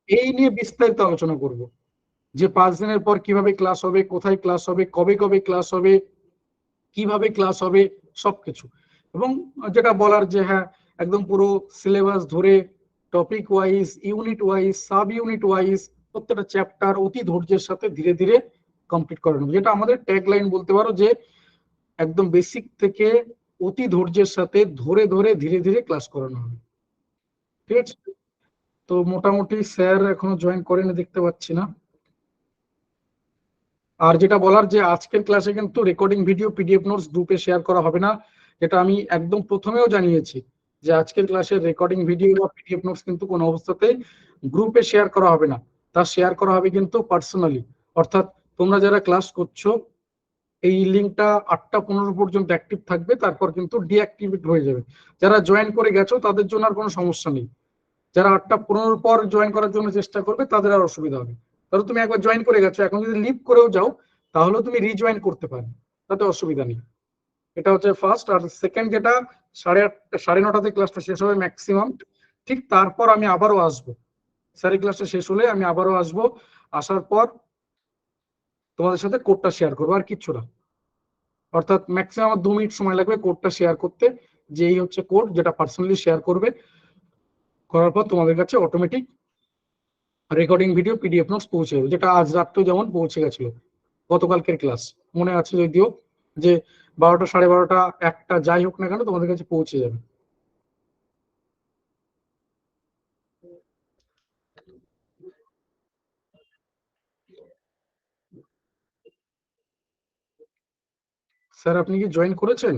এই নিয়ে বিস্তারিত আলোচনা করব, যে 5 দিনের পর কিভাবে ক্লাস হবে, কোথায় ক্লাস হবে, কবে কবে ক্লাস হবে, কিভাবে ক্লাস হবে, সবকিছু। এবং যেটা বলার যে হ্যাঁ, একদম পুরো সিলেবাস ধরে topic wise, unit wise, sub unit wise প্রত্যেকটা চ্যাপ্টার অতি ধৈর্যের সাথে ধীরে ধীরে কমপ্লিট করানো, যেটা আমাদের ট্যাগ লাইন বলতে পারো, যে একদম বেসিক থেকে অতি ধৈর্যের সাথে ধরে ধরে ধীরে ধীরে ক্লাস করানো হবে। ঠিক আছে? তো মোটামুটি স্যার এখনো জয়েন করেনি দেখতে পাচ্ছি না। আর যেটা বলার, যে আজকের ক্লাসে কিন্তু রেকর্ডিং ভিডিও পিডিএফ নোটস গ্রুপে শেয়ার করা হবে না, যেটা আমি একদম প্রথমেও জানিয়েছি, যে আজকের ক্লাসের রেকর্ডিং ভিডিও বা পিডিএফ নোটস কিন্তু কোনো অবস্থাতেই গ্রুপে শেয়ার করা হবে না। তা শেয়ার করা হবে কিন্তু পার্সোনালি, অর্থাৎ তোমরা যারা ক্লাস করছো এই লিঙ্কটা 8টা 15 পর্যন্ত অ্যাক্টিভ থাকবে, তারপর কিন্তু ডিঅ্যাক্টিভেট হয়ে যাবে। যারা জয়েন করে গেছো তাদের জন্য আর কোনো সমস্যা নেই, যারা 8টা 15 পর জয়েন করার জন্য চেষ্টা করবে তাদের আর অসুবিধা হবে। ধরো তুমি একবার জয়েন করে গেছো, এখন যদি লিভ করেও যাও তাহলে তুমি রিজয়েন করতে পারো, তাতে অসুবিধা নেই। এটা হচ্ছে ফার্স্ট। আর সেকেন্ড যেটা, 8:30 9:30তে ক্লাসটা শেষ হবে ম্যাক্সিমাম। ঠিক তারপর আমি আবারও আসবো, স্যারের ক্লাসটা শেষ হলে আমি আবারও আসবো। আসার পর তোমাদের সাথে কোডটা শেয়ার করবো, আর কিচ্ছু না। অর্থাৎ ম্যাক্সিমাম আমার 2 মিনিট সময় লাগবে কোডটা শেয়ার করতে, যে এই হচ্ছে কোড, যেটা পার্সোনালি শেয়ার করবে। করার পর তোমাদের কাছে automatic recording video PDF notes পৌঁছে যাবে, যেটা আজ রাত্রেও যেমন পৌঁছে গেছিল গতকালকের ক্লাস, মনে আছে যদিও, যে 12টা 12:30 1টা যাই হোক না কেন তোমাদের কাছে পৌঁছে যাবে। স্যার আপনি কি জয়েন করেছেন?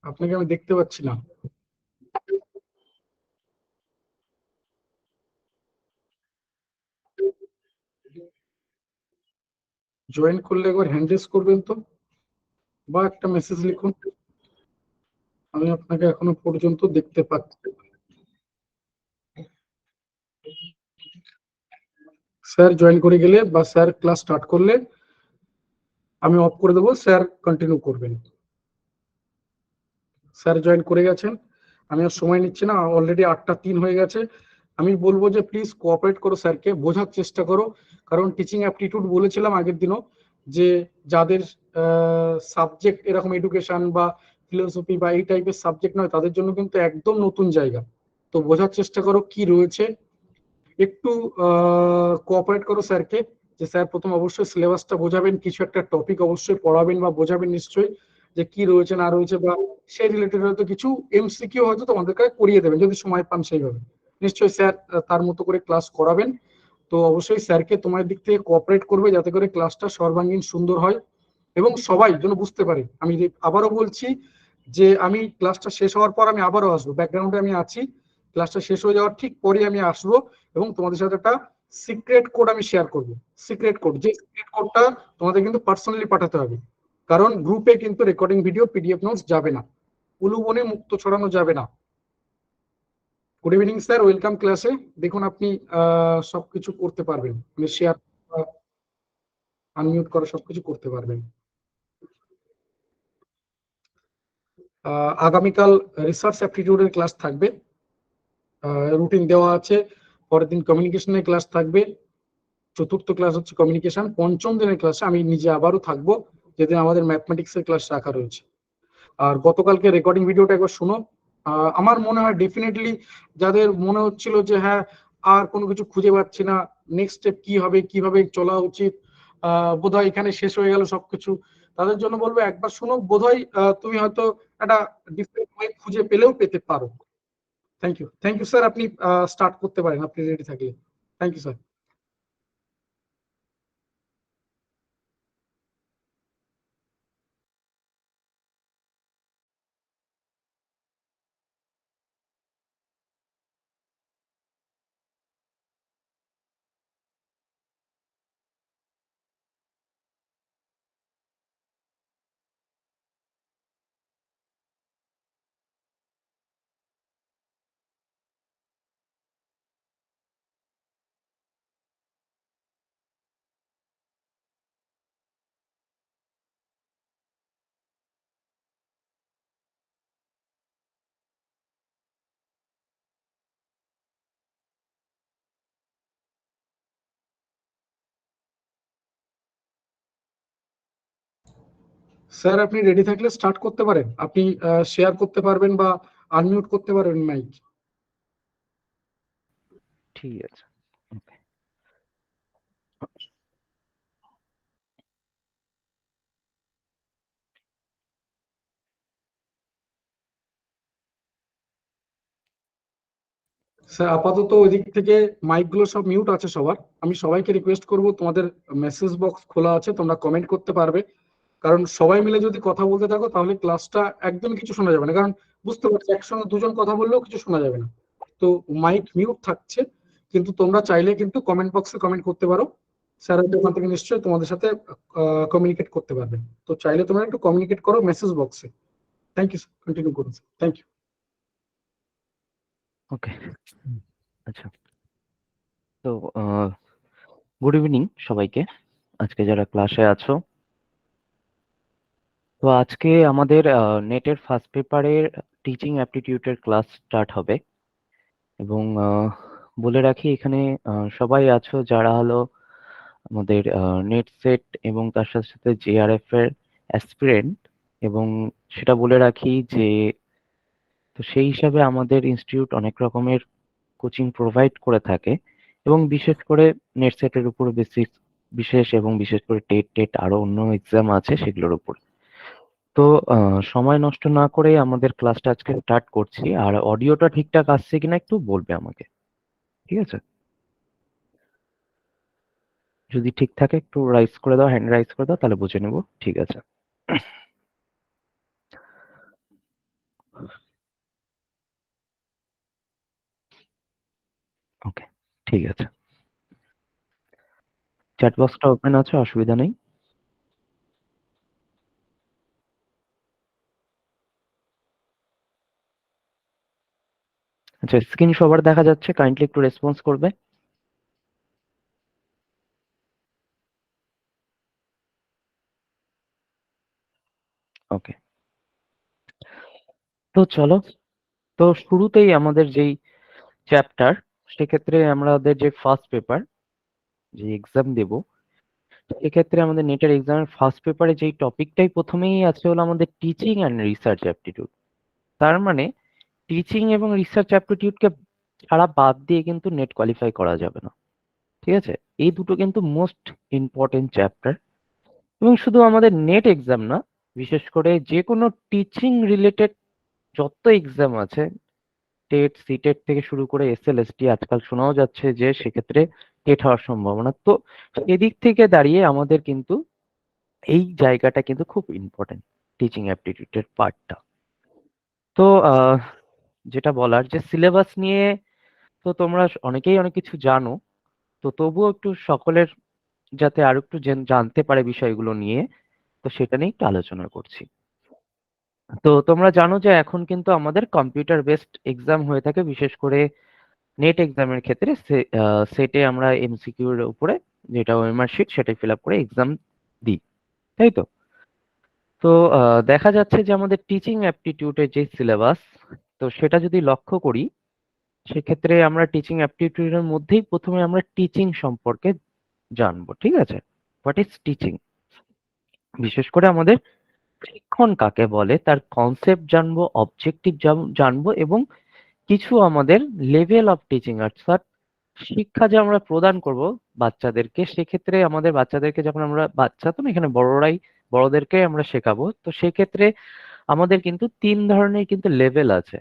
আপনাকে আমি দেখতে পাচ্ছি না। জয়েন করলে একবার হ্যান্ড রেজ করবেন তো, বা একটা মেসেজ লিখুন। আমি আপনাকে এখনো পর্যন্ত দেখতে পাচ্ছি। স্যার জয়েন করে গেলে বা স্যার ক্লাস স্টার্ট করলে আমি অফ করে দেবো, স্যার কন্টিনিউ করবেন। স্যার জয়েন করে গেছেন, আমি আর সময় নিচ্ছি না, অলরেডি 8টা 3 হয়ে গেছে। আমি বলবো যে প্লিজ কোঅপারেট করো, স্যারকে বোঝার চেষ্টা করো। কারণ টিচিং অ্যাপটিটিউড বলেছিলাম আগের দিনও, যে যাদের সাবজেক্ট এরকম এডুকেশন বা ফিলোসফি বা এই টাইপের সাবজেক্ট নয়, তাদের জন্য কিন্তু একদম নতুন জায়গা। তো বোঝার চেষ্টা করো কি রয়েছে, একটু কোঅপারেট করো স্যারকে। যে স্যার প্রথম অবশ্যই সিলেবাসটা বোঝাবেন, কিছু একটা টপিক অবশ্যই পড়াবেন বা বোঝাবেন নিশ্চয়ই, যে কি রয়েছে না রয়েছে, বা সেই রিলেটেড হয়তো কিছু এমসিকিউ হয়তো তোমাদেরকে করিয়ে দেবেন যদি সময় পান সেইভাবে। নিশ্চয়ই স্যার তার মতো করে ক্লাস করাবেন। তো অবশ্যই স্যারকে তোমার দিক থেকে কোঅপারেট করবে, যাতে করে ক্লাসটা সর্বাঙ্গীন সুন্দর হয় এবং সবাই যেন বুঝতে পারে। আমি আবারও বলছি, যে আমি ক্লাসটা শেষ হওয়ার পর আমি আবারও আসবো, ব্যাকগ্রাউন্ডে আমি আছি, ক্লাসটা শেষ হয়ে যাওয়ার ঠিক পরে আমি আসবো, এবং তোমাদের সাথে একটা সিক্রেট কোড আমি শেয়ার করব। সিক্রেট কোড, যে সিক্রেট কোডটা তোমাদের কিন্তু পার্সোনালি পাঠাতে হবে, কারণ গ্রুপে কিন্তু রেকর্ডিং ভিডিও পিডিএফ নোটস যাবে না, উলুবনে মুক্ত ছড়ানো যাবে না। গুড ইভিনিং স্যার, ওয়েলকাম ক্লাসে। দেখুন আপনি সবকিছু করতে পারবেন, মানে শেয়ার, আনমিউট করা সবকিছু করতে পারবেন। আগামীকাল রিসার্চ অ্যাপটিটিউডের ক্লাস থাকবে, রুটিন দেওয়া আছে। পরের দিন কমিউনিকেশনের ক্লাস থাকবে, চতুর্থ ক্লাস হচ্ছে কমিউনিকেশন। পঞ্চম দিনের ক্লাসে আমি নিজে আবারও থাকবো, যেদিন আমাদের ম্যাথমেটিক্সের ক্লাস রাখা রয়েছে। আর গতকালকে রেকর্ডিং ভিডিওটা একবার শুনো। আমার মনে হয় ডেফিনেটলি যাদের মনে হচ্ছিল যে হ্যাঁ, আর কোনো কিছু খুঁজে পাচ্ছি না, নেক্সট স্টেপ কি হবে, কিভাবে চলা উচিত, বোধহয় এখানে শেষ হয়ে গেল সবকিছু, তাদের জন্য বলবো একবার শুনো, বোধহয় তুমি হয়তো একটা ডিফারেন্ট ওয়ে খুঁজে পেলেও পেতে পারো। Thank you, thank you sir, আপনি স্টার্ট করতে পারেন আপনি রেডি থাকলে। Thank you sir. স্যার আপনি রেডি থাকলে স্টার্ট করতে পারেন, আপনি শেয়ার করতে পারবেন বা আনমিউট করতে পারবেন মাইক। ঠিক আছে, ওকে। স্যার আপাতত ওই দিক থেকে মাইক গুলো সব মিউট আছে সবার। আমি সবাইকে রিকোয়েস্ট করব, তোমাদের মেসেজ বক্স খোলা আছে, তোমরা কমেন্ট করতে পারবে। কারণ সবাই মিলে যদি কথা বলতে থাকো তাহলে ক্লাসটা একদমই কিছু শোনা যাবে না, কারণ বুঝতে পারছি একসঙ্গে দুজন কথা বললেও কিছু শোনা যাবে না। তো মাইক মিউট থাকছে, কিন্তু তোমরা চাইলে কিন্তু কমেন্ট বক্সে কমেন্ট করতে পারো। স্যার ওখান থেকে নিশ্চয়ই তোমাদের সাথে কমিউনিকেট করতে পারবেন। তো চাইলে তোমরা একটু কমিউনিকেট করো মেসেজ বক্সে। থ্যাংক ইউ, কন্টিনিউ করুন। Thank you. ওকে, আচ্ছা। তো গুড ইভিনিং সবাইকে, আজকে যারা ক্লাসে আছো। তো আজকে আমাদের নেটের ফার্স্ট পেপারের টিচিং অ্যাপটিটিউডের ক্লাস স্টার্ট হবে। এবং বলে রাখি এখানে সবাই আছো যারা হলো আমাদের নেট সেট এবং তার সাথে সাথে জেআরএফ এর অ্যাসপিরেন্ট। এবং সেটা বলে রাখি যে তো সেই হিসাবে আমাদের ইনস্টিটিউট অনেক রকমের কোচিং প্রোভাইড করে থাকে, এবং বিশেষ করে নেট সেটের উপর বিশেষ এবং বিশেষ করে টেট আরো অন্য এক্সাম আছে সেগুলোর উপর। তো সময় নষ্ট না করে আমাদের ক্লাসটা আজকে স্টার্ট করছি। আর অডিওটা ঠিকঠাক আসছে কিনা একটু বলবে আমাকে, ঠিক আছে? যদি ঠিক থাকে একটু রাইজ করে দাও, হ্যান্ড রাইজ করে দাও, তাহলে বুঝে নেব। ঠিক আছে, ওকে, ঠিক আছে। চ্যাট বক্সটা ওপেন আছে, অসুবিধা নেই। আচ্ছা, স্ক্রিন সবার দেখা যাচ্ছে? কাইন্ডলি একটু রেসপন্স করবে। ওকে, তো চলো। তো শুরুতেই আমাদের যেই চ্যাপ্টার, সেক্ষেত্রে আমাদের যে ফার্স্ট পেপার যে এক্সাম দেব, সেক্ষেত্রে আমাদের নেটের এক্সামের ফার্স্ট পেপারে যেই টপিকটাই প্রথমেই আছে হলো আমাদের টিচিং অ্যান্ড রিসার্চ অ্যাপটিটিউড। তার মানে টিচিং এবং রিসার্চ অ্যাপটিটিউডকে ছাড়া বাদ দিয়ে কিন্তু নেট কোয়ালিফাই করা যাবে না, ঠিক আছে? এই দুটো কিন্তু মোস্ট ইম্পর্টেন্ট চ্যাপ্টার। এবং শুধু আমাদের নেট এক্সাম না, বিশেষ করে যে কোনো টিচিং রিলেটেড যত এক্সাম আছে, টেট সিটেট থেকে শুরু করে এসএলএসটি, আজকাল শোনাও যাচ্ছে যে সেক্ষেত্রে টেট হওয়ার সম্ভাবনা। তো এদিক থেকে দাঁড়িয়ে আমাদের কিন্তু এই জায়গাটা কিন্তু খুব ইম্পর্টেন্ট, টিচিং অ্যাপটিটিউডের পার্টটা। তো যেটা বলার যে সিলেবাস নিয়ে তো তোমরা অনেকেই অনেক কিছু জানো, তো তবুও একটু সকলের যাতে আরো একটু জানতে পারে বিষয়গুলো নিয়ে, তো সেটা নিয়ে একটু আলোচনা করছি। তো তোমরা জানো যে এখন কিন্তু আমাদের কম্পিউটার বেসড এক্সাম হয়ে থাকে, বিশেষ করে নেট এক্সামের ক্ষেত্রে সেটে আমরা এমসিকিউ এর উপরে যেটা ওএমআর শিট সেটাই ফিল আপ করে এক্সাম দিই, তাই তো? তো দেখা যাচ্ছে যে আমাদের টিচিং অ্যাপটিটিউডের যে সিলেবাস, তো সেটা যদি লক্ষ্য করি, সেক্ষেত্রে আমরা টিচিং অ্যাপটিটিউডের মধ্যেই প্রথমে আমরা টিচিং সম্পর্কে জানবো, ঠিক আছে? হোয়াট ইজ টিচিং, বিশেষ করে আমাদের শিক্ষণ কাকে বলে তার কনসেপ্ট জানবো, অবজেক্টিভ জানবো, এবং কিছু আমাদের লেভেল অফ টিচিং অর্থাৎ শিক্ষা যে আমরা প্রদান করব বাচ্চাদেরকে, সেক্ষেত্রে আমাদের বাচ্চাদেরকে যখন আমরা, বাচ্চা তো না, এখানে বড়রাই বড়দেরকে আমরা শেখাবো, তো সেক্ষেত্রে আমাদের কিন্তু তিন ধরনের কিন্তু লেভেল আছে।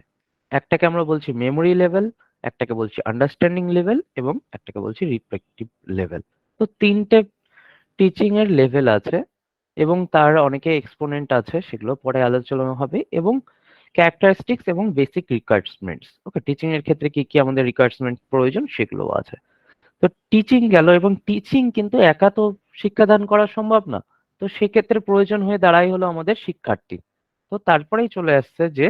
একটাকে আমরা বলছি মেমোরি লেভেল, একটাকে বলছি আন্ডারস্ট্যান্ডিং লেভেল, এবং একটাকে বলছি রিফ্লেক্টিভ লেভেল। তো তিনটে টিচিং এর লেভেল আছে, এবং তার অনেকে এক্সপোনেন্ট আছে, সেগুলো পরে আলোচনা হবে। এবং ক্যারেক্টারিস্টিক্স এবং বেসিক রিকোয়ারমেন্টস, ওকে, টিচিং এর ক্ষেত্রে কি কি আমাদের রিকোয়ারমেন্ট প্রয়োজন সেগুলো আছে। তো টিচিং গেল, এবং টিচিং কিন্তু একা তো শিক্ষাদান করা সম্ভব না। তো সেক্ষেত্রে প্রয়োজন হয়ে দাঁড়াই হলো আমাদের শিক্ষার্থী। তো তারপরেই চলে আসছে যে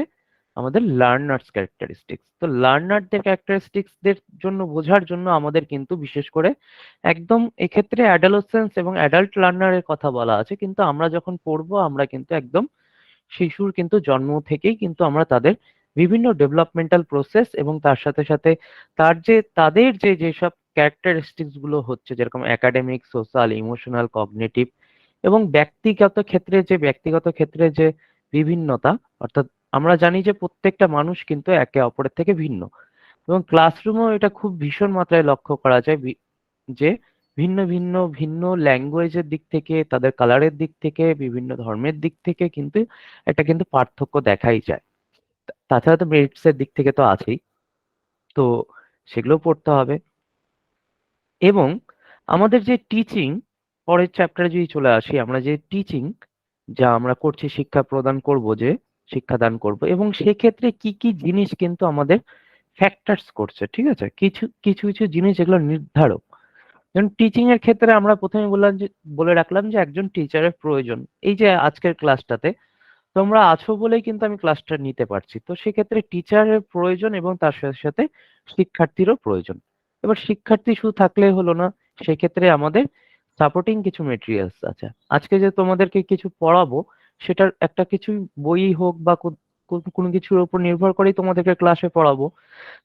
আমাদের লার্নার্স ক্যারেক্টারিস্টিক্স। তো লার্নারদের ক্যারেক্টারিস্টিক্স দের জন্য বোঝার জন্য আমাদের কিন্তু বিশেষ করে একদম এক্ষেত্রে অ্যাডালোসেন্স এবং অ্যাডাল্ট লার্নারের কথা বলা আছে, কিন্তু আমরা যখন পড়বো আমরা কিন্তু একদম শিশুর কিন্তু জন্ম থেকেই কিন্তু আমরা তাদের বিভিন্ন ডেভেলপমেন্টাল প্রসেস এবং তার সাথে সাথে তাদের যেসব ক্যারেক্টারিস্টিক্স গুলো হচ্ছে, যেরকম একাডেমিক, সোশ্যাল, ইমোশনাল, কগনিটিভ, এবং ব্যক্তিগত ক্ষেত্রে যে বিভিন্নতা, অর্থাৎ আমরা জানি যে প্রত্যেকটা মানুষ কিন্তু একে অপরের থেকে ভিন্ন, এবং ক্লাসরুমেও এটা খুব ভীষণ মাত্রায় লক্ষ্য করা যায় যে ভিন্ন ল্যাঙ্গুয়েজের দিক থেকে, তাদের কালারের দিক থেকে, বিভিন্ন ধর্মের দিক থেকে কিন্তু একটা কিন্তু পার্থক্য দেখাই যায়। তাছাড়া তো মেরিটস এর দিক থেকে তো আছেই, তো সেগুলো পড়তে হবে। এবং আমাদের যে টিচিং, পরের চ্যাপ্টারে যদি চলে আসি, আমরা যে টিচিং যা আমরা করছি, শিক্ষাদান করব, এবং সেক্ষেত্রে কি কি জিনিস কিন্তু আমাদের ফ্যাক্টরস করছে, ঠিক আছে, কিছু কিছু কিছু জিনিস যেগুলো নির্ধারক। যেমন টিচিং এর ক্ষেত্রে আমরা প্রথমে বলে রাখলাম যে একজন টিচারের প্রয়োজন। এই যে আজকের ক্লাসটাতে তোমরা আছো বলেই কিন্তু আমি ক্লাসটা নিতে পারছি, তো সেক্ষেত্রে টিচারের প্রয়োজন এবং তার সাথে সাথে শিক্ষার্থীরও প্রয়োজন। এবার শিক্ষার্থী শুধু থাকলে হলো না, সেক্ষেত্রে আমাদের সাপোর্টিং কিছু মেটেরিয়ালস আছে। আজকে যে তোমাদেরকে কিছু পড়াবো, সেটার একটা কিছু বই হোক বা কোনো কিছুর উপর নির্ভর করেই তোমাদেরকে ক্লাসে পড়াবো।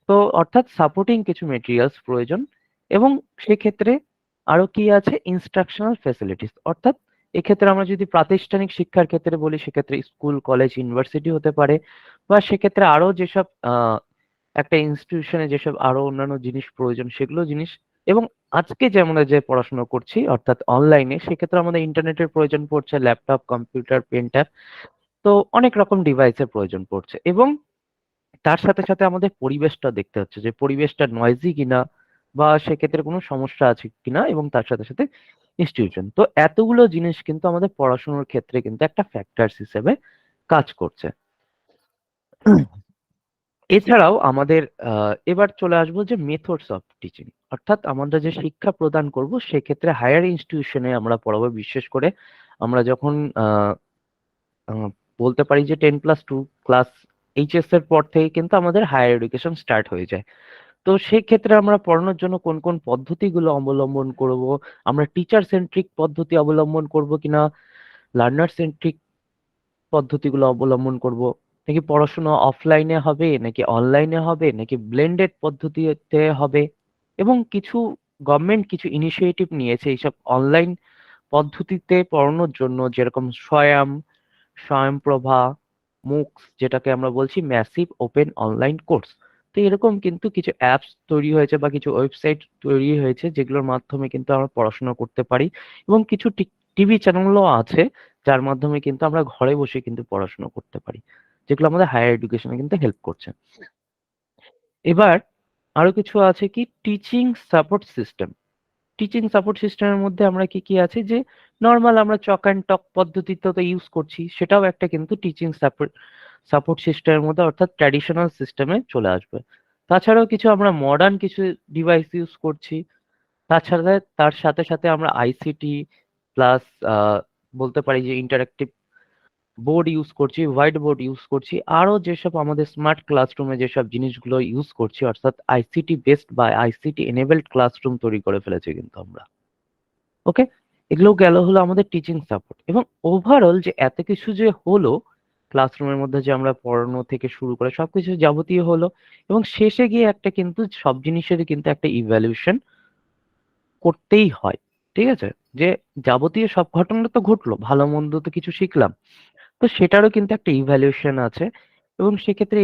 তো অর্থাৎ সাপোর্টিং কিছু মেটেরিয়ালস প্রয়োজন। এবং সেক্ষেত্রে আরো কি আছে, ইনস্ট্রাকশনাল ফ্যাসিলিটিস, অর্থাৎ এক্ষেত্রে আমরা যদি প্রাতিষ্ঠানিক শিক্ষার ক্ষেত্রে বলি, সেক্ষেত্রে স্কুল, কলেজ, ইউনিভার্সিটি হতে পারে, বা সেক্ষেত্রে আরো যেসব একটা ইনস্টিটিউশনে যেসব আরো অন্যান্য জিনিস প্রয়োজন, সেগুলো জিনিস। এবং আজকে যে আমরা যে পড়াশোনা করছি অর্থাৎ অনলাইনে, সেক্ষেত্রে আমাদের ইন্টারনেটের প্রয়োজন পড়ছে, ল্যাপটপ, কম্পিউটার, পেন ট্যাব, তো অনেক রকম ডিভাইসের প্রয়োজন পড়ছে। এবং তার সাথে সাথে আমাদের পরিবেশটা দেখতে হচ্ছে যে পরিবেশটা নয়েজি কিনা, বা সেক্ষেত্রে কোনো সমস্যা আছে কিনা, এবং তার সাথে সাথে ইনস্টিটিউশন। তো এতগুলো জিনিস কিন্তু আমাদের পড়াশোনার ক্ষেত্রে কিন্তু একটা ফ্যাক্টরস হিসেবে কাজ করছে। এছাড়াও আমাদের এবার চলে আসবো যে মেথডস অফ টিচিং, অর্থাৎ আমরা যে শিক্ষা প্রদান করব সেক্ষেত্রে হায়ার ইনস্টিটিউশনে আমরা পড়াবো। বিশেষ করে আমরা যখন আহ, আহ, বলতে পারি যে 10+2 ক্লাস, এইচএস এর পর থেকে কিন্তু আমাদের হায়ার এডুকেশন স্টার্ট হয়ে যায়। তো সেক্ষেত্রে আমরা পড়ানোর জন্য কোন কোন পদ্ধতিগুলো অবলম্বন করব, আমরা টিচার সেন্ট্রিক পদ্ধতি অবলম্বন করব কিনা, লার্নার সেন্ট্রিক পদ্ধতিগুলো অবলম্বন করব, নাকি পড়াশোনা অফলাইনে হবে, নাকি অনলাইনে হবে, নাকি ব্লেন্ডেড পদ্ধতিতে হবে। এবং কিছু গভর্নমেন্ট কিছু ইনিশিয়েটিভ নিয়েছে এইসব অনলাইন পদ্ধতিতে পড়ানোর জন্য, যেরকম স্বয়ংপ্রভা, মুক্স, যেটাকে আমরা বলছি ম্যাসিভ ওপেন অনলাইন কোর্স। তো এরকম কিন্তু কিছু অ্যাপস তৈরি হয়েছে বা কিছু ওয়েবসাইট তৈরি হয়েছে, যেগুলোর মাধ্যমে কিন্তু আমরা পড়াশোনা করতে পারি। এবং কিছু টিভি চ্যানেলও আছে, যার মাধ্যমে কিন্তু আমরা ঘরে বসে কিন্তু পড়াশোনা করতে পারি, যেগুলো আমাদের হায়ার এডুকেশনে কিন্তু হেল্প করছে। এবার আরো কিছু আছে কি, টিচিং সাপোর্ট সিস্টেমের মধ্যে আমরা কি কি আছে, যে নর্মাল আমরা চক অ্যান্ড টক পদ্ধতিতে তো ইউজ করছি, সেটাও একটা কিন্তু টিচিং সাপোর্ট সিস্টেমের মধ্যে, অর্থাৎ ট্র্যাডিশনাল সিস্টেমে চলে আসবে। তাছাড়াও কিছু আমরা মডার্ন কিছু ডিভাইস ইউজ করছি। তাছাড়া তার সাথে সাথে আমরা আইসিটি প্লাস বলতে পারি যে ইন্টারেক্টিভ বোর্ড ইউজ করছি, হোয়াইট বোর্ড ইউজ করছি, আরো যেসব আমাদের স্মার্ট ক্লাসরুমে যেসব জিনিসগুলো ইউজ করছি, অর্থাৎ আইসিটি বেসড বা আইসিটি এনেবেলড ক্লাসরুম তৈরি করে ফেলেছি কিন্তু আমরা। ওকে, এগুলো গেল হলো আমাদের টিচিং সাপোর্ট। এবং ওভারঅল যে এত কিছু যে হলো ক্লাসরুমের মধ্যে, যে আমরা পড়ানো থেকে শুরু করে সবকিছু যাবতীয় হলো, এবং শেষে গিয়ে একটা কিন্তু সব জিনিসেরই কিন্তু একটা ইভ্যালুয়েশন করতেই হয়, ঠিক আছে, যে যাবতীয় সব ঘটনা তো ঘটলো, ভালো মন্দ তো কিছু শিখলাম, তো সেটারও কিন্তু একটা ইভ্যালুয়েশন আছে। এবং সেক্ষেত্রে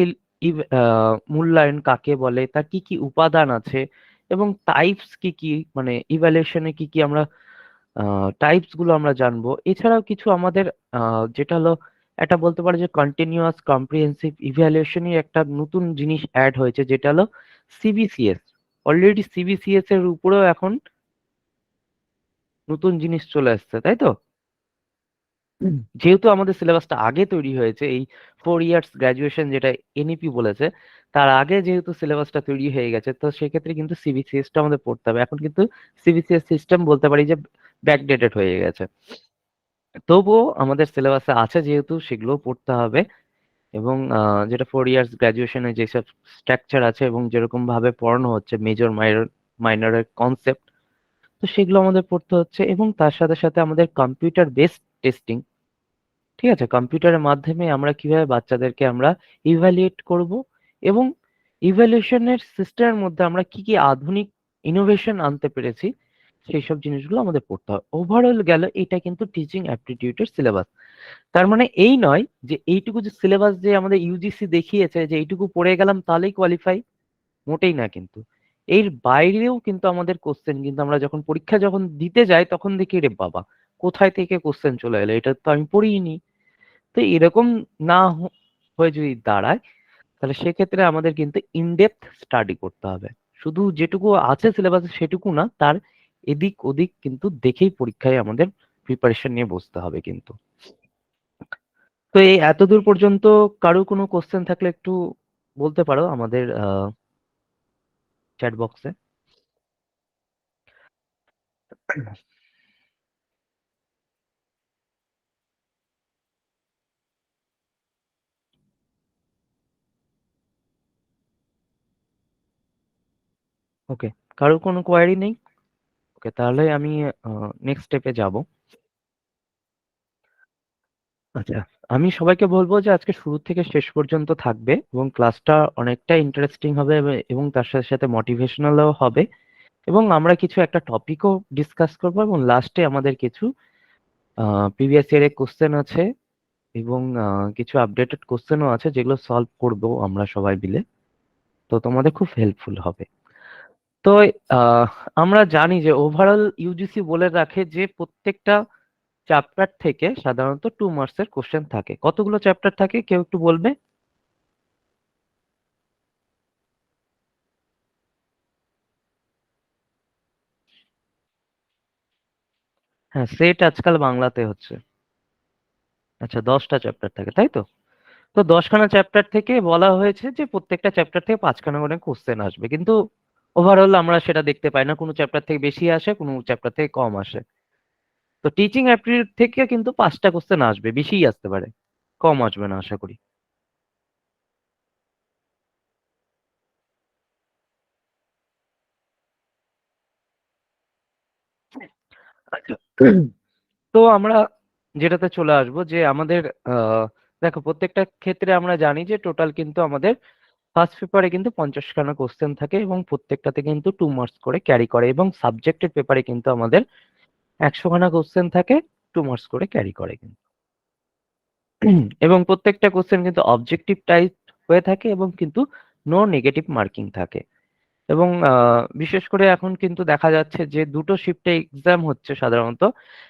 মূল্যায়ন কাকে বলে, তার কি কি উপাদান আছে, এবং টাইপস কি কি, মানে ইভ্যালুয়েশনে কি কি আমরা টাইপস গুলো আমরা জানবো। এছাড়াও কিছু আমাদের যেটা হলো একটা বলতে পারে যে কন্টিনিউয়াস কম্প্রিহেন্সিভ ইভ্যালুয়েশনই একটা নতুন জিনিস অ্যাড হয়েছে, যেটা হলো সিবিসিএস। অলরেডি সিবিসিএস এর উপরেও এখন নতুন জিনিস চলে আসছে, তাই তো? যেহেতু আমাদের সিলেবাসটা আগে তৈরি হয়েছে, এই 4 ইয়ার্স গ্রাজুয়েশন যেটা এনইপি বলেছে, তার আগে যেহেতু সিলেবাসটা তৈরি হয়ে গেছে, তো সেক্ষেত্রে কিন্তু সিবিসিএস টা আমাদের পড়তে হবে। এখন কিন্তু সিবিসিএস সিস্টেম বলতে পারি যে ব্যাকডেটেড হয়ে গেছে, তবুও আমাদের সিলেবাসে আছে যেহেতু সেগুলো পড়তে হবে। এবং যেটা 4 ইয়ার্স গ্রাজুয়েশনে যেসব স্ট্রাকচার আছে এবং যেরকম ভাবে পড়ানো হচ্ছে, মেজর মাইনরের কনসেপ্ট, তো সেগুলো আমাদের পড়তে হচ্ছে। এবং তার সাথে সাথে আমাদের কম্পিউটার বেসড টেস্টিং, ঠিক আছে, কম্পিউটারের মাধ্যমে আমরা কিভাবে বাচ্চাদেরকে আমরা ইভ্যালুয়েট করব, এবং ইভ্যালুয়েশনের সিস্টেমের মধ্যে আমরা কি কি আধুনিক ইনোভেশন আনতে পেরেছি, সেই সব জিনিসগুলো আমাদের পড়তে হবে। ওভারঅল গেল এটা কিন্তু টিচিং অ্যাপটিটিউডের সিলেবাস। তার মানে এই নয় যে এইটুকু যে সিলেবাস যে আমাদের ইউজিসি দেখিয়েছে যে এইটুকু পড়ে গেলাম তাহলেই কোয়ালিফাই, মোটেই না কিন্তু। এর বাইরেও কিন্তু আমাদের কোশ্চেন কিন্তু আমরা যখন পরীক্ষা যখন দিতে যাই তখন দেখি রে বাবা কোথায় থেকে কোশ্চেন চলে এলো, এটা তো আমি পড়িনি। তো এরকম না হয়ে যদি দাঁড়ায় তাহলে সেক্ষেত্রে আমাদের কিন্তু ইনডেপথ স্টাডি করতে হবে। শুধু যেটুকু আছে সিলেবাসে সেটুকু না, তার এদিক ওদিক কিন্তু দেখেই পরীক্ষায় আমাদের প্রিপারেশন নিয়ে বসতে হবে কিন্তু। তো এই এতদূর পর্যন্ত কারো কোনো কোশ্চেন থাকলে একটু বলতে পারো আমাদের চ্যাট বক্সে। ওকে, কারো কোনো কোয়ারি নেই? ওকে, তাহলে আমি নেক্সট স্টেপে যাব। আচ্ছা, আমি সবাইকে বলবো যে আজকে শুরু থেকে শেষ পর্যন্ত থাকবে এবং ক্লাসটা অনেকটা ইন্টারেস্টিং হবে এবং তার সাথে সাথে মোটিভেশনালও হবে। এবং আমরা কিছু একটা টপিকও ডিসকাস করবো এবং লাস্টে আমাদের কিছু প্রিভিয়াস ইয়ারের কোশ্চেন আছে এবং কিছু আপডেটেড কোশ্চেনও আছে যেগুলো সলভ করবো আমরা সবাই মিলে। তো তোমাদের খুব হেল্পফুল হবে। তো আহ, আমরা জানি যে ওভারঅল ইউজিসি বলে রাখে যে প্রত্যেকটা চ্যাপ্টার থেকে সাধারণত 2 মার্কসের কোশ্চেন থাকে। কতগুলো চ্যাপ্টার থাকে কেউ একটু বলবে? হ্যাঁ, সেট আজকাল বাংলাতে হচ্ছে। আচ্ছা, 10টা চ্যাপ্টার থাকে তাই তো? তো 10খানা চ্যাপ্টার থেকে বলা হয়েছে যে প্রত্যেকটা চ্যাপ্টার থেকে 5খানা করে কোশ্চেন আসবে, কিন্তু ওভারঅল আমরা সেটা দেখতে পাই না, কোনো চ্যাপ্টার থেকে বেশি আসে কোনো চ্যাপ্টার থেকে কম আসে। তো টিচিং অ্যাপটিটিউড থেকে কিন্তু 5টা কোশ্চেন আসবে, বেশিই আসতে পারে, কম আসবে না আশা করি। আচ্ছা, তো আমরা যেটাতে চলে আসবো যে আমাদের আহ দেখো প্রত্যেকটা ক্ষেত্রে আমরা জানি যে টোটাল কিন্তু আমাদের ফার্স্ট পেপারে কিন্তু 50খানা কোশ্চেন থাকে এবং প্রত্যেকটাতে কিন্তু 2 মার্কস করে ক্যারি করে, এবং সাবজেক্টের পেপারে কিন্তু আমাদের 100খানা কোশ্চেন থাকে, 2 মার্কস করে ক্যারি করে কিন্তু। এবং প্রত্যেকটা কোশ্চেন কিন্তু অবজেক্টিভ টাইপ হয়ে থাকে এবং কিন্তু নো নেগেটিভ মার্কিং থাকে। এবং বিশেষ করে এখন কিন্তু দেখা যাচ্ছে যে দুটো শিফটে এক্সাম হচ্ছে সাধারণত।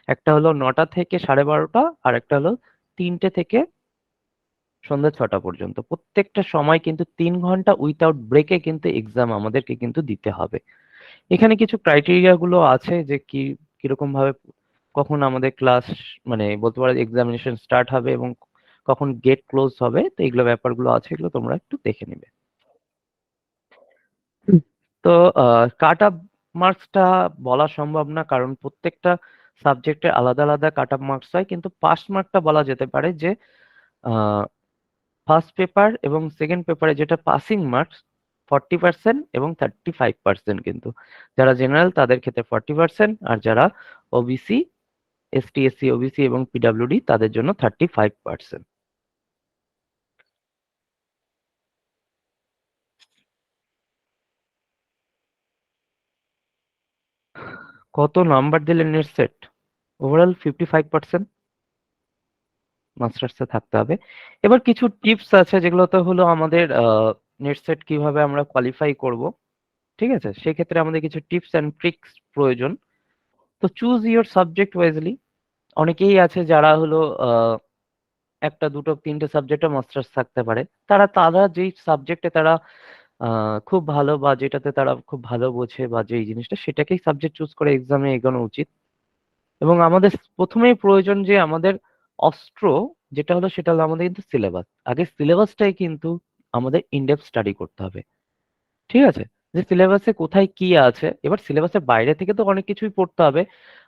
একটা হলো 9টা থেকে 12:30, আর একটা হলো 3টে থেকে সন্ধ্যা 6টা পর্যন্ত। প্রত্যেকটা সময় কিন্তু 3 ঘন্টা উইথাউট ব্রেকে কিন্তু এক্সাম আমাদেরকে কিন্তু দিতে হবে। এখানে কিছু ক্রাইটেরিয়া গুলো আছে যে কি কিরকম ভাবে কখন আমাদের ক্লাস মানে বলতে পারো এক্সামিনেশন স্টার্ট হবে এবং কখন গেট ক্লোজ হবে। তো এগুলো ব্যাপারগুলো আছে, এগুলো তোমরা একটু দেখে নিবে। হুম। তো কাট অফ মার্কসটা বলা সম্ভব না, কারণ প্রত্যেকটা সাবজেক্টে আলাদা আলাদা কাট অফ মার্কস হয়, কিন্তু পাস মার্কটা বলা যেতে পারে যে ফার্স্ট পেপার এবং সেকেন্ড পেপারে যেটা পাসিং মার্কস 40% এবং 35% কিন্তু। যারা জেনারেল তাদের ক্ষেত্রে 40%, আর যারা ওবিসি, এসটি এসসি ওবিসি এবং পিডাব্লিউডি তাদের জন্য 35%। কত নাম্বার দিলে নেট সেট? ওভারঅল 55% মাস্টার্সে থাকতে হবে। এবার কিছু টিপস আছে যেগুলোতে হলো আমাদের নেট সেট কিভাবে আমরা কোয়ালিফাই করব। ঠিক আছে, সেক্ষেত্রে আমাদের কিছু টিপস অ্যান্ড ট্রিক্স প্রয়োজন। তো চুজ ইওর সাবজেক্ট ওয়াইজলি। অনেকেই আছে যারা হলো একটা দুটো তিনটে সাবজেক্টে মাস্টার্স থাকতে পারে, তারা তারা যেই সাবজেক্টে তারা খুব ভালো বা যেটাতে তারা খুব ভালো বোঝে বা যেই জিনিসটা সেটাকেই সাবজেক্ট চুজ করে এক্সামে এগোনো উচিত। এবং আমাদের প্রথমেই প্রয়োজন যে আমাদের অস্ত্র যেটা হলো সেটা হলো আমাদের কিন্তু সিলেবাস। আগে সিলেবাসটাই কিন্তু আমাদের ইনডেপথ স্টাডি করতে হবে। ঠিক আছে, যে সিলেবাসে কোথায় কি আছে। এবার সিলেবাসের বাইরে থেকে তো অনেক কিছুই পড়তে হবে,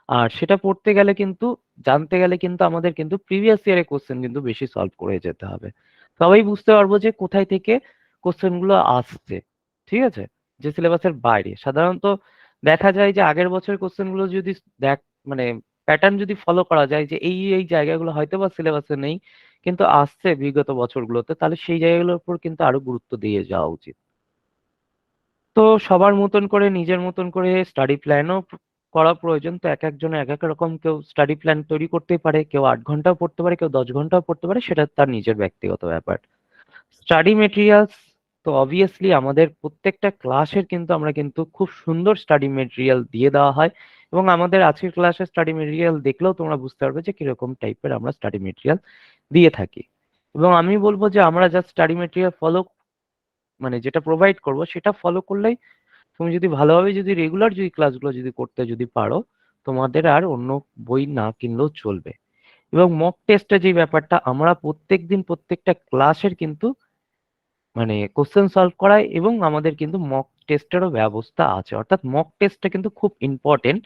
আর সেটা পড়তে গেলে কিন্তু জানতে গেলে কিন্তু আমাদের কিন্তু প্রিভিয়াস ইয়ারের কোশ্চেন কিন্তু বেশি সলভ করে যেতে হবে। তবেই বুঝতে পারবো যে কোথায় থেকে কোশ্চেন গুলো আসছে। ঠিক আছে, যে সিলেবাসের বাইরে সাধারণত দেখা যায় যে আগের বছরের কোশ্চেন গুলো যদি দেখ মানে প্যাটার্ন যদি ফলো করা যায় যে এই এই জায়গাগুলো হয়তো বা সিলেবাসে নেই কিন্তু আসছে বিগত বছরগুলোতে, তাহলে সেই জায়গাগুলোর উপর কিন্তু আরো গুরুত্ব দিয়ে যাওয়া উচিত। তো সবার মতন করে নিজের মতন করে স্টাডি প্ল্যানও করা প্রয়োজন। তো এক একজনের এক এক রকম, কেউ স্টাডি প্ল্যান তৈরি করতে পারে, কেউ 8 ঘন্টাও পড়তে পারে, কেউ 10 ঘন্টাও পড়তে পারে, সেটা তার নিজের ব্যক্তিগত ব্যাপার। স্টাডি মেটেরিয়ালস, তো অবভিয়াসলি আমাদের প্রত্যেকটা ক্লাসের কিন্তু আমরা কিন্তু খুব সুন্দর স্টাডি মেটেরিয়াল দিয়ে দেওয়া হয়, এবং আমাদের আজকের ক্লাসের স্টাডি মেটেরিয়াল দেখলেও তোমরা বুঝতে পারবে যে কিরকম টাইপের আমরা স্টাডি মেটেরিয়াল দিয়ে থাকি। এবং আমি বলবো যে আমরা যা স্টাডি মেটেরিয়াল ফলো, মানে যেটা প্রোভাইড করব সেটা ফলো করলেই, তুমি যদি ভালোভাবে যদি রেগুলার যদি ক্লাসগুলো যদি করতে যদি পারো, তোমাদের আর অন্য বই না কিনলেও চলবে। এবং মক টেস্টের যে ব্যাপারটা, আমরা প্রত্যেকদিন প্রত্যেকটা ক্লাসের কিন্তু মানে কোশ্চেন সলভ করাই, এবং আমাদের কিন্তু মক টেস্টেরও ব্যবস্থা আছে। অর্থাৎ মক টেস্টটা কিন্তু খুব ইম্পর্টেন্ট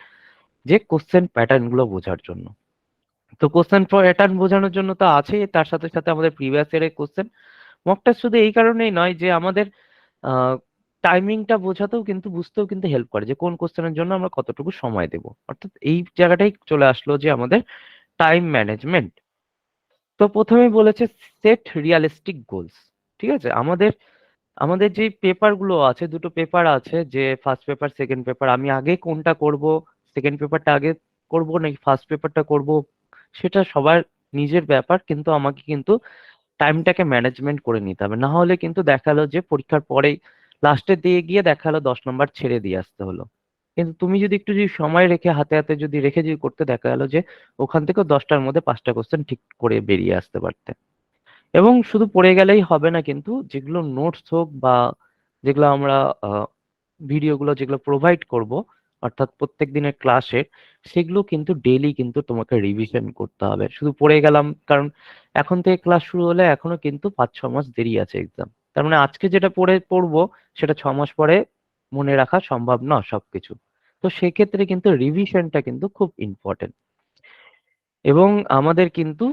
যে কোশ্চেন প্যাটার্ন গুলো বোঝার জন্য। তো কোশ্চেন প্যাটার্ন বোঝানোর জন্য তো আছে, তার সাথে সাথে আমাদের প্রিভিয়াস ইয়ারের কোশ্চেন। মক টেস্ট শুধু এই কারণেই নয় যে আমাদের টাইমিংটা বোঝাতেও কিন্তু, বুঝতেও কিন্তু হেল্প করে যে কোন কোশ্চেনের জন্য আমরা কতটুকু সময় দেব। অর্থাৎ এই জায়গাটাই চলে আসলো যে আমাদের টাইম ম্যানেজমেন্ট। তো প্রথমেই বলেছে সেট রিয়ালিস্টিক গোলস। ঠিক আছে, আমাদের আমাদের যে পেপার গুলো আছে, দুটো পেপার আছে, যে ফার্স্ট পেপার সেকেন্ড পেপার, আমি আগে কোনটা করব, সেকেন্ড পেপারটা আগে করব নাকি ফার্স্ট পেপারটা করব, সেটা সবার নিজের ব্যাপার, কিন্তু আমাকে কিন্তু টাইমটাকে ম্যানেজমেন্ট করে নিতে হবে। না হলে কিন্তু দেখালো যে পরীক্ষার পরেই লাস্টের দিয়ে গিয়ে দেখালো 10 নম্বর ছেড়ে দিয়ে আসতে হলো। কিন্তু তুমি যদি একটু যদি সময় রেখে হাতে হাতে যদি রেখে যদি করতে, দেখা গেলো যে ওখান থেকে 10টার মধ্যে 5টা কোশ্চেন ঠিক করে বেরিয়ে আসতে পারতে। এবং শুধু পড়ে গেলেই হবে না, কিন্তু যেগুলো নোটস হোক বা যেগুলো আমরা ভিডিওগুলো যেগুলো প্রোভাইড করব, অর্থাৎ প্রত্যেক দিনের ক্লাসের, সেগুলো কিন্তু ডেইলি কিন্তু তোমাকে রিভিশন করতে হবে। শুধু পড়ে গেলাম, কারণ এখন থেকে ক্লাস শুরু হলে এখনো কিন্তু 5-6 মাস দেরি আছে এক্সাম। তার মানে আজকে যেটা পড়বো সেটা 6 মাস পরে মনে রাখা সম্ভব না সবকিছু। তো সেক্ষেত্রে কিন্তু রিভিশনটা কিন্তু খুব ইম্পর্টেন্ট। এবং আমাদের কিন্তু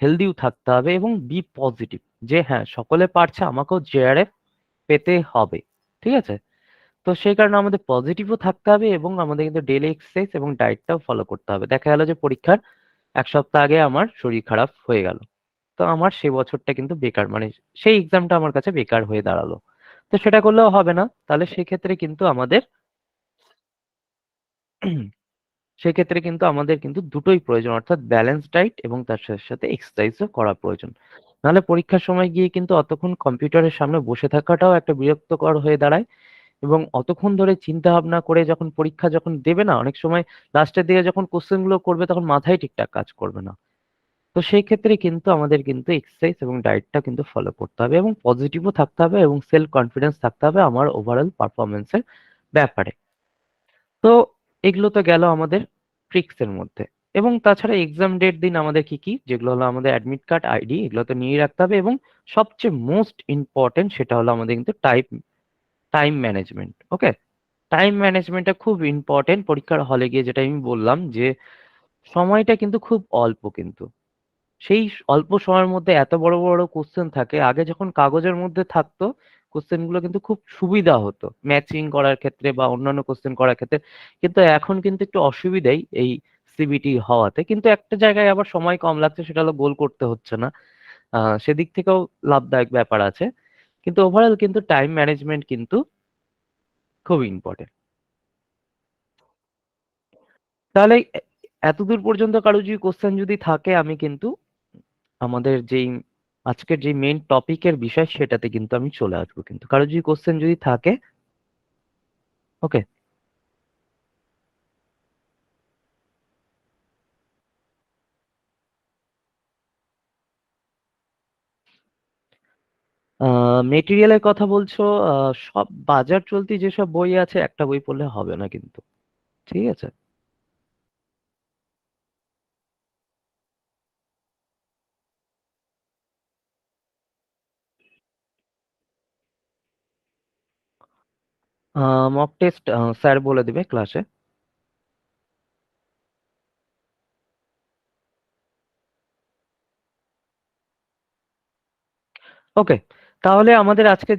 হেলদিও থাকতে হবে এবং বি পজিটিভ, যে হ্যাঁ সকলে পারছে, আমাকেও জেআরএফ পেতে হবে। ঠিক আছে, তো সেই কারণে আমাদের পজিটিভও থাকতে হবে, এবং আমাদের কিন্তু ডেইলি এক্সারসাইজ এবং ডায়েটটাও ফলো করতে হবে। দেখা গেল যে পরীক্ষার 1 সপ্তাহ আগে আমার শরীর খারাপ হয়ে গেল, তো আমার সেই বছরটা কিন্তু বেকার, মানে সেই এক্সামটা আমার কাছে বেকার হয়ে দাঁড়ালো। তো সেটা করলেও হবে না, তাহলে সেক্ষেত্রে কিন্তু আমাদের সেক্ষেত্রে কিন্তু আমাদের কিন্তু দুটোই প্রয়োজন, অর্থাৎ ব্যালেন্স ডাইট এবং তার সাথে সাথে এক্সারসাইজও করা প্রয়োজন। নাহলে পরীক্ষার সময় গিয়ে কিন্তু অতক্ষণ কম্পিউটারের সামনে বসে থাকাটাও একটা বিরক্তকর হয়ে দাঁড়ায়, এবং অতক্ষণ ধরে চিন্তা ভাবনা করে যখন পরীক্ষা যখন দেবে না, অনেক সময় লাস্টের দিকে যখন কোশ্চেন গুলো করবে তখন মাথায় ঠিকঠাক কাজ করবে না। তো সেই ক্ষেত্রে কিন্তু আমাদের কিন্তু এক্সারসাইজ এবং ডায়েটটা কিন্তু ফলো করতে হবে, এবং পজিটিভও থাকতে হবে, এবং সেলফ কনফিডেন্স থাকতে হবে আমার ওভারঅল পারফরমেন্সের ব্যাপারে। তো এগুলো তো গেল আমাদের ট্রিক্স এর মধ্যে। এবং তাছাড়া এক্সাম ডেট দিন আমাদের কি কি, যেগুলো হলো আমাদের অ্যাডমিট কার্ড, আইডি, এগুলো তো নিয়ে রাখতে হবে। এবং সবচেয়ে মোস্ট ইম্পর্টেন্ট সেটা হলো আমাদের কিন্তু টাইম টাইম ম্যানেজমেন্ট। ওকে, টাইম ম্যানেজমেন্টটা খুব ইম্পর্টেন্ট পরীক্ষার হলে গিয়ে। যেটা আমি বললাম যে সময়টা কিন্তু খুব অল্প, কিন্তু সেই অল্প সময়ের মধ্যে এত বড় বড় কোশ্চেন থাকে। আগে যখন কাগজের মধ্যে থাকতো কোশ্চেন গুলো কিন্তু খুব সুবিধা হতো ম্যাচিং করার ক্ষেত্রে বা অন্যান্য কোশ্চেন করার ক্ষেত্রে, কিন্তু এখন কিন্তু একটু অসুবিধাই এই সিবিটি হওয়াতে। কিন্তু একটা জায়গায় আবার সময় কম লাগছে, সেটা হলো গোল করতে হচ্ছে না। সেদিক থেকেও লাভদায়ক ব্যাপার আছে। কিন্তু ওভারঅল কিন্তু টাইম ম্যানেজমেন্ট কিন্তু খুব ইম্পর্টেন্ট। তাহলে এতদূর পর্যন্ত কারো যদি কোশ্চেন যদি থাকে, আমি কিন্তু আমাদের যেই আজকের যে মেইন টপিকের বিষয় সেটাতে কিন্তু আমি চলে আসবো, কিন্তু কারো যদি কোশ্চেন যদি থাকে। ওকে, মেটেরিয়ালের কথা বলছো। সব বাজার চলতি যেসব বই আছে একটা বই পড়লে হবে না কিন্তু। ঠিক আছে, মক টেস্ট স্যার বলে দিবে ক্লাসে। ওকে, তাহলে আমাদের আজকে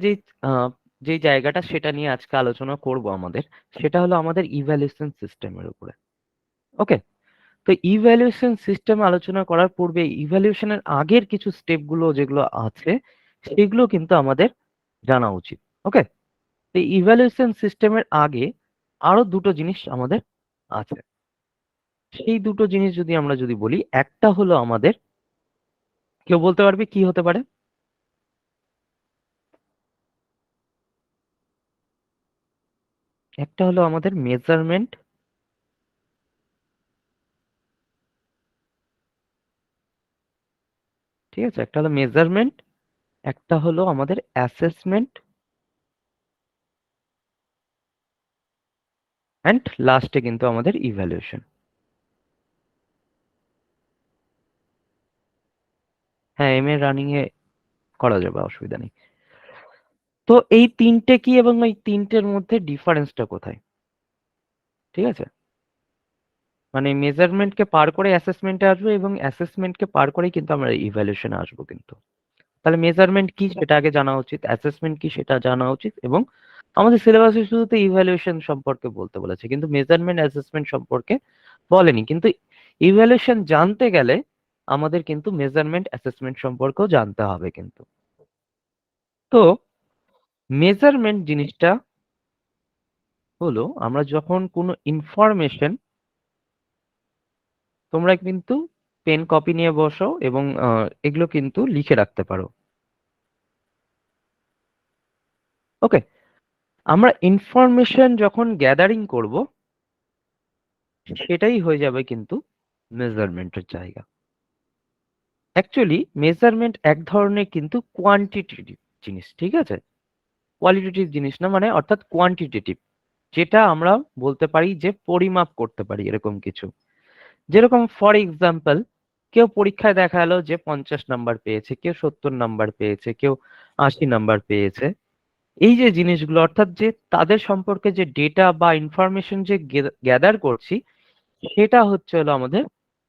যেই জায়গাটা সেটা নিয়ে আজকে আলোচনা করব আমাদের, সেটা হলো আমাদের ইভ্যালুয়েশন সিস্টেমের উপরে। ওকে, তো ইভ্যালুয়েশন সিস্টেম আলোচনা করার পূর্বে ইভ্যালুয়েশনের আগের কিছু স্টেপ গুলো যেগুলো আছে সেগুলো কিন্তু আমাদের জানা উচিত। ওকে, তো ইভ্যালুয়েশন সিস্টেমের আগে আরো দুটো জিনিস আমাদের আছে। সেই দুটো জিনিস যদি আমরা যদি বলি, একটা হলো আমাদের, কেউ বলতে পারবে কি হতে পারে? একটা হলো আমাদের মেজারমেন্ট, ঠিক আছে, একটা হলো মেজারমেন্ট, একটা হলো আমাদের অ্যাসেসমেন্ট, অ্যান্ড লাস্টে কিন্তু আমাদের ইভ্যালুয়েশন। হ্যাঁ, এম এ রানিং এ করা যাবে, অসুবিধা নেই। তো এই তিনটে কি এবং এই তিনটের মধ্যে ডিফারেন্সটা কোথায়? ঠিক আছে, মানে মেজারমেন্টকে পার করে অ্যাসেসমেন্টে আসবো এবং অ্যাসেসমেন্টকে পার করেই কিন্তু আমরা ইভ্যালুয়েশনে আসবো কিন্তু। তাহলে মেজারমেন্ট কি সেটা আগে জানা উচিত, অ্যাসেসমেন্ট কি সেটা জানা উচিত, এবং আমাদের সিলেবাসে শুধু তো ইভ্যালুয়েশন সম্পর্কে বলতে বলেছে, কিন্তু মেজারমেন্ট অ্যাসেসমেন্ট সম্পর্কে বলেনি। কিন্তু ইভ্যালুয়েশন জানতে গেলে আমাদের কিন্তু মেজারমেন্ট অ্যাসেসমেন্ট সম্পর্কেও জানতে হবে কিন্তু। তো মেজারমেন্ট জিনিসটা হলো আমরা যখন কোনো ইনফরমেশন, তোমরা কিন্তু পেন কপি নিয়ে বসো এবং এগুলো কিন্তু লিখে রাখতে পারো। ওকে, আমরা ইনফরমেশন যখন গ্যাদারিং করব, সেটাই হয়ে যাবে কিন্তু মেজারমেন্টের জায়গা। অ্যাকচুয়ালি মেজারমেন্ট এক ধরনের কিন্তু কোয়ান্টিটেটিভ জিনিস, ঠিক আছে, কোয়ালিটেটিভ জিনিস না, মানে অর্থাৎ কোয়ান্টিটেটিভ, যেটা আমরা বলতে পারি যে পরিমাপ করতে পারি এরকম কিছু। যেরকম ফর এক্সাম্পল, কেউ পরীক্ষায় দেখা গেলো যে 50 নাম্বার পেয়েছে, কেউ 70 নাম্বার পেয়েছে, কেউ 80 নাম্বার পেয়েছে। এই যে জিনিসগুলো, অর্থাৎ যে তাদের সম্পর্কে যে ডেটা বা ইনফরমেশন যে গ্যাদার করছি, সেটা হচ্ছে হলো আমাদের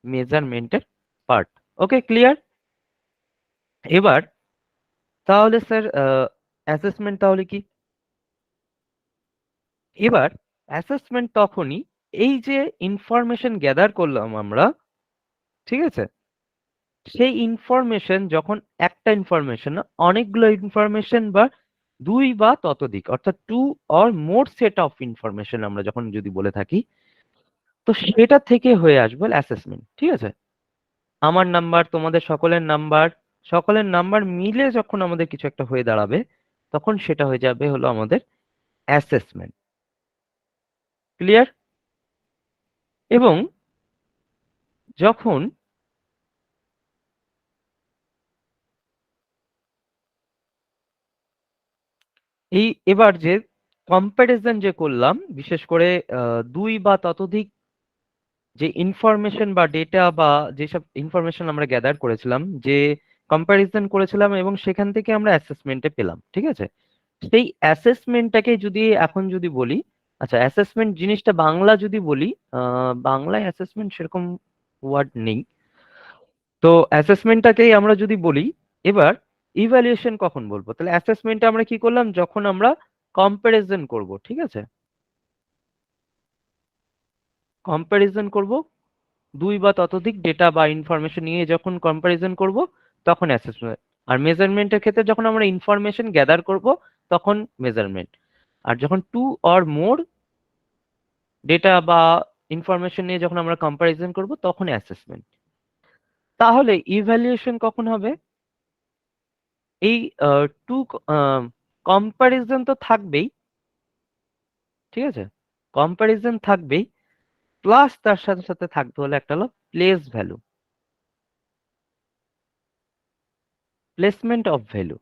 মেজারমেন্টের পার্ট। ওকে, ক্লিয়ার? এবার তাহলে স্যার অ্যাসেসমেন্ট তাহলে কি? এবার অ্যাসেসমেন্ট তখনই, এই যে ইনফরমেশন গ্যাদার করলাম আমরা, ঠিক আছে, সেই ইনফরমেশন যখন একটা ইনফরমেশন না, অনেকগুলো ইনফরমেশন বা দুই বা ততোধিক, অর্থাৎ two or more set of information আমরা যখন যদি বলে থাকি, তো সেটা থেকে হয়ে আসবে অ্যাসেসমেন্ট। ঠিক আছে, আমার নাম্বার, তোমাদের সকলের নাম্বার মিলে যখন আমাদের কিছু একটা হয়ে দাঁড়াবে, তখন সেটা হয়ে যাবে হলো আমাদের অ্যাসেসমেন্ট। ক্লিয়ার? এবং যখন এবার যে কম্প্যারিজন যে করলাম, বিশেষ করে দুই বা ততোধিক যে ইনফরমেশন বা ডেটা বা যেসব ইনফরমেশন আমরা গ্যাদার করেছিলাম, যে কম্প্যারিজন করেছিলাম এবং সেখান থেকে আমরা অ্যাসেসমেন্টে পেলাম, ঠিক আছে, সেই অ্যাসেসমেন্টটাকে যদি এখন যদি বলি, আচ্ছা অ্যাসেসমেন্ট জিনিসটা বাংলা যদি বলি, বাংলায় অ্যাসেসমেন্ট সেরকম ওয়ার্ড নেই, তো অ্যাসেসমেন্টটাকেই আমরা যদি বলি, এবার ইভ্যালুয়েশন কখন বলবো? তাহলে অ্যাসেসমেন্টটা আমরা কি করলাম, যখন আমরা কম্প্যারিজন করব, ঠিক আছে, কম্প্যারিজন করব দুই বা ততোধিক ডেটা বা ইনফরমেশন নিয়ে যখন কম্প্যারিজন করব, তখন অ্যাসেসমেন্ট। আর মেজারমেন্টের ক্ষেত্রে যখন আমরা ইনফরমেশন গ্যাদার করব, তখন মেজারমেন্ট। আর যখন টু অর মোর ডেটা বা ইনফরমেশন নিয়ে যখন আমরা কম্প্যারিজন করব, তখন অ্যাসেসমেন্ট। তাহলে ইভ্যালুয়েশন কখন হবে? এই টু কম্প্যারিজন তো থাকবেই, ঠিক আছে, কম্প্যারিজন থাকবেই, প্লাস তার সাথে সাথে থাকতে হলে একটা হলো place value, placement of value.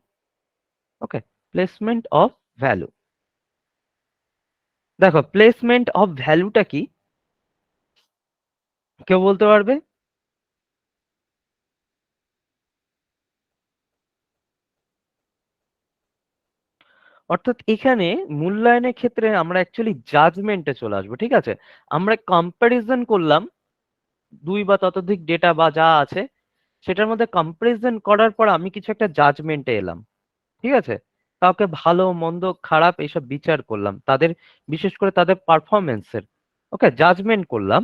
Okay, placement of value. দেখো, প্লেসমেন্ট অফ ভ্যালুটা কি, কেউ বলতে পারবে? অর্থাৎ এখানে মূল্যায়নের ক্ষেত্রে আমরা অ্যাকচুয়ালি জাজমেন্টে চলে আসবো, ঠিক আছে, আমরা কম্প্যারিজন করলাম দুই বা ততোধিক ডেটা বা যা আছে, সেটার মধ্যে কম্প্যারিজন করার পর আমি কিছু একটা জাজমেন্টে এলাম, ঠিক আছে, কাউকে ভালো মন্দ খারাপ এইসব বিচার করলাম, তাদের বিশেষ করে তাদের পারফরমেন্সের, ওকে, জাজমেন্ট করলাম,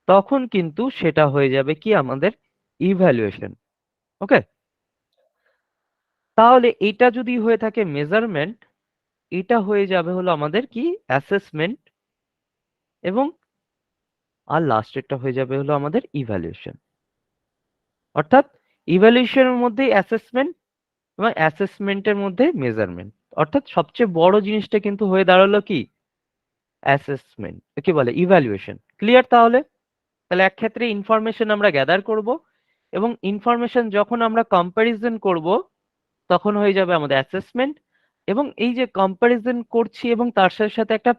তখন কিন্তু সেটা হয়ে যাবে কি আমাদের ইভ্যালুয়েশন। ওকে, তাহলে এটা যদি হয়ে থাকে মেজারমেন্ট, এটা হয়ে যাবে হলো আমাদের কি অ্যাসেসমেন্ট, এবং আর লাস্টেরটা হয়ে যাবে হলো আমাদের ইভ্যালুয়েশন। অর্থাৎ ইভ্যালুয়েশনের মধ্যে অ্যাসেসমেন্ট এবং অ্যাসেসমেন্টের মধ্যে মেজারমেন্ট। অর্থাৎ সবচেয়ে বড় জিনিসটা কিন্তু হয়ে দাঁড়ালো কি অ্যাসেসমেন্ট, কি বলে ইভ্যালুয়েশন। ক্লিয়ার? তাহলে তাহলে এক ক্ষেত্রে ইনফরমেশন আমরা গ্যাদার করব এবং ইনফরমেশন যখন আমরা কম্প্যারিজন করব তখন হয়ে যাবে আমাদের অ্যাসেসমেন্ট। এবং এই যে কম্প্যারিজন করছি এবং তার সাথে সাথে একটা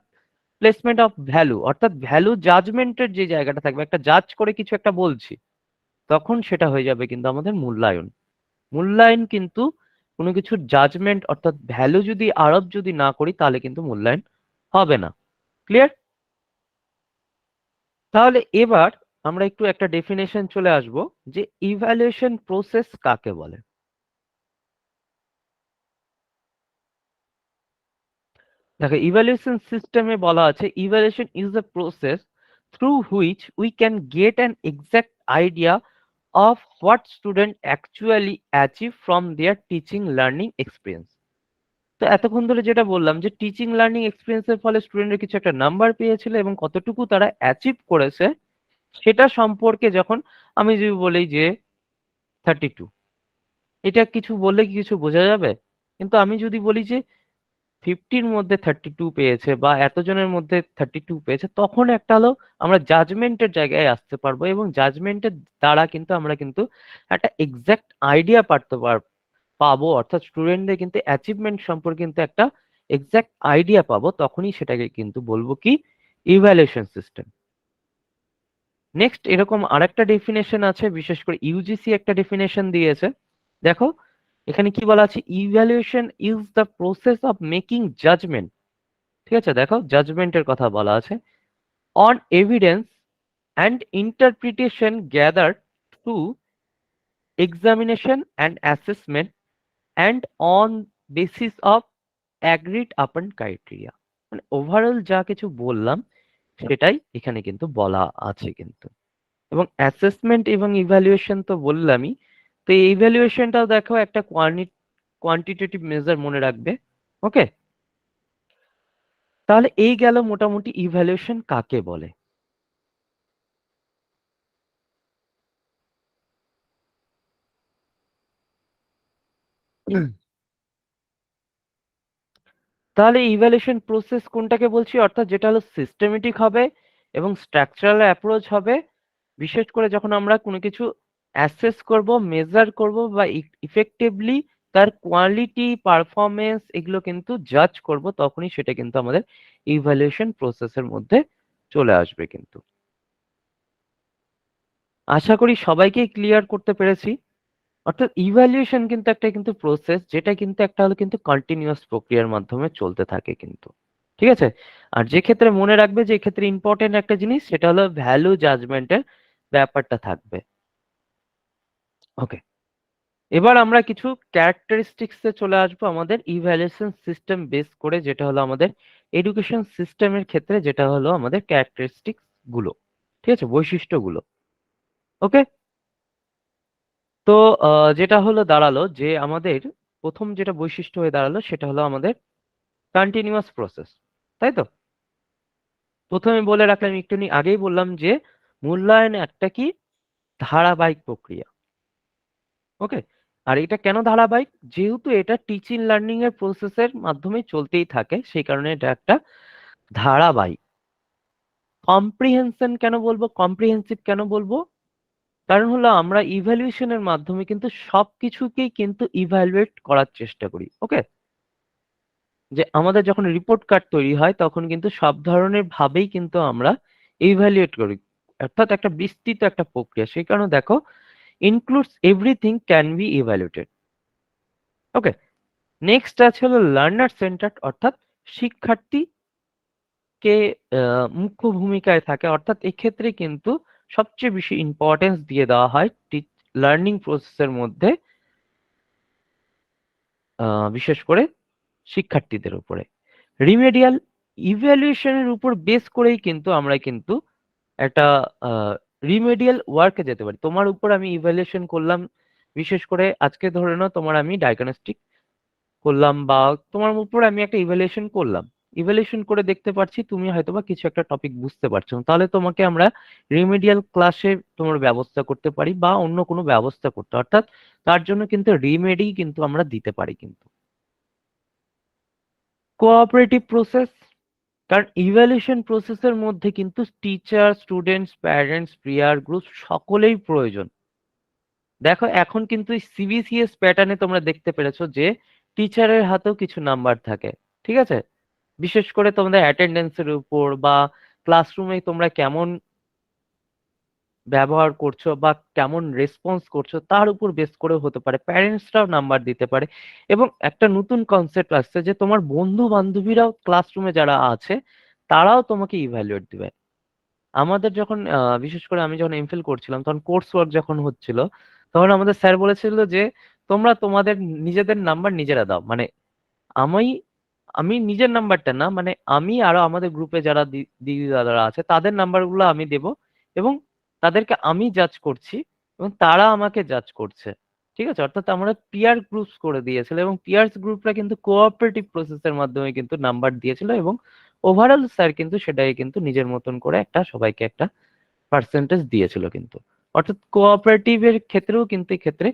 প্লেসমেন্ট অফ ভ্যালু, অর্থাৎ ভ্যালু জাজমেন্টের যে জায়গাটা থাকবে, একটা জাজ করে কিছু একটা বলছি, তখন সেটা হয়ে যাবে কিন্তু আমাদের মূল্যায়ন। মূল্যায়ন কিন্তু কোনো কিছুর জাজমেন্ট অর্থাৎ ভ্যালু যদি আরোপ যদি না করি তাহলে কিন্তু মূল্যায়ন হবে না। ক্লিয়ার? তাহলে এবার আমরা একটু একটা ডেফিনেশন চলে আসব যে ইভ্যালুয়েশন প্রসেস কাকে বলে। দেখো, ইভ্যালুয়েশন সিস্টেমে বলা আছে evaluation is the process through which we can get an exact idea of what student actually achieve from their teaching learning experience. তো এতক্ষণ ধরে যেটা বললাম যে টিচিং লার্নিং এক্সপিরিয়েন্সের ফলে স্টুডেন্টের কিছু একটা নাম্বার পেয়েছিল এবং কতটুকু তারা অ্যাচিভ করেছে সেটা সম্পর্কে যখন আমি যদি বলি যে 32, এটা কিছু বললে কি কিছু বোঝা যাবে? কিন্তু আমি যদি বলি যে 50-র মধ্যে 32 পেয়েছে বা এতজনের মধ্যে 32 পেয়েছে, তখন একটা হলো আমরা জাজমেন্টের জায়গায় আসতে পারবো এবং জাজমেন্টের দ্বারা কিন্তু আমরা কিন্তু একটা এক্সাক্ট আইডিয়া পাবো, অর্থাৎ স্টুডেন্টদের কিন্তু অ্যাচিভমেন্ট সম্পর্কে কিন্তু একটা এক্সাক্ট আইডিয়া পাবো, তখনই সেটাকে কিন্তু বলবো কি ইভ্যালুয়েশন সিস্টেম। নেক্সট এরকম আরেকটা ডেফিনেশন আছে, বিশেষ করে ইউজিসি একটা ডেফিনেশন দিয়েছে। দেখো এখানে কি বলা আছে, evaluation is the process of making judgement. ঠিক আছে, দেখো জাজমেন্টের কথা বলা আছে on evidence and interpretation gathered through examination and assessment and on basis of agreed upon criteria. মানে ওভারঅল যা কিছু বললাম সেটাই এখানে কিন্তু বলা আছে কিন্তু। এবং অ্যাসেসমেন্ট এবং ইভ্যালুয়েশন তো বললামই, তো এই ইভ্যালুয়েশনটাও দেখো একটা কোয়ান্টিটেটিভ মেজার মনে রাখবে। ওকে, তাহলে এই গেল মোটামুটি ইভ্যালুয়েশন কাকে বলে। তাহলে ইভ্যালুয়েশন প্রসেস কোনটাকে বলছি, অর্থাৎ যেটা হলো সিস্টেমেটিক হবে এবং স্ট্রাকচারাল অ্যাপ্রোচ হবে, বিশেষ করে যখন আমরা কোনো কিছু অ্যাসেস করব, মেজার করব বা ইফেক্টিভলি তার কোয়ালিটি পারফরমেন্স এগুলো কিন্তু জাজ করব, তখনই সেটা কিন্তু আমাদের ইভ্যালুয়েশন প্রসেসের মধ্যে চলে আসবে কিন্তু। আশা করি সবাইকেই ক্লিয়ার করতে পেরেছি। অর্থাৎ ইভ্যালুয়েশন কিন্তু একটা কিন্তু প্রসেস, যেটা কিন্তু একটা হলো কিন্তু কন্টিনিউয়াস প্রক্রিয়ার মাধ্যমে চলতে থাকে কিন্তু। ঠিক আছে? আর যে ক্ষেত্রে মনে রাখবে যে এক্ষেত্রে ইম্পর্টেন্ট একটা জিনিস, সেটা হলো ভ্যালু জাজমেন্টের ব্যাপারটা থাকবে। ওকে, এবার আমরা কিছু ক্যারেক্টারিস্টিক্স এ চলে আসবো আমাদের ইভ্যালুয়েশন সিস্টেম বেস করে, যেটা হলো আমাদের এডুকেশন সিস্টেমের ক্ষেত্রে, যেটা হলো আমাদের ক্যারেক্টারিস্টিক্স গুলো। ঠিক আছে, বৈশিষ্ট্যগুলো। ওকে, তো যেটা হলো দাঁড়ালো যে আমাদের প্রথম যেটা বৈশিষ্ট্য হয়ে দাঁড়ালো সেটা হলো আমাদের কন্টিনিউয়াস প্রসেস, তাই তো? প্রথমে বলে রাখলাম, একটু আগেই বললাম যে মূল্যায়ন একটা কি ধারাবাহিক প্রক্রিয়া। ওকে, আর এটা কেন ধারাবাহিক, যেহেতু এটা টিচিং লার্নিং এর প্রসেসের মাধ্যমে চলতেই থাকে, সেই কারণে এটা একটা ধারাবাহিক। কম্প্রিহেনশন কেন বলবো, কম্প্রিহেন্সিভ কেন বলবো, কারণ হলো আমরা ইভ্যালুয়েশনের মাধ্যমে কিন্তু সবকিছুকেই কিন্তু ইভ্যালুয়েট করার চেষ্টা করি। ওকে, যে আমাদের যখন রিপোর্ট কার্ড তৈরি হয় তখন কিন্তু সব ধরনের ভাবেই কিন্তু আমরা ইভ্যালুয়েট করি, অর্থাৎ একটা বিস্তৃত একটা প্রক্রিয়া। সেই কারণে দেখো includes everything can be evaluated. Okay, next আছে হলো লার্নার সেন্টার্ড, অর্থাৎ শিক্ষার্থীকে মুখ্য ভূমিকায় থাকে, অর্থাৎ এক্ষেত্রে কিন্তু সবচেয়ে বেশি ইম্পর্টেন্স দিয়ে দেওয়া হয় লার্নিং প্রসেসের মধ্যে, বিশেষ করে শিক্ষার্থীদের উপরে। রিমেডিয়াল ইভ্যালুয়েশনের উপর বেস করেই কিন্তু আমরা কিন্তু একটা রিমেডিয়াল ওয়ার্কে যেতে পারি। তোমার উপর আমি ইভ্যালুয়েশন করলাম, বিশেষ করে আজকে ধরে নাও তোমার আমি ডায়াগনস্টিক করলাম বা তোমার উপর আমি একটা ইভ্যালুয়েশন করলাম, ইভ্যালুয়েশন করে দেখতে পারছি তুমি হয়তোবা কিছু একটা টপিক বুঝতে পারছো না, তাহলে তোমাকে আমরা রিমেডিয়াল ক্লাসে তোমার ব্যবস্থা করতে পারি বা অন্য কোনো ব্যবস্থা করতে, অর্থাৎ তার জন্য কিন্তু রিমেডি কিন্তু আমরা দিতে পারি কিন্তু। কোঅপারেটিভ প্রসেস, কারণ ইভ্যালুয়েশন প্রসেসের মধ্যে কিন্তু teacher, students, parents, peer group সকলেই প্রয়োজন। দেখো এখন কিন্তু সিবিসিএস প্যাটার্নে তোমরা দেখতে পেরেছো যে টিচারের হাতেও কিছু নাম্বার থাকে, ঠিক আছে? বিশেষ করে তোমাদের অ্যাটেন্ডেন্সের উপর বা ক্লাসরুমে তোমরা কেমন ব্যবহার করছো বা কেমন রেসপন্স করছো তার উপর বেস করে হতে পারে, প্যারেন্টসরাও নাম্বার দিতে পারে। এবং একটা নতুন কনসেপ্ট আসছে যে তোমার বন্ধু বান্ধবীরাও ক্লাসরুমে যারা আছে তারাও তোমাকে ইভ্যালুয়েট দিবে। আমাদের যখন বিশেষ করে আমি যখন এমফিল করছিলাম তখন কোর্স ওয়ার্ক যখন হচ্ছিল, তখন আমাদের স্যার বলেছিল যে তোমরা তোমাদের নিজেদের নাম্বার নিজেরা দাও। মানে আমি আমি নিজের নাম্বারটা না, মানে আমি আরো আমাদের গ্রুপে যারা দিদি দাদারা আছে তাদের নাম্বারগুলো আমি দেব এবং তাদেরকে আমি জাজ করছি এবং তারা আমাকে জাজ করছে, ঠিক আছে? অর্থাৎ আমরা পিয়ার গ্রুপস করে দিয়েছিল এবং পিয়ার্স গ্রুপরা কিন্তু কোঅপারেটিভ প্রসেসের মাধ্যমে কিন্তু নাম্বার দিয়েছিল এবং ওভারঅল স্যার কিন্তু সেটাই কিন্তু নিজের মতন করে একটা সবাইকে একটা পার্সেন্টেজ দিয়েছিল কিন্তু। অর্থাৎ কোঅপারেটিভের ক্ষেত্রেও কিন্তু এক্ষেত্রে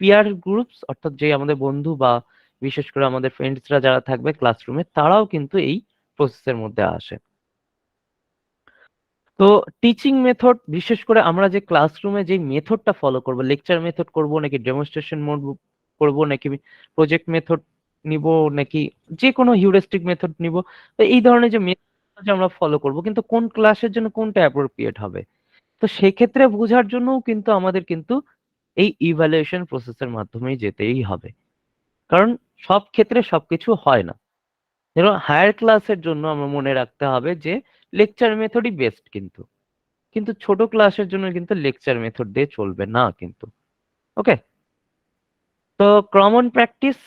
পিয়ার গ্রুপস অর্থাৎ যে আমাদের বন্ধু বা বিশেষ করে আমাদের ফ্রেন্ডসরা যারা থাকবে ক্লাসরুমে তারাও কিন্তু এই প্রসেসের মধ্যে আসে। তো টিচিং মেথড, বিশেষ করে আমরা যে ক্লাসরুমে যে মেথডটা ফলো করব, লেকচার মেথড করব নাকি ডেমনস্ট্রেশন মোড করব নাকি প্রজেক্ট মেথড নিব নাকি যে কোনো হিউরিস্টিক মেথড নিব, তো এই ধরনের যে মেথড আমরা ফলো করব কিন্তু কোন ক্লাসের জন্য কোনটা অ্যাপ্রোপ্রিয়েট হবে, তো সেক্ষেত্রে বোঝার জন্যও কিন্তু আমাদের কিন্তু এই ইভ্যালুয়েশন প্রসেসের মাধ্যমেই যেতেই হবে। কারণ সব ক্ষেত্রে সবকিছু হয় না। যেমন হায়ার ক্লাসের জন্য আমরা মনে রাখতে হবে যে লেকচার মেথডই বেস্ট, কিন্তু কিন্তু ছোট ক্লাসের জন্য কিন্তু লেকচার মেথড দিয়ে চলবে না কিন্তু। ওকে, তো কমন প্র্যাকটিস,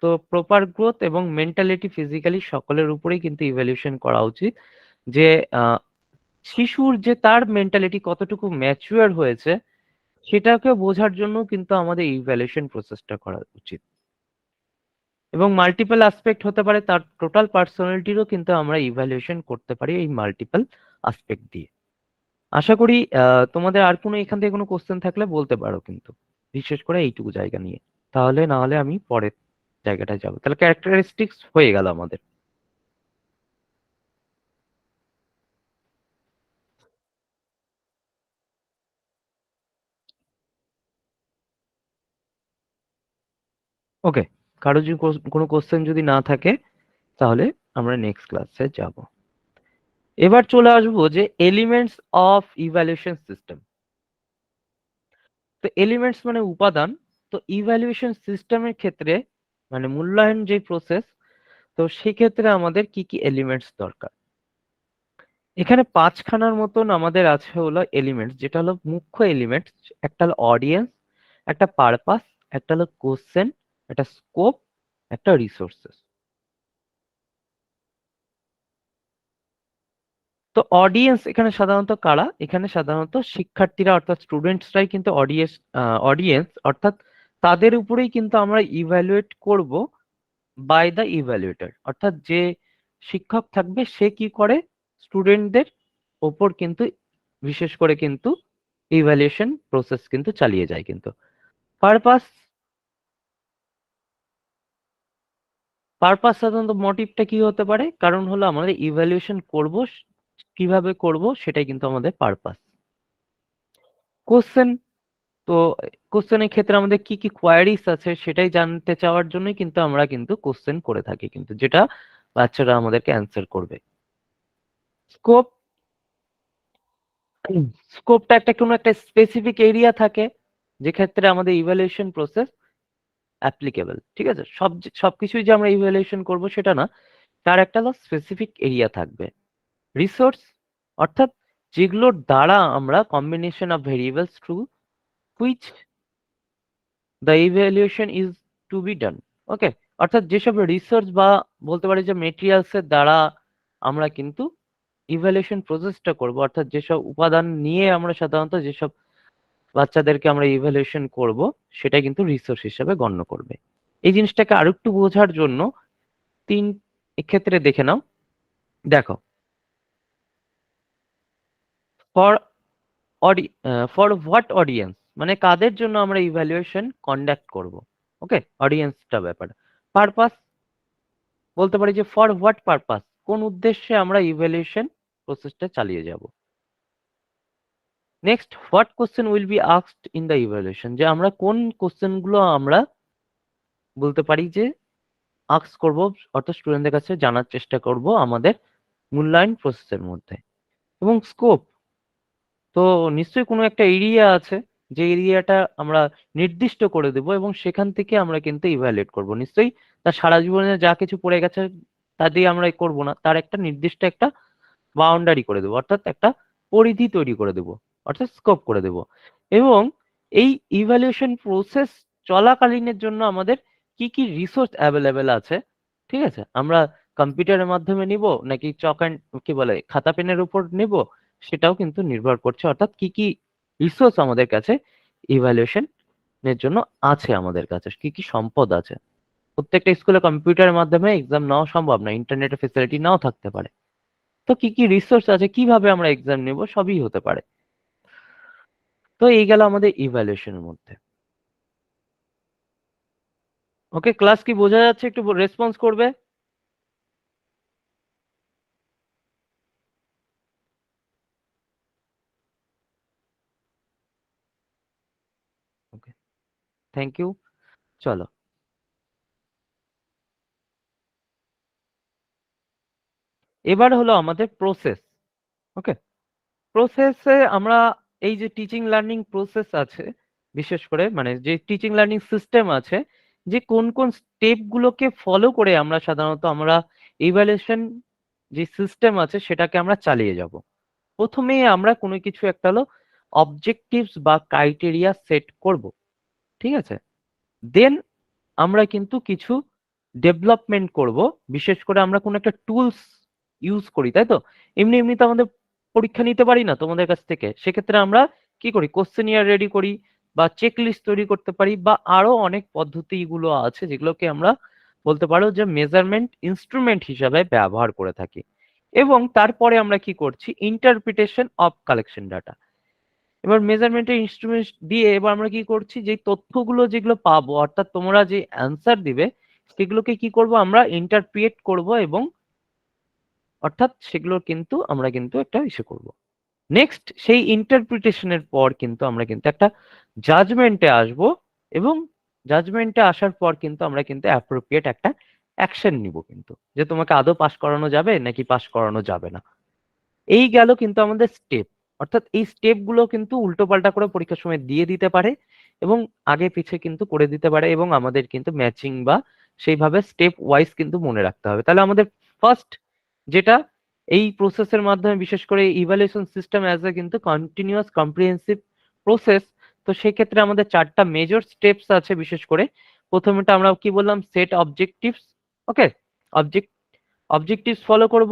তো প্রপার গ্রোথ এবং মেন্টালিটি ফিজিক্যালি সকলের উপরেই কিন্তু ইভ্যালুয়েশন করা উচিত। যে আহ, শিশুর যে তার মেন্টালিটি কতটুকু ম্যাচিওর হয়েছে সেটাকে বোঝার জন্য কিন্তু আমাদের ইভ্যালুয়েশন প্রসেসটা করা উচিত। এবং মাল্টিপল অ্যাসপেক্ট হতে পারে, তার টোটাল পার্সোনালিটিরও কিন্তু আমরা ইভ্যালুয়েশন করতে পারি এই মাল্টিপল অ্যাসপেক্ট দিয়ে। আশা করি তোমাদের আর কোনো এখান থেকে কোনো কোশ্চেন থাকলে বলতে পারো কিন্তু, বিশেষ করে এইটুকু জায়গা নিয়ে। তাহলে না হলে আমি পরের জায়গাটায় যাবো। তাহলে ক্যারেক্টারিস্টিক্স হয়ে গেল আমাদের। ওকে, কারো যদি কোনো কোশ্চেন যদি না থাকে তাহলে আমরা নেক্সট ক্লাসে যাব। এবার চলে আসবো যে এলিমেন্টস অফ ইভ্যালুয়েশন সিস্টেম। তো এলিমেন্টস মানে উপাদান। তো ইভ্যালুয়েশন সিস্টেমের ক্ষেত্রে মানে মূল্যায়ন যে প্রসেস, তো সেক্ষেত্রে আমাদের কি কি এলিমেন্টস দরকার। এখানে পাঁচখানার মতন আমাদের আছে হলো এলিমেন্টস, যেটা হলো মুখ্য এলিমেন্টস। একটা হলো অডিয়েন্স, একটা পারপাস, একটা হলো কোশ্চেন, একটা স্কোপ, একটা রিসোর্সেস। তো অডিয়েন্স এখানে সাধারণত কারা, এখানে সাধারণত শিক্ষার্থীরা অর্থাৎ স্টুডেন্টসরাই কিন্তু অডিয়েন্স, অর্থাৎ তাদের উপরেই কিন্তু আমরা ইভ্যালুয়েট করব বাই দ্য ইভ্যালুয়েটর। অর্থাৎ যে শিক্ষক থাকবে সে কি করে স্টুডেন্টদের ওপর কিন্তু বিশেষ করে কিন্তু ইভ্যালুয়েশন প্রসেস কিন্তু চালিয়ে যায় কিন্তু। পারপাস, পারপাস সাধারণত মোটিভটা কি হতে পারে, কারণ হলো আমাদের ইভ্যালুয়েশন করব কিভাবে করব সেটাই কিন্তু আমাদের পারপাস। কোশ্চেন, তো কোশ্চেনের ক্ষেত্রে আমাদের কি কি কোয়ারিজ আছে সেটাই জানতে চাওয়ার জন্যই কিন্তু আমরা কিন্তু কোশ্চেন করে থাকি কিন্তু, যেটা বাচ্চারা আমাদেরকে অ্যান্সার করবে। স্কোপ, স্কোপটা একটা কোনো একটা স্পেসিফিক এরিয়া থাকে যে ক্ষেত্রে আমাদের ইভ্যালুয়েশন প্রসেস অ্যাপ্লিকেবল, ঠিক আছে? সবকিছুই যে আমরা ইভ্যালুয়েশন করব সেটা না, তার একটা স্পেসিফিক এরিয়া থাকবে। রিসোর্স, অর্থাৎ যেগুলোর দ্বারা আমরা combination of variables through which the evaluation is to be done. Okay, অর্থাৎ যেসব রিসার্চ বা বলতে পারি যে মেটেরিয়ালস এর দ্বারা আমরা কিন্তু ইভ্যালুয়েশন প্রসেসটা করব, অর্থাৎ যেসব উপাদান নিয়ে আমরা সাধারণত যেসব বাচ্চাদেরকে আমরা ইভ্যালুয়েশন করব সেটা কিন্তু রিসোর্স হিসেবে গণ্য করবে। এই জিনিসটাকে আরেকটু বোঝার জন্য তিন এক্ষেত্রে দেখে নাও, দেখো ফর ফর হোয়াট অডিয়েন্স, মানে কাদের জন্য আমরা ইভ্যালুয়েশন কন্ডাক্ট করব। ওকে, অডিয়েন্সটা ব্যাপার। পারপাস, বলতে পারি যে ফর হোয়াট পারপাস, কোন উদ্দেশ্যে আমরা ইভ্যালুয়েশন প্রসেসটা চালিয়ে যাব। Next, what question will be asked in the evaluation, যে আমরা কোন কোশ্চেন গুলো আমরা বলতে পারি যে আস্ক করব, অর্থাৎ স্টুডেন্টদের কাছে জানার চেষ্টা করব আমাদের মূল্যায়ন প্রসেসের মধ্যে। এবং স্কোপ, তো নিশ্চয়ই কোনো একটা এরিয়া আছে, যে এরিয়াটা আমরা নির্দিষ্ট করে দেব এবং সেখান থেকে আমরা কিন্তু ইভ্যালুয়েট করব। নিশ্চয়ই তার সারা জীবনে যা কিছু পড়ে গেছে তা দিয়ে আমরা করব না, তার একটা নির্দিষ্ট একটা বাউন্ডারি করে দেবো, অর্থাৎ একটা পরিধি তৈরি করে দেবো, অর্থাৎ স্কোপ করে দেবো। এবং এই ইভ্যালুয়েশন প্রসেস চলাকালীনের জন্য আমাদের কি কি রিসোর্স অ্যাভেলেবেল আছে, ঠিক আছে, আমরা কম্পিউটারের মাধ্যমে নিব নাকি চক অ্যান্ড কি বলে খাতা পেনের উপর নিব, সেটাও কিন্তু নির্ভর করছে, অর্থাৎ কি কি রিসোর্স আমাদের কাছে ইভ্যালুয়েশন এর জন্য আছে, আমাদের কাছে কি কি সম্পদ আছে। প্রত্যেকটা স্কুলে কম্পিউটারের মাধ্যমে এক্সাম নেওয়া সম্ভব না, ইন্টারনেটের ফেসিলিটি নাও থাকতে পারে। তো কি কি রিসোর্স আছে, কিভাবে আমরা এক্সাম নেব, সবই হতে পারে। তো এই গেল আমাদের ইভ্যালুয়েশনের মধ্যে। ওকে, ক্লাস কি বোঝা যাচ্ছে? একটু রেসপন্স করবে। ওকে, থ্যাংক ইউ। চলো, এবার হলো আমাদের প্রসেস। ওকে, প্রসেসে আমরা এই যে টিচিং লার্নিং প্রসেস আছে, বিশেষ করে মানে যে টিচিং লার্নিং সিস্টেম আছে, যে কোন কোন স্টেপ গুলোকে ফলো করে আমরা সাধারণত আমরা ইভ্যালুয়েশন যে সিস্টেম আছে সেটাকে আমরা চালিয়ে যাব। প্রথমেই আমরা কোনো কিছু একটা হলো অবজেক্টিভস বা ক্রাইটেরিয়া সেট করব, ঠিক আছে। দেন আমরা কিন্তু কিছু ডেভেলপমেন্ট করব, বিশেষ করে আমরা কোনো একটা টুলস ইউজ করি, তাই তো। এমনি এমনি তো আমাদের পরীক্ষা নিতে পারি না তোমাদের কাছ থেকে, সেক্ষেত্রে আমরা কি করি, কোশ্চেনিয়ার রেডি করি বা চেক লিস্ট তৈরি করতে পারি, বা আরো অনেক পদ্ধতিগুলো আছে যেগুলোকে আমরা বলতে পারো যে মেজারমেন্ট ইনস্ট্রুমেন্ট হিসাবে ব্যবহার করে থাকি। এবং তারপরে আমরা কি করছি, ইন্টারপ্রিটেশন অফ কালেকশন ডাটা। এবার মেজারমেন্টের ইনস্ট্রুমেন্ট দিয়ে এবার আমরা কি করছি, যে তথ্যগুলো যেগুলো পাবো, অর্থাৎ তোমরা যে অ্যান্সার দিবে সেগুলোকে কি করব, আমরা ইন্টারপ্রিয়েট করব, এবং অর্থাৎ সেগুলো কিন্তু আমরা কিন্তু একটা ইসে করব। নেক্সট, সেই ইন্টারপ্রিটেশনের পর কিন্তু আমরা কিন্তু একটা জাজমেন্টে আসব, এবং জাজমেন্টে আসার পর কিন্তু আমরা কিন্তু অ্যাপ্রোপ্রিয়েট একটা অ্যাকশন নিব, কিন্তু যে তোমাকে আদৌ পাস করানো যাবে নাকি পাস করানো যাবে না। এই গেল কিন্তু আমাদের স্টেপ। অর্থাৎ এই স্টেপ গুলো কিন্তু উল্টো পাল্টা করে পরীক্ষার সময় দিয়ে দিতে পারে, এবং আগে পিছে কিন্তু করে দিতে পারে, এবং আমাদের কিন্তু ম্যাচিং বা সেইভাবে স্টেপ ওয়াইজ কিন্তু মনে রাখতে হবে। তাহলে আমাদের ফার্স্ট যেটা, এই প্রসেসের মাধ্যমে বিশেষ করে ইভালুয়েশন সিস্টেম অ্যাজ এ কিন্তু কন্টিনিউয়াস কম্প্রিহেন্সিভ প্রসেস। তো সেক্ষেত্রে আমাদের চারটা মেজর স্টেপস আছে বিশেষ করে। প্রথমেটা আমরা কি বললাম, সেট অবজেক্টিভস। ওকে, অবজেক্ট অবজেক্টিভস ফলো করব।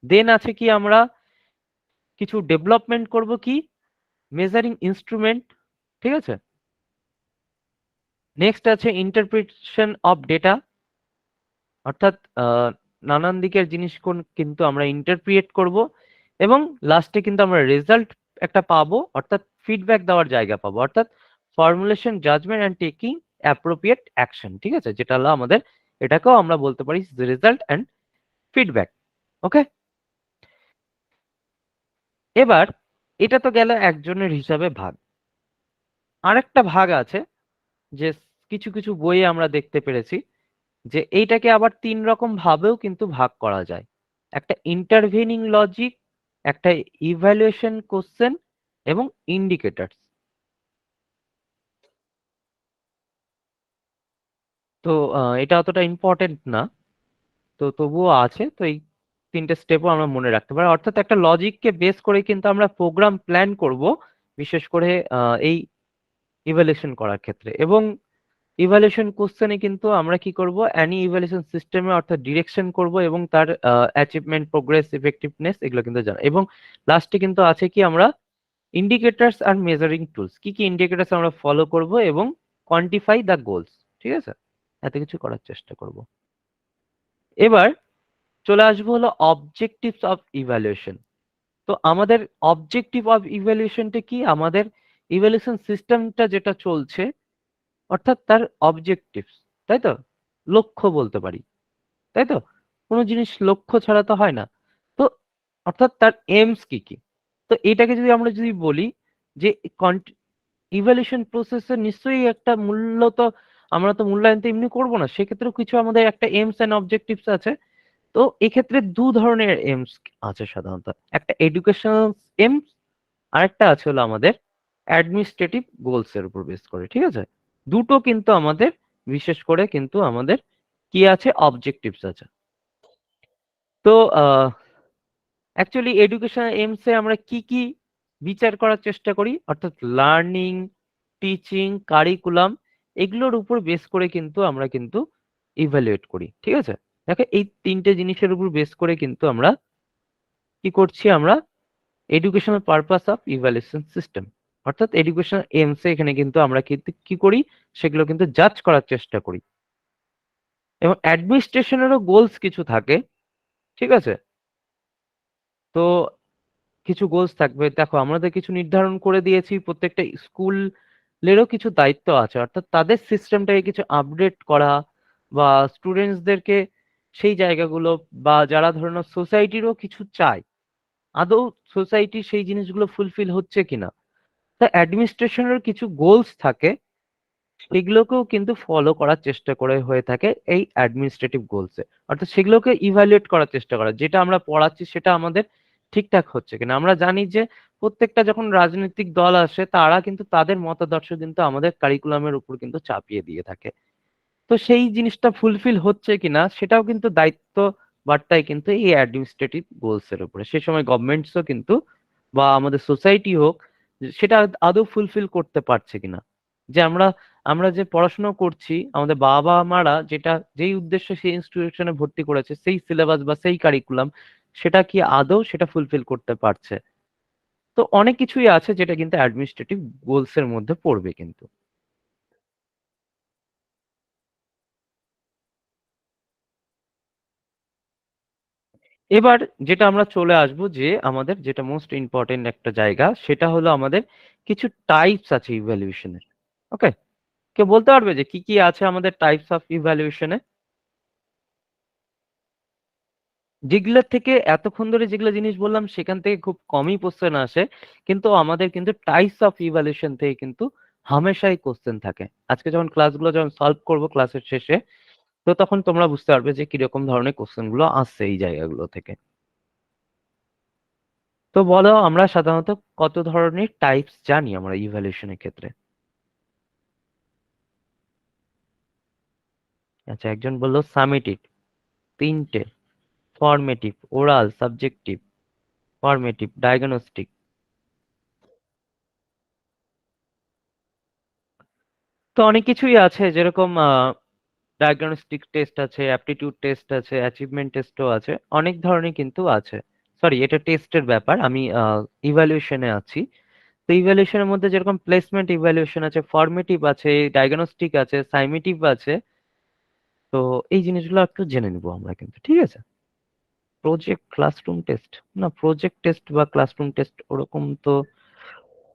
দেন আছে কি, আমরা কিছু ডেভেলপমেন্ট করব, কি মেজারিং ইনস্ট্রুমেন্ট, ঠিক আছে। নেক্সট আছে ইন্টারপ্রিটেশন অফ ডেটা, অর্থাৎ নানান দিকের জিনিস কিন্তু আমরা ইন্টারপ্রিয়েট করব, এবং লাস্টে কিন্তু আমরা রেজাল্ট একটা পাবো, অর্থাৎ ফিডব্যাক দেওয়ার জায়গা পাবো, অর্থাৎ formulation, judgement and taking appropriate action, ঠিক আছে, যেটা হলো আমাদের, এটাকেও আমরা বলতে পারি রেজাল্ট অ্যান্ড ফিডব্যাক। ওকে, এবার এটা তো গেল একজনের হিসাবে ভাগ। আরেকটা ভাগ আছে, যে কিছু কিছু বইয়ে আমরা দেখতে পেরেছি যে এইটাকে আবার তিন রকম ভাবেও কিন্তু ভাগ করা যায়। একটা ইন্টারভেনিং লজিক, একটা ইভ্যালুয়েশন কোশ্চেন, এবং ইন্ডিকেটরস। তো এটা অতটা ইম্পর্টেন্ট না, তো তবুও আছে। তো এই তিনটে স্টেপও আমরা মনে রাখতে পারি, অর্থাৎ একটা লজিককে বেস করে কিন্তু আমরা প্রোগ্রাম প্ল্যান করব, বিশেষ করে এই ইভ্যালুয়েশন করার ক্ষেত্রে। এবং ইভালুয়েশন কোশ্চেনে কিন্তু আমরা কি করব, অ্যানি ইভালুয়েশন সিস্টেমে অর্থাৎ ডিরেকশন করব, এবং তার অ্যাচিভমেন্ট, প্রোগ্রেস, ইফেক্টিভনেস এগুলো কিন্তু জানা। এবং লাস্টে কিন্তু আছে কি, আমরা ইন্ডিকেটরস আর মেজারিং টুলস, কি কি ইন্ডিকেটরস আমরা ফলো করব, এবং কোয়ান্টিফাই দ্য গোলস, ঠিক আছে, এত কিছু করার চেষ্টা করব। এবার চলে আসবো হলো অবজেক্টিভস অফ ইভ্যালুয়েশন। তো আমাদের অবজেক্টিভ অফ ইভ্যালুয়েশনটা কি, আমাদের ইভ্যালুয়েশন সিস্টেমটা যেটা চলছে অর্থাৎ তার অবজেক্টিভস, তাই তো, লক্ষ্য বলতে পারি, তাই তো, কোনো জিনিস লক্ষ্য ছাড়া তো হয় না। তো অর্থাৎ তার এইমস কি কি। তো এটাকে যদি আমরা যদি বলি যে ইভ্যালুয়েশন প্রসেসের নিশ্চয়ই একটা মূল্য, তো আমরা তো মূল্যায়ন তো এমনি করবো না, সেক্ষেত্রেও কিছু আমাদের একটা এইমস এন্ড অবজেক্টিভস আছে। তো এক্ষেত্রে দু ধরনের এইমস আছে সাধারণত, একটা এডুকেশনাল এইমস আর একটা আছে হলো আমাদের অ্যাডমিনিস্ট্রেটিভ গোলস এর উপর বেস করে, ঠিক আছে। দুটো কিন্তু আমাদের বিশেষ করে কিন্তু আমাদের কি আছে, অবজেক্টিভস আছে। তো অ্যাকচুয়ালি এডুকেশন এইমস এ আমরা কি কি বিচার করার চেষ্টা করি, অর্থাৎ লার্নিং, টিচিং, কারিকুলাম, এগুলোর উপর বেস করে কিন্তু আমরা কিন্তু ইভ্যালুয়েট করি, ঠিক আছে। দেখো এই তিনটে জিনিসের উপর বেস করে কিন্তু আমরা কি করছি, আমরা educational purpose of evaluation system, অর্থাৎ এডুকেশনাল এইমস এ এখানে কিন্তু আমরা কিন্তু কি করি, সেগুলো কিন্তু জাজ করার চেষ্টা করি। এবং অ্যাডমিনিস্ট্রেশনেরও গোলস কিছু থাকে, ঠিক আছে। তো কিছু গোলস থাকবে, দেখো আমাদের কিছু নির্ধারণ করে দিয়েছি, প্রত্যেকটা স্কুলেরও কিছু দায়িত্ব আছে, অর্থাৎ তাদের সিস্টেমটাকে কিছু আপডেট করা বা স্টুডেন্টসদেরকে সেই জায়গাগুলো, বা যারা ধরুন সোসাইটিরও কিছু চায়, আদৌ সোসাইটি সেই জিনিসগুলো ফুলফিল হচ্ছে কিনা। তা অ্যাডমিনিস্ট্রেশনের কিছু গোলস থাকে, সেগুলোকেও কিন্তু ফলো করার চেষ্টা করে হয়ে থাকে এই অ্যাডমিনিস্ট্রেটিভ গোলসে, অর্থাৎ সেগুলোকে ইভ্যালুয়েট করার চেষ্টা করা, যেটা আমরা পড়াচ্ছি সেটা আমাদের ঠিকঠাক হচ্ছে কিনা। আমরা জানি যে প্রত্যেকটা যখন রাজনৈতিক দল আসে তারা কিন্তু তাদের মতাদর্শ কিন্তু আমাদের কারিকুলামের উপর কিন্তু চাপিয়ে দিয়ে থাকে। তো সেই জিনিসটা ফুলফিল হচ্ছে কিনা সেটাও কিন্তু দায়িত্ব বার্তায় কিন্তু এই অ্যাডমিনিস্ট্রেটিভ গোলস এর উপরে, সে সময় গভর্নমেন্টসও কিন্তু বা আমাদের সোসাইটি হোক, সেটা আদৌ ফুলফিল করতে পারছে কিনা। যে আমরা আমরা যে পড়াশোনা করছি, আমাদের বাবা মারা যেটা যেই উদ্দেশ্যে সেই ইনস্টিটিউশনে ভর্তি করেছে, সেই সিলেবাস বা সেই কারিকুলাম, সেটা কি আদৌ সেটা ফুলফিল করতে পারছে। তো অনেক কিছুই আছে যেটা কিন্তু অ্যাডমিনিস্ট্রেটিভ গোলস এর মধ্যে পড়বে কিন্তু। এবার যেটা আমরা চলে আসবো যে আমাদের যেটা মোস্ট ইম্পর্টেন্ট একটা জায়গা, সেটা হলো আমাদের কিছু টাইপস আছে ইভ্যালুয়েশনের। ওকে, কেউ বলতে পারবে যে কি কি আছে আমাদের টাইপস অফ ইভ্যালুয়েশনে? যেগুলোর থেকে এতক্ষণ ধরে যেগুলো জিনিস বললাম সেখান থেকে খুব কমই কোশ্চেন আসে, কিন্তু আমাদের কিন্তু টাইপস অফ ইভ্যালুয়েশন থেকে কিন্তু হামেশাই কোশ্চেন থাকে। আজকে যখন ক্লাসগুলো যখন সলভ করবো ক্লাসের শেষে, তো তখন তোমরা বুঝতে পারবে যে কিরকম ধরনের কোশ্চেন গুলো আসছে এই জায়গাগুলো থেকে। তো বলো, আমরা সাধারণত কত ধরনের টাইপস জানি আমরা ইভ্যালুয়েশনের ক্ষেত্রে? আচ্ছা, একজন বললো সামেটিভ, তিনটে, formative, oral, subjective, formative, diagnostic. তো অনেক কিছুই আছে, যেরকম ডায়াগনস্টিক টেস্ট আছে, অ্যাপটিটিউড টেস্ট আছে, অ্যাচিভমেন্ট টেস্টও আছে, অনেক ধরনের কিন্তু আছে। সরি, এটা টেস্টের ব্যাপার, আমি ইভ্যালুয়েশনে আছি। তো ইভ্যালুয়েশনের মধ্যে যেরকম প্লেসমেন্ট ইভ্যালুয়েশন আছে, ফর্মেটিভ আছে, ডায়াগনস্টিক আছে, সাইমেটিভ আছে। তো এই জিনিসগুলো একটু জেনে নিবো আমরা কিন্তু, ঠিক আছে। প্রজেক্ট ক্লাসরুম টেস্ট, না প্রজেক্ট টেস্ট বা ক্লাসরুম টেস্ট ওরকম তো,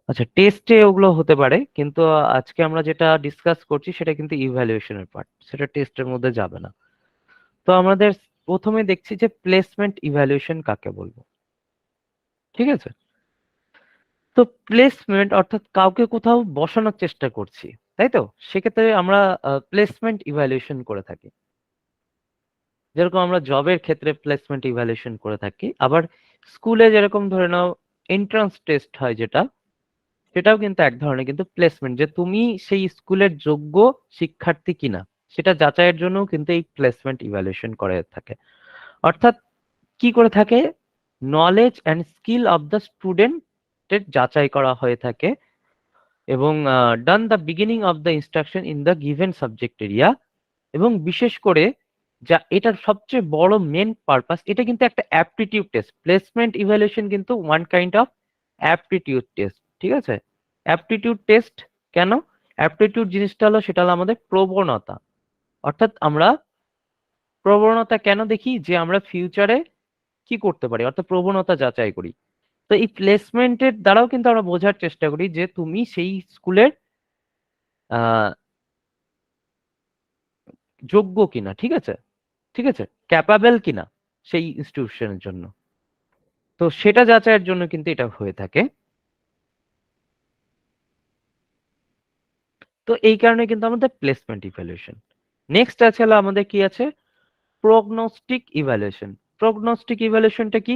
আচ্ছা টেস্টে ওগুলো হতে পারে, কিন্তু আজকে আমরা যেটা ডিসকাস করছি সেটা কিন্তু ইভ্যালুয়েশনের পার্ট, সেটা টেস্টের মধ্যে যাবে না। তো আমাদের প্রথমে দেখছি যে প্লেসমেন্ট ইভ্যালুয়েশন কাকে বলবো, ঠিক আছে। তো প্লেসমেন্ট অর্থাৎ কাউকে কোথাও বসানোর চেষ্টা করছি, তাই তো, সেক্ষেত্রে আমরা প্লেসমেন্ট ইভ্যালুয়েশন করে থাকি। যেরকম আমরা জবের ক্ষেত্রে প্লেসমেন্ট ইভ্যালুয়েশন করে থাকি, আবার স্কুলে যেরকম ধরে নাও এন্ট্রান্স টেস্ট হয় যেটা, সেটাও কিন্তু এক ধরনের কিন্তু প্লেসমেন্ট, যে তুমি সেই স্কুলের যোগ্য শিক্ষার্থী কিনা সেটা যাচাইয়ের জন্য কিন্তু এই প্লেসমেন্ট ইভ্যালুয়েশন করে থাকে। অর্থাৎ কি করে থাকে, knowledge and skill of the student এর যাচাই করা হয়ে থাকে, এবং done the beginning of the instruction in the given subject area. এবং বিশেষ করে যা এটার সবচেয়ে বড় মেন পারপাস, এটা কিন্তু একটা অ্যাপটিটিউড টেস্ট, প্লেসমেন্ট ইভ্যালুয়েশন কিন্তু one kind of aptitude test, ঠিক আছে। অ্যাপটিটিউড টেস্ট কেন? অ্যাপটিটিউড জিনিসটা হলো, সেটা হলো আমাদের প্রবণতা, অর্থাৎ আমরা প্রবণতা কেন দেখি? যে আমরা ফিউচারে কি করতে পারি, অর্থাৎ প্রবণতা যাচাই করি। তো এই প্লেসমেন্টের দ্বারাও কিন্তু আমরা বোঝার চেষ্টা করি যে তুমি সেই স্কুলের যোগ্য কিনা, ঠিক আছে, ঠিক আছে, ক্যাপাবেল কিনা সেই ইনস্টিটিউশনের জন্য। তো সেটা যাচাইয়ের জন্য কিন্তু এটা হয়ে থাকে। তো এই কারণে কিন্তু আমাদের প্লেসমেন্ট ইভ্যালুয়েশন। নেক্সট আছে হলো আমাদের কি আছে, প্রগনোস্টিক ইভ্যালুয়েশন। প্রগনোস্টিক ইভ্যালুয়েশনটা কি?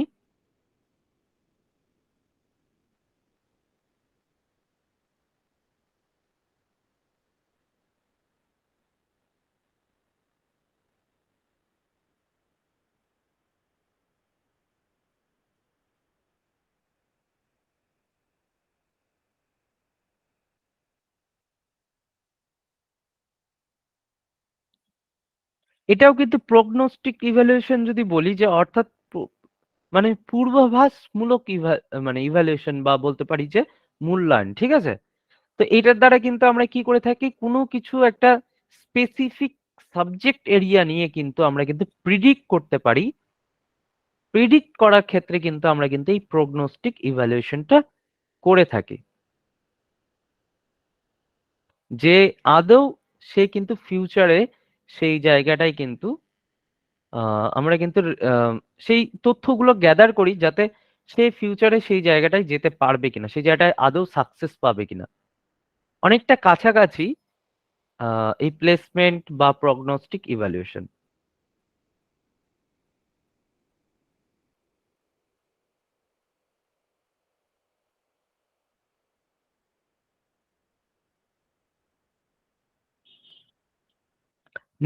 এটাও কিন্তু প্রগনোস্টিক ইভ্যালুয়েশন যদি বলি, যে অর্থাৎ মানে পূর্বাভাসমূলক মানে ইভ্যালুয়েশন, বা বলতে পারি যে মূল্যায়ন, ঠিক আছে। তো এটার দ্বারা কিন্তু আমরা কি করে থাকি, কোনো কিছু একটা স্পেসিফিক সাবজেক্ট এরিয়া নিয়ে কিন্তু আমরা কিন্তু প্রিডিক্ট করতে পারি। প্রিডিক্ট করার ক্ষেত্রে কিন্তু আমরা কিন্তু এই প্রগনোস্টিক ইভ্যালুয়েশনটা করে থাকি, যে আদৌ সে কিন্তু ফিউচারে সেই জায়গাটায় কিন্তু আমরা কিন্তু সেই তথ্যগুলো গ্যাদার করি, যাতে সে ফিউচারে সেই জায়গাটায় যেতে পারবে কিনা, সেই জায়গাটায় আদৌ সাকসেস পাবে কিনা। অনেকটা কাছাকাছি এই প্লেসমেন্ট বা প্রগনোস্টিক ইভ্যালুয়েশন।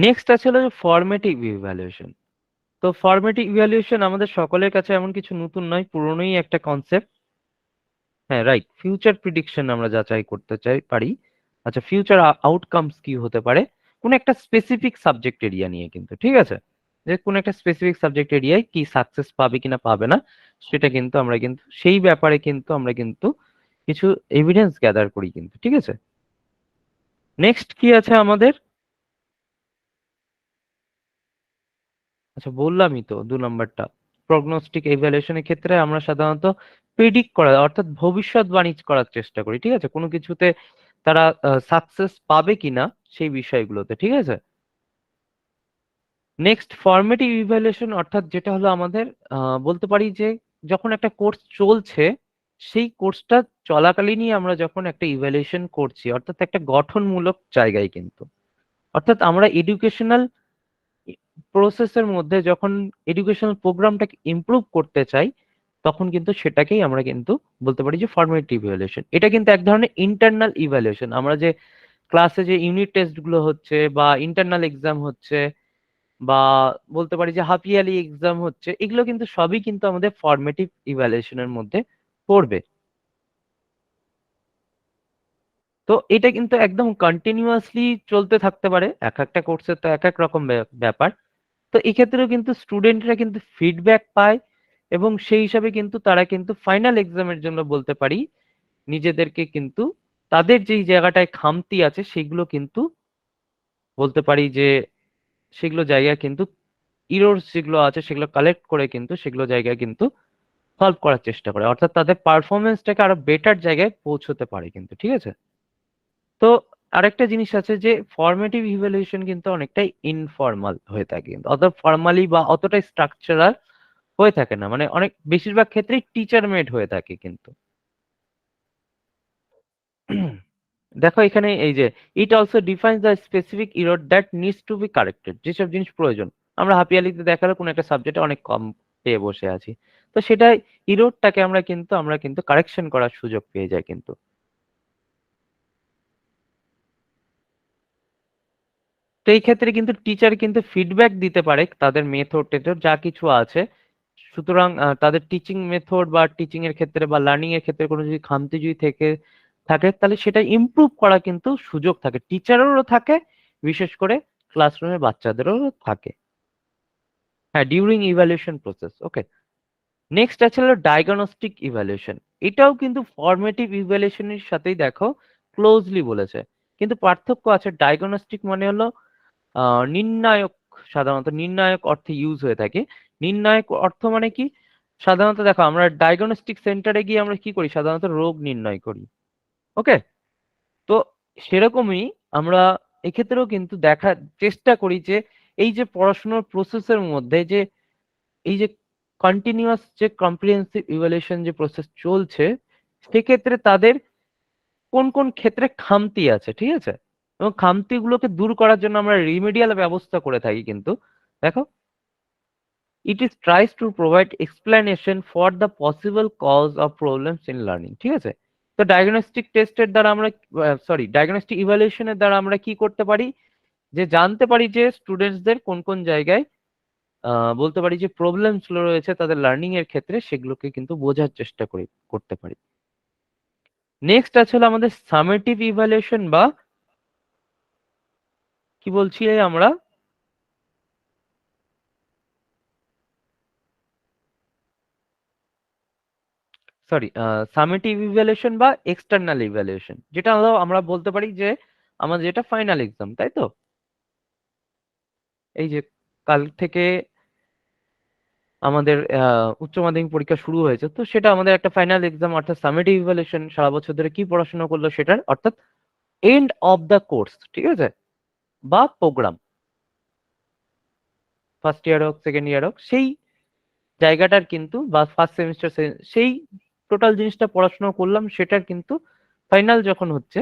নেক্সট আছে হলো ফরমেটিভ ইভ্যালুয়েশন। তো ফরমেটিভ ইভ্যালুয়েশন আমাদের সকলের কাছে এমন কিছু নতুন নয়, পুরনোই একটা কনসেপ্ট। হ্যাঁ, রাইট, ফিউচার প্রিডিকশন আমরা যাচাই করতে চাই পারি। আচ্ছা, ফিউচার আউটকামস কি হতে পারে কোন একটা স্পেসিফিক সাবজেক্ট এরিয়া নিয়ে, কিন্তু ঠিক আছে, যে কোন একটা স্পেসিফিক সাবজেক্ট এরিয়ায় কি সাকসেস পাবে কিনা পাবে না, সেটা কিন্তু আমরা কিন্তু সেই ব্যাপারে কিন্তু আমরা কিন্তু কিছু এভিডেন্স গ্যাদার করি কিন্তু, ঠিক আছে। নেক্সট কি আছে আমাদের? আচ্ছা, বললামই তো 2 নম্বরটা, প্রগনোস্টিক ইভ্যালুয়েশনের ক্ষেত্রে আমরা সাধারণত প্রেডিক্ট করা, অর্থাৎ ভবিষ্যৎবাণী করার চেষ্টা করি, ঠিক আছে, কোনো কিছুতে তারা সাকসেস পাবে কিনা সেই বিষয়গুলোতে, ঠিক আছে। নেক্সট ফর্মেটিভ ইভ্যালুয়েশন, অর্থাৎ যেটা হলো আমাদের বলতে পারি যে যখন একটা কোর্স চলছে, সেই কোর্সটা চলাকালীনই আমরা যখন একটা ইভ্যালুয়েশন করছি, অর্থাৎ একটা গঠনমূলক জায়গায় কিন্তু, অর্থাৎ আমরা এডুকেশনাল প্রসেসের মধ্যে যখন এডুকেশনাল প্রোগ্রামটাকে ইমপ্রুভ করতে চাই, তখন কিন্তু সেটাকেই আমরা কিন্তু বলতে পারি যে ফর্মেটিভ ইভ্যালুয়েশন। এটা কিন্তু এক ধরনের ইন্টারনাল ইভ্যালুয়েশন। আমরা যে ক্লাসে যে ইউনিট টেস্ট গুলো হচ্ছে, বা ইন্টারনাল এক্সাম হচ্ছে, বা বলতে পারি যে হাফ ইয়ারলি এক্সাম হচ্ছে, এগুলো কিন্তু সবই কিন্তু আমাদের ফর্মেটিভ ইভ্যালুয়েশনের মধ্যে পড়বে। তো এটা কিন্তু একদম কন্টিনিউয়াসলি চলতে থাকতে পারে, এক একটা কোর্সের তো এক এক রকম ব্যাপার। তো এক্ষেত্রেও কিন্তু স্টুডেন্টরা কিন্তু ফিডব্যাক পায়, এবং সেই হিসাবে কিন্তু তারা কিন্তু ফাইনাল এক্সামের জন্য বলতে পারি নিজেদেরকে কিন্তু তাদের যেই জায়গাটায় খামতি আছে সেগুলো কিন্তু বলতে পারি যে সেগুলো জায়গা কিন্তু ইরোর্স যেগুলো আছে সেগুলো কালেক্ট করে কিন্তু সেগুলো জায়গায় কিন্তু সলভ করার চেষ্টা করে, অর্থাৎ তাদের পারফরমেন্সটাকে আরো বেটার জায়গায় পৌঁছতে পারে কিন্তু, ঠিক আছে। তো আরেকটা জিনিস আছে যে ফর্মেটিভ ইভ্যালুয়েশন কিন্তু অনেকটাই ইনফর্মাল হয়ে থাকে, কিন্তু অত ফর্মালি বা অতটাই স্ট্রাকচারাল হয়ে থাকে না, মানে অনেক বেশিরভাগ ক্ষেত্রেই টিচার মেড হয়ে থাকে কিন্তু। দেখো এখানে এই যে it also defines the specific error that needs to B corrected, যেসব জিনিস প্রয়োজন। আমরা হাপিয়ালিতে দেখালো কোনো একটা সাবজেক্টে অনেক কম পেয়ে বসে আছি, তো সেটা ইররটাকে আমরা কিন্তু কারেকশন করার সুযোগ পেয়ে যাই কিন্তু। তো এই ক্ষেত্রে কিন্তু টিচার কিন্তু ফিডব্যাক দিতে পারে তাদের মেথড টেথড যা কিছু আছে। সুতরাং তাদের টিচিং মেথড বা টিচিং এর ক্ষেত্রে বা লার্নিং এর ক্ষেত্রে কোনো যদি খামতি যদি থেকে থাকে, তাহলে সেটা ইমপ্রুভ করা কিন্তু সুযোগ থাকে, টিচারেরও থাকে, বিশেষ করে ক্লাসরুমে বাচ্চাদেরও থাকে। হ্যাঁ, ডিউরিং ইভ্যালুয়েশন প্রসেস, ওকে। নেক্সট আছে হলো ডায়াগনস্টিক ইভ্যালুয়েশন। এটাও কিন্তু ফর্মেটিভ ইভ্যালুয়েশনের সাথেই দেখো ক্লোজলি বলেছে, কিন্তু পার্থক্য আছে। ডায়াগনস্টিক মানে হলো নির্ণায়ক সাধারণত নির্ণায়ক অর্থে ইউজ হয়ে থাকে। নির্ণায়ক অর্থ মানে কি? সাধারণত দেখো আমরা ডায়াগনস্টিক সেন্টারে গিয়ে আমরা কি করি, সাধারণত রোগ নির্ণয় করি। ওকে, তো সেরকমই আমরা এক্ষেত্রেও কিন্তু দেখার চেষ্টা করি যে এই যে পড়াশোনার প্রসেসের মধ্যে যে এই যে কন্টিনিউয়াস যে কম্প্রিহেন্সিভ ইভালুয়েশন যে প্রসেস চলছে, সেক্ষেত্রে তাদের কোন কোন ক্ষেত্রে খামতি আছে, ঠিক আছে, এবং খামতিগুলোকে দূর করার জন্য আমরা রিমেডিয়াল ব্যবস্থা করে থাকি কিন্তু। দেখো, it is tries to provide explanation for the possible cause of problems in learning, ঠিক আছে। তো ডায়াগনস্টিক টেস্টের দ্বারা আমরা, ডায়াগনস্টিক ইভালুয়েশনের দ্বারা আমরা কি করতে পারি, যে জানতে পারি যে স্টুডেন্টসদের কোন কোন জায়গায় বলতে পারি যে প্রবলেমস গুলো রয়েছে তাদের লার্নিং এর ক্ষেত্রে, সেগুলোকে কিন্তু বোঝার চেষ্টা করতে পারি। নেক্সট আছে হলো আমাদের সামেটিভ ইভালুয়েশন, বা কি বলছি আমরা, সরি, সামেটিভ ইভ্যালুয়েশন বা এক্সটার্নাল ইভ্যালুয়েশন, যেটা হলো আমরা বলতে পারি যে আমাদের যেটা ফাইনাল এক্সাম, তাই তো। এই যে কাল থেকে আমাদের উচ্চ মাধ্যমিক পরীক্ষা শুরু হয়েছে, তো সেটা আমাদের একটা ফাইনাল এক্সাম, অর্থাৎ সামেটিভ ইভ্যালুয়েশন, সারা বছর ধরে কি পড়াশোনা করলো সেটার, অর্থাৎ এন্ড অফ দ্য কোর্স, ঠিক আছে, বা প্রোগ্রাম, ফার্স্ট ইয়ার হোক সেকেন্ড ইয়ার হোক, সেই জায়গাটার কিন্তু, বা ফার্স্ট সেমিস্টার, সেই টোটাল জিনিসটা পড়াশোনা করলাম সেটার কিন্তু ফাইনাল যখন হচ্ছে,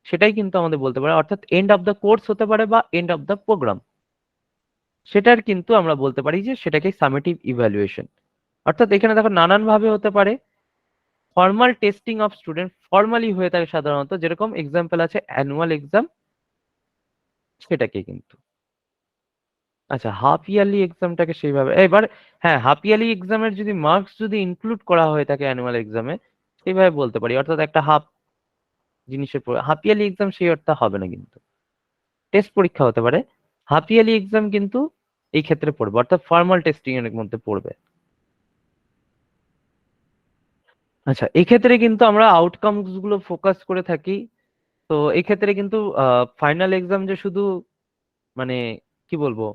সেটাই কিন্তু আমাদের বলতে পারে, অর্থাৎ এন্ড অফ দ্য কোর্স হতে পারে বা এন্ড অফ দ্য প্রোগ্রাম, সেটার কিন্তু আমরা বলতে পারি যে সেটাকে সামেটিভ ইভ্যালুয়েশন। অর্থাৎ এখানে দেখো নানান ভাবে হতে পারে। Formal testing of student formally হয়ে থাকে সাধারণত, যেরকম এক্সাম্পল আছে অ্যানুয়াল এক্সাম, সেটাকে কিন্তু। আচ্ছা, হাফ ইয়ারলি এক্সামটাকে সেইভাবে এবার, হ্যাঁ, হাফ ইয়ারলি এক্সামের যদি মার্কস যদি ইনক্লুড করা হয়ে থাকে অ্যানুয়াল এক্সামে, সেইভাবে বলতে পারি, অর্থাৎ একটা হাফ জিনিসের পর হাফ ইয়ারলি এক্সাম সেই অর্থে হবে না কিন্তু। টেস্ট পরীক্ষা হতে পারে, হাফ ইয়ারলি এক্সাম কিন্তু এই ক্ষেত্রে পড়বে, অর্থাৎ ফর্মাল টেস্টিং এর মধ্যে পড়বে। আচ্ছা, এক্ষেত্রে কিন্তু আমরা আউটকামস গুলো ফোকাস করে থাকি। তো এক্ষেত্রে কিন্তু ফাইনাল এক্সাম যে শুধু, মানে কি বলবো,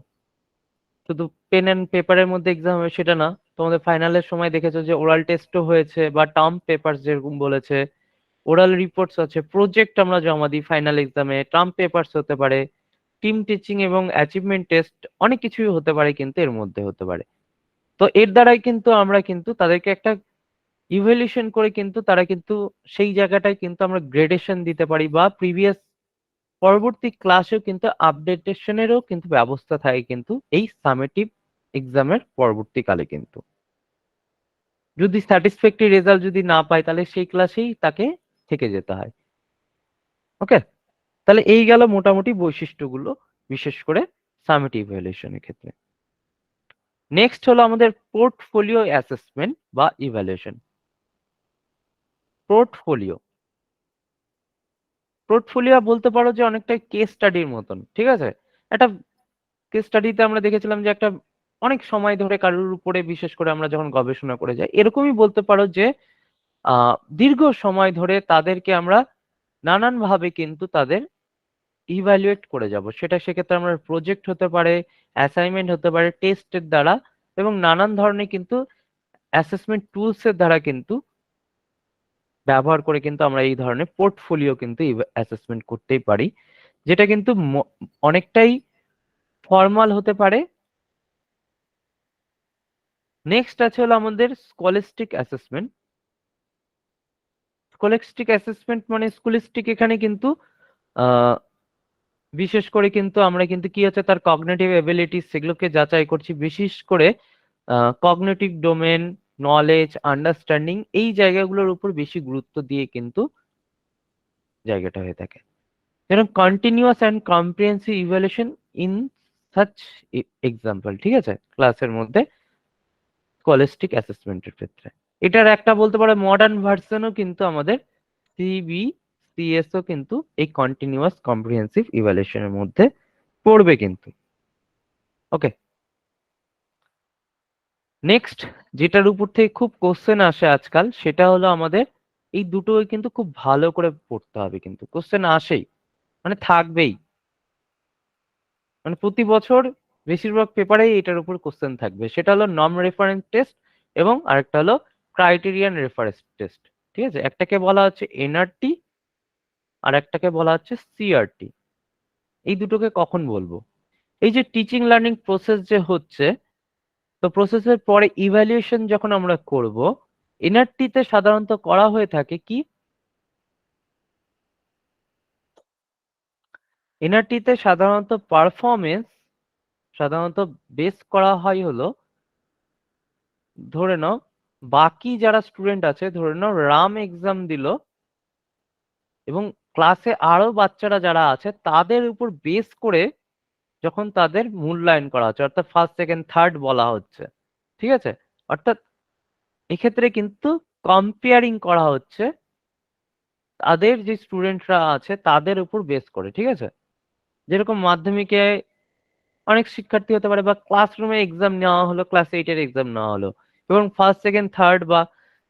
শুধু পেন এন্ড পেপারের মধ্যে এক্সাম হবে সেটা না। তোমাদের ফাইনালের সময় দেখেছো যে ওরাল টেস্টও হয়েছে, বা টার্ম পেপার যেরকম বলেছে, ওরাল রিপোর্টস আছে, প্রজেক্ট আমরা জমা দিই ফাইনাল এক্সামে, টার্ম পেপারস হতে পারে, টিম টিচিং এবং অ্যাচিভমেন্ট টেস্ট, অনেক কিছুই হতে পারে কিন্তু এর মধ্যে হতে পারে। তো এর দ্বারাই কিন্তু আমরা কিন্তু তাদেরকে একটা ইভ্যালুয়েশন করে কিন্তু তারা কিন্তু সেই জায়গাটায় কিন্তু আমরা গ্রেডেশন দিতে পারি, বা প্রিভিয়াস পরবর্তী ক্লাসেও কিন্তু আপডেটেশনেরও কিন্তু ব্যবস্থা থাকে কিন্তু এই সামেটিভ এক্সামের পরবর্তীকালে কিন্তু। যদি স্যাটিসফ্যাক্টরি রেজাল্ট যদি না পায়, তাহলে সেই ক্লাসেই তাকে থেকে যেতে হয়। ওকে, তাহলে এই গেল মোটামুটি বৈশিষ্ট্যগুলো, বিশেষ করে সামেটিভ ইভ্যালুয়েশনের ক্ষেত্রে। নেক্সট হলো আমাদের পোর্টফোলিও অ্যাসেসমেন্ট বা ইভ্যালুয়েশন। পোর্টফোলিও, পোর্টফোলিও বলতে পারো যে অনেকটা কেস স্টাডির মতন, ঠিক আছে। একটা কেস স্টাডিতে আমরা দেখেছিলাম যে একটা অনেক সময় ধরে কারোর উপরে, বিশেষ করে আমরা যখন গবেষণা করে যাই, এরকমই বলতে পারো যে দীর্ঘ সময় ধরে তাদেরকে আমরা নানান ভাবে কিন্তু তাদের ইভ্যালুয়েট করে যাব। সেটা সেক্ষেত্রে আমরা প্রজেক্ট হতে পারে, অ্যাসাইনমেন্ট হতে পারে, টেস্টের দ্বারা, এবং নানান ধরনের কিন্তু অ্যাসেসমেন্ট টুলস এর দ্বারা কিন্তু ব্যবহার করে কিন্তু আমরা এই ধরনের পোর্টফোলিও কিন্তু অ্যাসেসমেন্ট করতেই পারি, যেটা কিন্তু অনেকটাই ফর্মাল হতে পারে। নেক্সট আছে হলো আমাদের স্কলাস্টিক অ্যাসেসমেন্ট। স্কলাস্টিক অ্যাসেসমেন্ট মানে স্কুলিস্টিক, এখানে কিন্তু আহ বিশেষ করে কিন্তু আমরা কিন্তু কি হচ্ছে তার কগনিটিভ এবিলিটিস সেগুলোকে যাচাই করছি, বিশেষ করে কগনিটিভ ডোমেন, নলেজ, আন্ডারস্ট্যান্ডিং, এই জায়গাগুলোর উপর বেশি গুরুত্ব দিয়ে কিন্তু জায়গাটা হয়ে থাকে। যেরকম continuous and comprehensive evaluation in such example, ঠিক আছে, ক্লাসের মধ্যে স্কলাস্টিক অ্যাসেসমেন্টের ক্ষেত্রে। এটার একটা বলতে পারো মডার্ন ভার্সনও কিন্তু আমাদের সিবিসিএসও কিন্তু এই কন্টিনিউয়াস কম্প্রিহেন্সিভ ইভ্যালুয়েশনের মধ্যে পড়বে কিন্তু। ওকে, নেক্সট যেটার উপর থেকে খুব কোশ্চেন আসে আজকাল, সেটা হলো আমাদের এই দুটোই কিন্তু খুব ভালো করে পড়তে হবে, কিন্তু কোশ্চেন আসেই, মানে থাকবেই, মানে প্রতি বছর বেশিরভাগ পেপারেই এটার উপর কোশ্চেন থাকবে, সেটা হলো নর্ম রেফারেন্স টেস্ট এবং আরেকটা হলো ক্রাইটেরিয়ান রেফারেন্স টেস্ট। ঠিক আছে, একটাকে বলা হচ্ছে এনআরটি আর একটাকে বলা হচ্ছে সিআরটি। এই দুটোকে কখন বলবো? এই যে টিচিং লার্নিং প্রসেস যে হচ্ছে, তো প্রসেসের পরে ইভ্যালুয়েশন যখন আমরা করব, এনআরটি তে সাধারণত করা হয়ে থাকে কি, এনআরটি তে সাধারণত পারফরমেন্স সাধারণত বেস করা হয় হলো, ধরে নাও বাকি যারা স্টুডেন্ট আছে, ধরে নাও রাম এক্সাম দিল এবং ক্লাসে আরো বাচ্চারা যারা আছে তাদের উপর বেস করে যখন তাদের মূল্যায়ন করা হচ্ছে, অর্থাৎ ফার্স্ট সেকেন্ড থার্ড বলা হচ্ছে। ঠিক আছে, অর্থাৎ এক্ষেত্রে কিন্তু কম্পেয়ারিং করা হচ্ছে তাদের যে স্টুডেন্টরা আছে তাদের উপর বেস করে। ঠিক আছে, যেরকম মাধ্যমিকে অনেক শিক্ষার্থী হতে পারে বা ক্লাসরুমে এক্সাম নেওয়া হলো, ক্লাস এইটের এক্সাম নেওয়া হলো, এবং ফার্স্ট সেকেন্ড থার্ড বা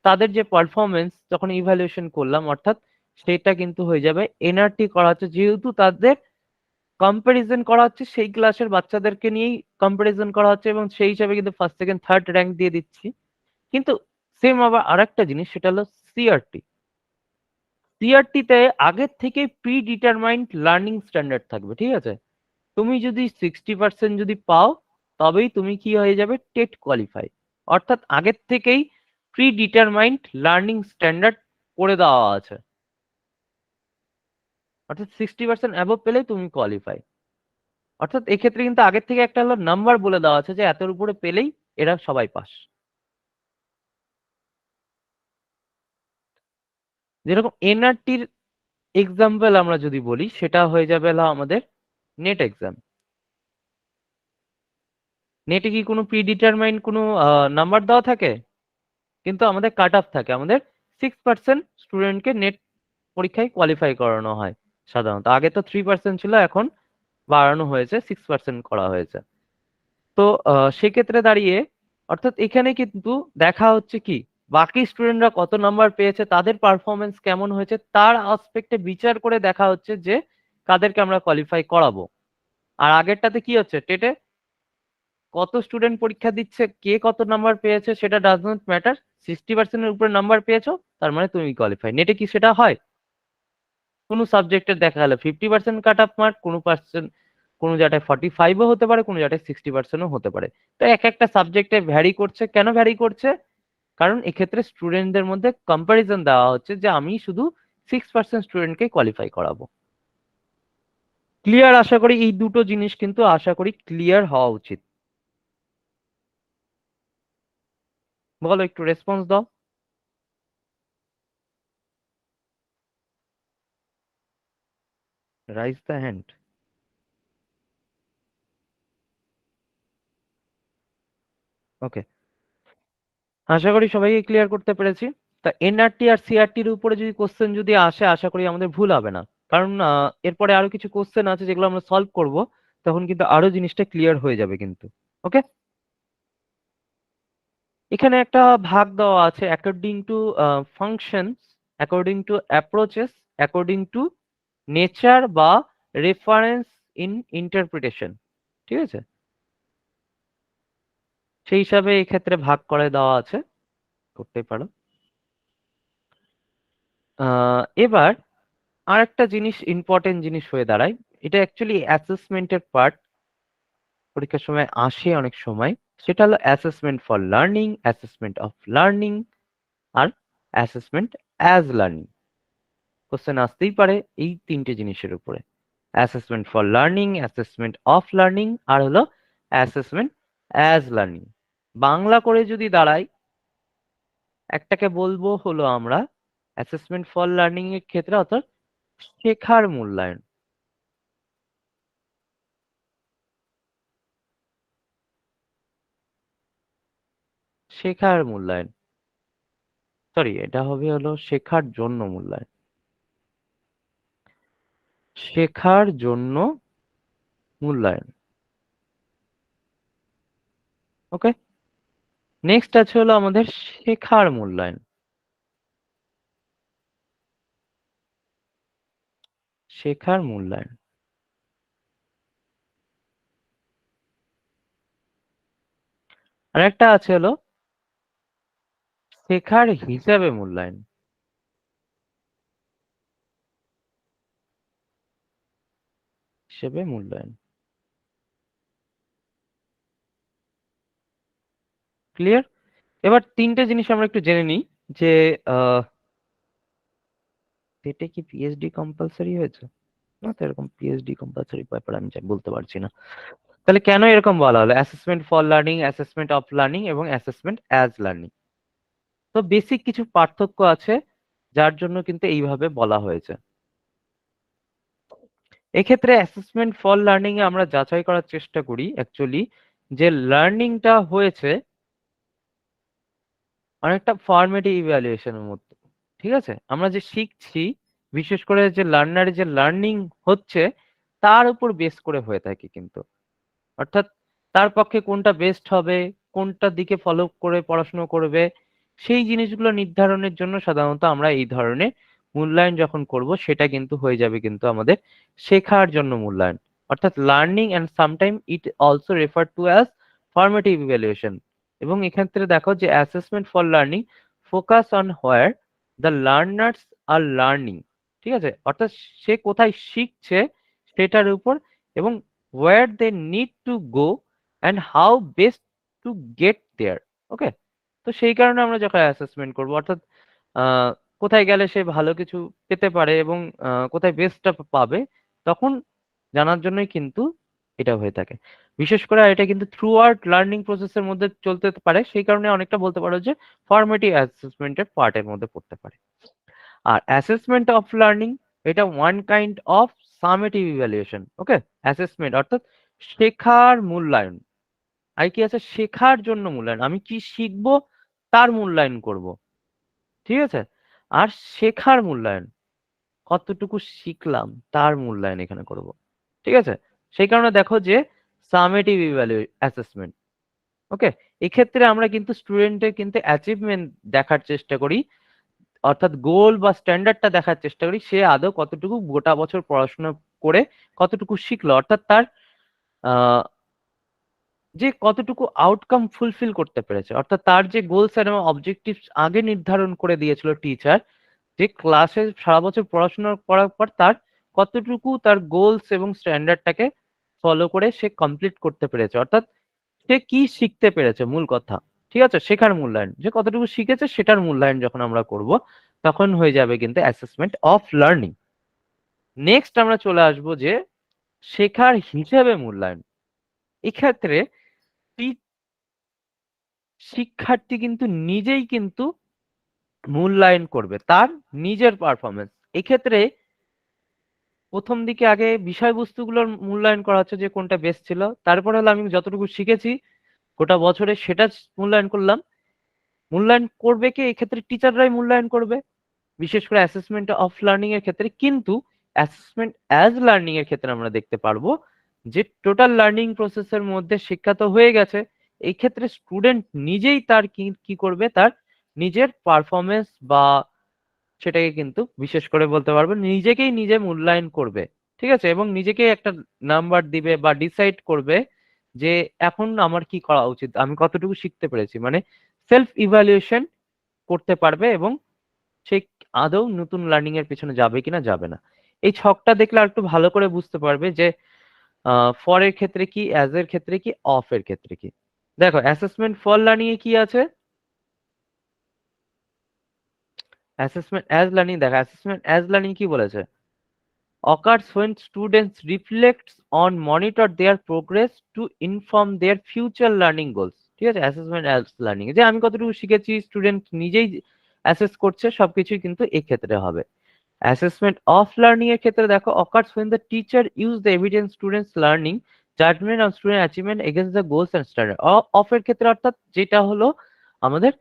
তাদের যে পারফরমেন্স যখন ইভ্যালুয়েশন করলাম, অর্থাৎ সেটা কিন্তু হয়ে যাবে এনআরটি করা হচ্ছে, যেহেতু তাদের কম্পারিজন করা হচ্ছে সেই ক্লাসের বাচ্চাদেরকে নিয়েই কম্পারিজন করা হচ্ছে এবং সেই হিসাবে কিন্তু ফার্স্ট সেকেন্ড থার্ড র্যাঙ্ক দিয়ে দিচ্ছি। কিন্তু সেম আবার আরেকটা জিনিস, সেটা হলো সিআরটি। সিআরটি তে আগের থেকে প্রি ডিটারমাইন্ড লার্নিং স্ট্যান্ডার্ড থাকবে। ঠিক আছে, তুমি যদি 60% যদি পাও তবেই তুমি কি হয়ে যাবে, টেট কোয়ালিফাই। অর্থাৎ আগের থেকেই প্রি ডিটারমাইন্ড লার্নিং স্ট্যান্ডার্ড করে দেওয়া আছে, অর্থাৎ 60% অ্যাবভ পেলেই তুমি কোয়ালিফাই। অর্থাৎ এক্ষেত্রে কিন্তু আগের থেকে একটা হলো নাম্বার বলে দেওয়া আছে যে এতর উপরে পেলেই এরা সবাই পাস। যেরকম এনআরটির এক্সাম্পল আমরা যদি বলি, সেটা হয়ে যাবে হলো আমাদের নেট এক্সাম। নেটে কি কোনো প্রি ডিটারমাইন্ড কোনো নাম্বার দেওয়া থাকে? কিন্তু আমাদের কাট অফ থাকে, আমাদের 6% স্টুডেন্টকে নেট পরীক্ষায় কোয়ালিফাই করানো হয় সাধারণত। আগে তো 3% ছিল, এখন বাড়ানো হয়েছে, 6% করা হয়েছে। তো সেক্ষেত্রে দাঁড়িয়ে অর্থাৎ এখানে কিন্তু দেখা হচ্ছে কি, বাকি স্টুডেন্টরা কত নাম্বার পেয়েছে, তাদের পারফরমেন্স কেমন হয়েছে, তার আসপেক্টে বিচার করে দেখা হচ্ছে যে কাদেরকে আমরা কোয়ালিফাই করাবো। আর আগেরটাতে কি হচ্ছে, টেটে কত স্টুডেন্ট পরীক্ষা দিচ্ছে, কে কত নাম্বার পেয়েছে সেটা ডাজ নট ম্যাটার, 60%-এর উপরে নাম্বার পেয়েছো তার মানে তুমি কোয়ালিফাই। নেটে কি সেটা হয়? কোনো সাবজেক্টের দেখা গেল 50% কাট অফ মার্ক, কোনো পার্সেন্ট কোনো জায়গায় 45-ও হতে পারে, কোনো জায়গায় 60%-ও হতে পারে। তো এক একটা সাবজেক্টে ভ্যারি করছে। কেন ভ্যারি করছে? কারণ এক্ষেত্রে স্টুডেন্টদের মধ্যে কম্পারিজন দেওয়া হচ্ছে যে আমি শুধু 6% স্টুডেন্টকে কোয়ালিফাই করাবো। ক্লিয়ার? আশা করি এই দুটো জিনিস কিন্তু আশা করি ক্লিয়ার হওয়া উচিত। বলো, একটু রেসপন্স দাও। Raise the hand. ওকে, আশা করি সবাইকে ক্লিয়ার করতে পেরেছি। তা এনআরটি আর সিআরটির উপরে যদি কোশ্চেন যদি আসে, আশা করি আমাদের ভুল হবে না, কারণ এরপরে আরো কিছু কোশ্চেন আছে যেগুলো আমরা সলভ করব, তখন কিন্তু আরো জিনিসটা ক্লিয়ার হয়ে যাবে কিন্তু। ওকে, এখানে একটা ভাগ দেওয়া আছে according to functions, according to approaches, according to nature বা রেফারেন্স ইন ইন্টারপ্রিটেশন। ঠিক আছে, সেই হিসাবে এই ক্ষেত্রে ভাগ করে দেওয়া আছে, করতে পারো। এবার আর একটা জিনিস ইম্পর্টেন্ট জিনিস হয়ে দাঁড়ায়, এটা অ্যাকচুয়ালি অ্যাসেসমেন্টের পার্ট, পরীক্ষার সময় আসে অনেক সময়। সেটা হলো assessment for learning, assessment of learning, আর অ্যাসেসমেন্ট অ্যাজ লার্নিং। কোশ্চেন আসতেই পারে এই তিনটে জিনিসের উপরে, assessment for learning, assessment of learning, আর হলো অ্যাসেসমেন্ট অ্যাজ লার্নিং। বাংলা করে যদি দাঁড়ায়, একটাকে বলবো হলো আমরা অ্যাসেসমেন্ট ফর লার্নিং এর ক্ষেত্রে, অর্থাৎ শেখার মূল্যায়ন। শেখার মূল্যায়ন, সরি, এটা হবে হলো শেখার জন্য মূল্যায়ন, শেখার জন্য মূল্যায়ন। ওকে, নেক্সট আছে হলো আমাদের শেখার মূল্যায়ন। শেখার মূল্যায়ন, আর একটা আছে হলো শেখার হিসাবে মূল্যায়ন। হিসেবে মূল্যায়ন। ক্লিয়ার? এবার তিনটে জিনিস আমরা একটু জেনে নিই যে সেটে কি পিএইচডি কম্পালসারি হয়েছে? না তো এরকম পিএইচডি কম্পালসারি ব্যাপার আমি বলতে পারছি না। তাহলে কেন এরকম বলা হলো? Assessment for learning, assessment of learning এবং অ্যাসেসমেন্ট অ্যাজ লার্নিং। তো বেসিক কিছু পার্থক্য আছে যার জন্য কিন্তু এইভাবে বলা হয়েছে। এক্ষেত্রে অ্যাসেসমেন্ট ফর লার্নিং এ আমরা যাচাই করার চেষ্টা করি অ্যাকচুয়ালি যে লার্নিংটা হয়েছে অনেকটা ফরমেটিভ ইভ্যালুয়েশনের মধ্যে। ঠিক আছে, আমরা যে শিখছি বিশেষ করে যে লার্নারের যে লার্নিং হচ্ছে তার উপর বেস করে হয়ে থাকে কিন্তু। অর্থাৎ তার পক্ষে কোনটা বেস্ট হবে, কোনটা দিকে ফলো করে পড়াশোনা করবে, সেই জিনিসগুলো নির্ধারণের জন্য সাধারণত আমরা এই ধরনের মূল্যায়ন যখন করব সেটা কিন্তু হয়ে যাবে কিন্তু আমাদের শেখার জন্য মূল্যায়ন। অর্থাৎ learning and sometime it also refer to as formative evaluation. এবং এক্ষেত্রে দেখো যে assessment for learning focus on where the learners are learning. ঠিক আছে, অর্থাৎ সে কোথায় শিখছে সেটার উপর, এবং where they need to go and how best to get there. ওকে, তো সেই কারণে আমরা যখন অ্যাসেসমেন্ট করব অর্থাৎ আহ, কোথায় গেলে সে ভালো কিছু পেতে পারে এবং কোথায় বেস্টটা পাবে তখন জানার জন্যই কিন্তু এটা হয়ে থাকে। বিশেষ করে এটা কিন্তু থ্রু আউট লার্নিং প্রসেসের মধ্যে চলতে পারে, সেই কারণে অনেকটা বলতে পারো যে ফর্মেটিভ অ্যাসেসমেন্টের পার্টের মধ্যে পড়তে পারে। আর অ্যাসেসমেন্ট অফ লার্নিং এটা one kind of summative evaluation. Okay, assessment অর্থাৎ শেখার মূল্যায়ন। আর কি আছে? শেখার জন্য মূল্যায়ন, আমি কি শিখবো তার মূল্যায়ন করব। ঠিক আছে, আর শেখার মূল্যায়ন কতটুকু শিখলাম তার মূল্যায়ন এখানে করব। ঠিক আছে, সেই কারণে দেখো যে সামেটিভ অ্যাসেসমেন্ট। ওকে, এক্ষেত্রে আমরা কিন্তু স্টুডেন্টের কিন্তু অ্যাচিভমেন্ট দেখার চেষ্টা করি, অর্থাৎ গোল বা স্ট্যান্ডার্ডটা দেখার চেষ্টা করি সে আদৌ কতটুকু গোটা বছর পড়াশোনা করে কতটুকু শিখলো, অর্থাৎ তার আহ, যে কতটুকু আউটকাম ফুলফিল করতে পেরেছে, অর্থাৎ তার যে গোলস এবং অবজেক্টিভস আগে নির্ধারণ করে দিয়েছিল টিচার, যে ক্লাসে সারা বছর পড়াশোনা করার পর তার কতটুকু তার গোলস এবং স্ট্যান্ডার্ডটাকে ফলো করে সে কমপ্লিট করতে পেরেছে, অর্থাৎ সে কি শিখতে পেরেছে মূল কথা। ঠিক আছে, শেখার মূল্যায়ন যে কতটুকু শিখেছে সেটার মূল্যায়ন যখন আমরা করব তখন হয়ে যাবে কিন্তু অ্যাসেসমেন্ট অফ লার্নিং। নেক্সট আমরা চলে আসব যে শেখার হিসেবে মূল্যায়ন। এক্ষেত্রে শিক্ষার্থী কিন্তু নিজেই কিন্তু মূল্যায়ন করবে তার নিজের পারফরমেন্স। এক্ষেত্রে প্রথম দিকে আগে বিষয়বস্তুগুলোর মূল্যায়ন করা হচ্ছে যে কোনটা বেস্ট ছিল, তারপরে হলো আমি যতটুকু শিখেছি গোটা বছরে সেটা মূল্যায়ন করলাম। মূল্যায়ন করবে কে? এক্ষেত্রে টিচাররাই মূল্যায়ন করবে, বিশেষ করে অ্যাসেসমেন্ট অফ লার্নিং এর ক্ষেত্রে। কিন্তু অ্যাসেসমেন্ট অ্যাজ লার্নিং এর ক্ষেত্রে আমরা দেখতে পারবো যে টোটাল লার্নিং প্রসেসের মধ্যে শিক্ষা তো হয়ে গেছে, এই ক্ষেত্রে স্টুডেন্ট নিজেই তার কি কি করবে, তার নিজের পারফরমেন্স বা সেটাকে কিন্তু বিশেষ করে বলতে পারবো নিজেকেই নিজে মূল্যায়ন করবে। ঠিক আছে, এবং নিজেকেই একটা নাম্বার দিবে বা ডিসাইড করবে যে এখন আমার কি করা উচিত, আমি কতটুকু শিখতে পেরেছি, মানে সেলফ ইভ্যালুয়েশন করতে পারবে এবং সে আদৌ নতুন লার্নিং এর পেছনে যাবে কিনা যাবে না। এই ছকটা দেখলে আর একটু ভালো করে বুঝতে পারবে যে ফর এর ক্ষেত্রে কি, অ্যাজ এর ক্ষেত্রে কি, অফ এর ক্ষেত্রে কি। দেখো অ্যাসেসমেন্ট ফর লার্নিং এ কি আছে, অ্যাসেসমেন্ট অ্যাজ লার্নিং। দেখো অ্যাসেসমেন্ট অ্যাজ লার্নিং কি বলেছে, occurs when students reflect on monitor their progress to inform their future learning goals। ঠিক আছে, অ্যাসেসমেন্ট অ্যাজ লার্নিং যে আমি কতটুকু শিখেছি স্টুডেন্ট নিজেই অ্যাসেস করছে সবকিছুই কিন্তু এক্ষেত্রে হবে। অ্যাসেসমেন্ট অফ লার্নিং এর ক্ষেত্রে দেখো occurs when the teacher use the evidence students learning judgment on student achievement against the goals and standard। Of এর ক্ষেত্রে অর্থাৎ যেটা হলো আমাদের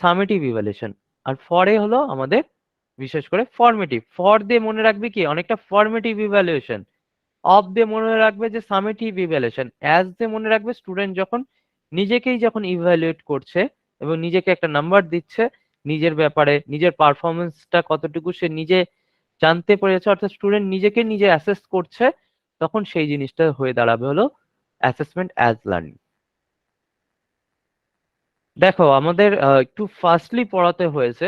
সামেটিভ ইভ্যালুয়েশন, আর ফরে হলো আমাদের বিশেষ করে ফর্মেটিভ। ফর দিয়ে মনে রাখবে কি অনেকটা ফর্মেটিভ ইভ্যালুয়েশন, অফ দিয়ে মনে রাখবে যে সামেটিভ ইভ্যালুয়েশন, অ্যাজ দিয়ে মনে রাখবে স্টুডেন্ট যখন নিজেকেই যখন ইভ্যালুয়েট করছে এবং নিজেকে একটা নাম্বার দিচ্ছে নিজের ব্যাপারে, নিজের পারফরমেন্সটা কতটুকু সে নিজে জানতে পেরেছে, অর্থাৎ স্টুডেন্ট নিজেকে নিজে অ্যাসেস করছে, তখন সেই জিনিসটা হয়ে দাঁড়াবে হলো অ্যাসেসমেন্ট অ্যাজ লার্নিং। দেখো আমাদের একটু ফাস্টলি পড়াতে হয়েছে।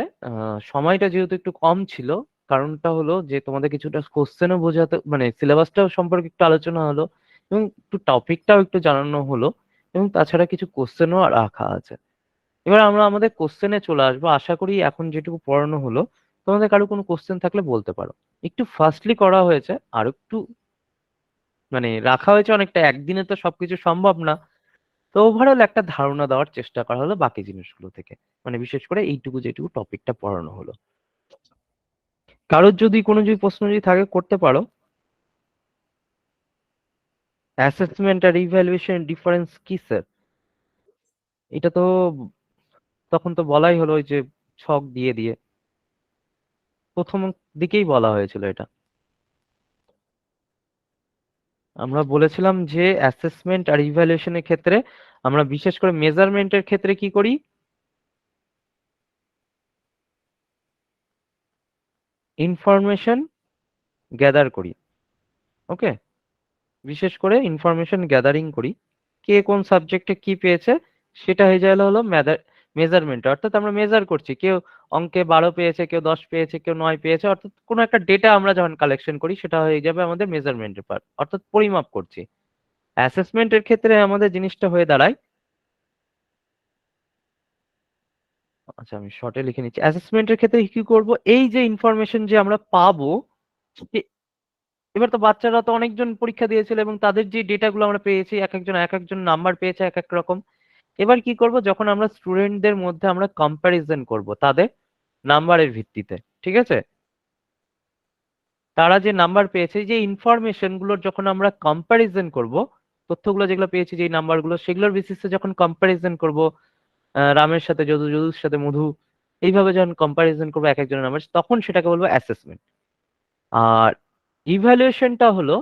সময়টা যেহেতু একটু কম ছিল, কারণটা হলো যে তোমাদের কিছুটা কোশ্চেনও বোঝাতে, মানে সিলেবাসটাও সম্পর্কে একটু আলোচনা হলো, এবং একটু টপিকটাও একটু জানানো হলো, এবং তাছাড়া কিছু কোশ্চেনও রাখা আছে। এবার আমরা আমাদের কোশ্চেনে চলে আসবো। আশা করি এখন যেটুকু পড়ানো হলো, তোমাদের কারো কোনো কোশ্চেন থাকলে বলতে পারো। একটু ফাস্টলি করা হয়েছে, আর একটু মানে রাখা হয়েছে অনেকটা, একদিনে তো সবকিছু সম্ভব না। তো ওভারঅল একটা ধারণা দেওয়ার চেষ্টা করা হলো বাকি জিনিসগুলো থেকে, মানে বিশেষ করে এইটুকু যেটুকু টপিকটা পড়ানো হলো। কারোর যদি কোনো যদি প্রশ্ন যদি থাকে করতে পারো। অ্যাসেসমেন্ট আর ইভ্যালুয়েশন ডিফারেন্স কি স্যার? এটা তো তখন তো বলাই হলো, ওই যে ছক দিয়ে দিয়ে প্রথম দিকেই বলা হয়েছিল এটা। আমরা বলেছিলাম যে অ্যাসেসমেন্ট আর ইভ্যালুয়েশনের ক্ষেত্রে আমরা বিশেষ করে মেজারমেন্টের ক্ষেত্রে কি করি, ইনফরমেশন গ্যাদার করি। ওকে, বিশেষ করে ইনফরমেশন গ্যাদারিং করি। কে কোন সাবজেক্টে কি পেয়েছে সেটা হয়ে যায় হলো মেজারমেন্ট, অর্থাৎ আমরা মেজার করছি। কেউ অঙ্কে 12 পেয়েছে, কেউ 10 পেয়েছে, কেউ 9 পেয়েছে, অর্থাৎ কোনো একটা ডেটা আমরা যখন কালেকশন করি সেটা হয়ে যাবে আমাদের মেজারমেন্টের পার্ট, অর্থাৎ পরিমাপ করছি। অ্যাসেসমেন্টের ক্ষেত্রে আমাদের জিনিসটা হয়ে দাঁড়ায়, আচ্ছা আমি শর্টে লিখে নিচ্ছি। অ্যাসেসমেন্টের ক্ষেত্রে কি করব, এই যে ইনফরমেশন যে আমরা পাবো, এবার তো বাচ্চারা তো অনেকজন পরীক্ষা দিয়েছিল এবং তাদের যে ডেটাগুলো আমরা পেয়েছি, এক একজন এক একজন নাম্বার পেয়েছে এক এক রকম। এবার কি করব, যখন আমরা স্টুডেন্টদের মধ্যে আমরা কম্প্যারিজন করব তাদের নাম্বারের ভিত্তিতে, ঠিক আছে, তারা যে নাম্বার পেয়েছে, যে ইনফরমেশন গুলোর যখন আমরা কম্প্যারিজন করব, তথ্যগুলো যেগুলো পেয়েছি যে নাম্বারগুলো, সেগুলোর বেসিসে যখন কম্প্যারিজন করব, রামের সাথে যদু, যদুর সাথে মধু, এইভাবে যখন কম্প্যারিজন করবো এক একজনের নাম্বার, তখন সেটাকে বলবো অ্যাসেসমেন্ট। আর ইভ্যালুয়েশনটা হলো,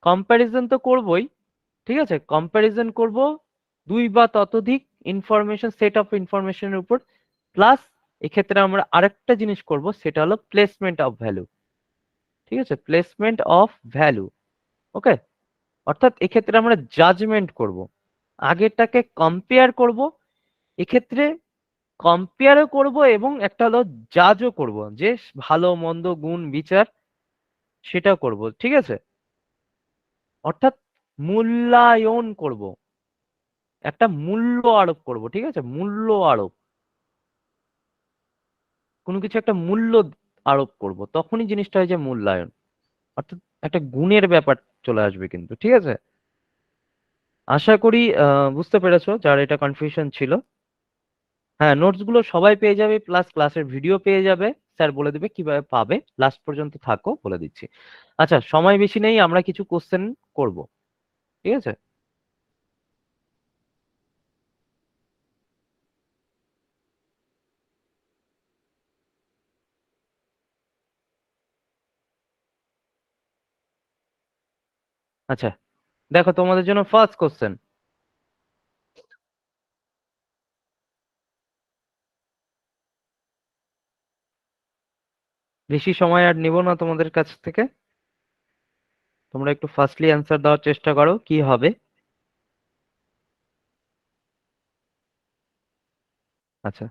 কম্প্যারিজন তো করবোই, ঠিক আছে, কম্প্যারিজন করব দুই বা ততোধিক ইনফরমেশন, সেট অফ ইনফরমেশনের উপর, প্লাস এক্ষেত্রে আমরা আরেকটা জিনিস করব, সেটা হলো প্লেসমেন্ট অফ ভ্যালু। ঠিক আছে, প্লেসমেন্ট অফ ভ্যালু। ওকে, অর্থাৎ এক্ষেত্রে আমরা জাজমেন্ট করব, আগেরটাকে কম্পেয়ার করব, এক্ষেত্রে কম্পেয়ারও করব এবং একটা হলো জাজও করব, যে ভালো মন্দ গুণ বিচার সেটা করব, ঠিক আছে, অর্থাৎ মূল্যায়ন করব, একটা মূল্য আরোপ করব, ঠিক আছে, মূল্য আরোপ, কোনো কিছু একটা মূল্য আরোপ করব, তখনই জিনিসটা হয় যে মূল্যায়ন, অর্থাৎ একটা গুণের ব্যাপার চলে আসবে কিন্তু, ঠিক আছে। আশা করি বুঝতে পেরেছো যার এটা কনফিউশন ছিল। হ্যাঁ, নোটস গুলো সবাই পেয়ে যাবে, প্লাস ক্লাসের ভিডিও পেয়ে যাবে। স্যার বলে দিবে কিভাবে পাবে, লাস্ট পর্যন্ত থাকো, বলে দিচ্ছি। আচ্ছা, সময় বেশি নেই, আমরা কিছু কোশ্চেন করব, ঠিক আছে। আচ্ছা, দেখো তোমাদের জন্য ফার্স্ট কোশ্চেন। বেশি সময় আর নিব না তোমাদের কাছ থেকে, তোমরা একটু ফার্স্টলি অ্যান্সার দেওয়ার চেষ্টা করো কি হবে। আচ্ছা,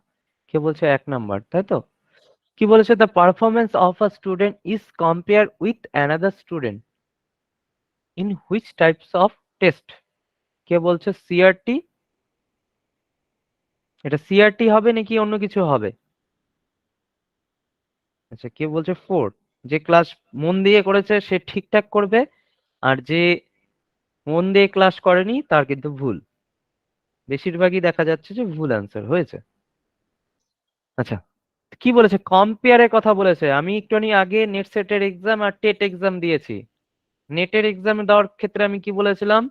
কে বলছে 1 নাম্বার, তাই তো? কি বলেছে, the performance of a student is compare with another student in which types of test? কে বলছে সিআরটি? এটা সিআরটি হবে নাকি অন্য কিছু হবে? আচ্ছা, কে বলছে 4? যে ক্লাস মন দিয়ে করেছে সে ঠিকঠাক করবে, আর যে মন দিয়ে ক্লাস করেনি তার কিন্তু ভুল। বেশিরভাগই দেখা যাচ্ছে যে ভুল অ্যান্সার হয়েছে। আচ্ছা, কি বলেছে, কম্পেয়ারের কথা বলেছে। আমি একটুখানি আগে নেট সেটের এক্সাম আর টেট এক্সাম দিয়েছি। নেটের এক্সাম দেওয়ার ক্ষেত্রে আমি কি বলেছিলাম,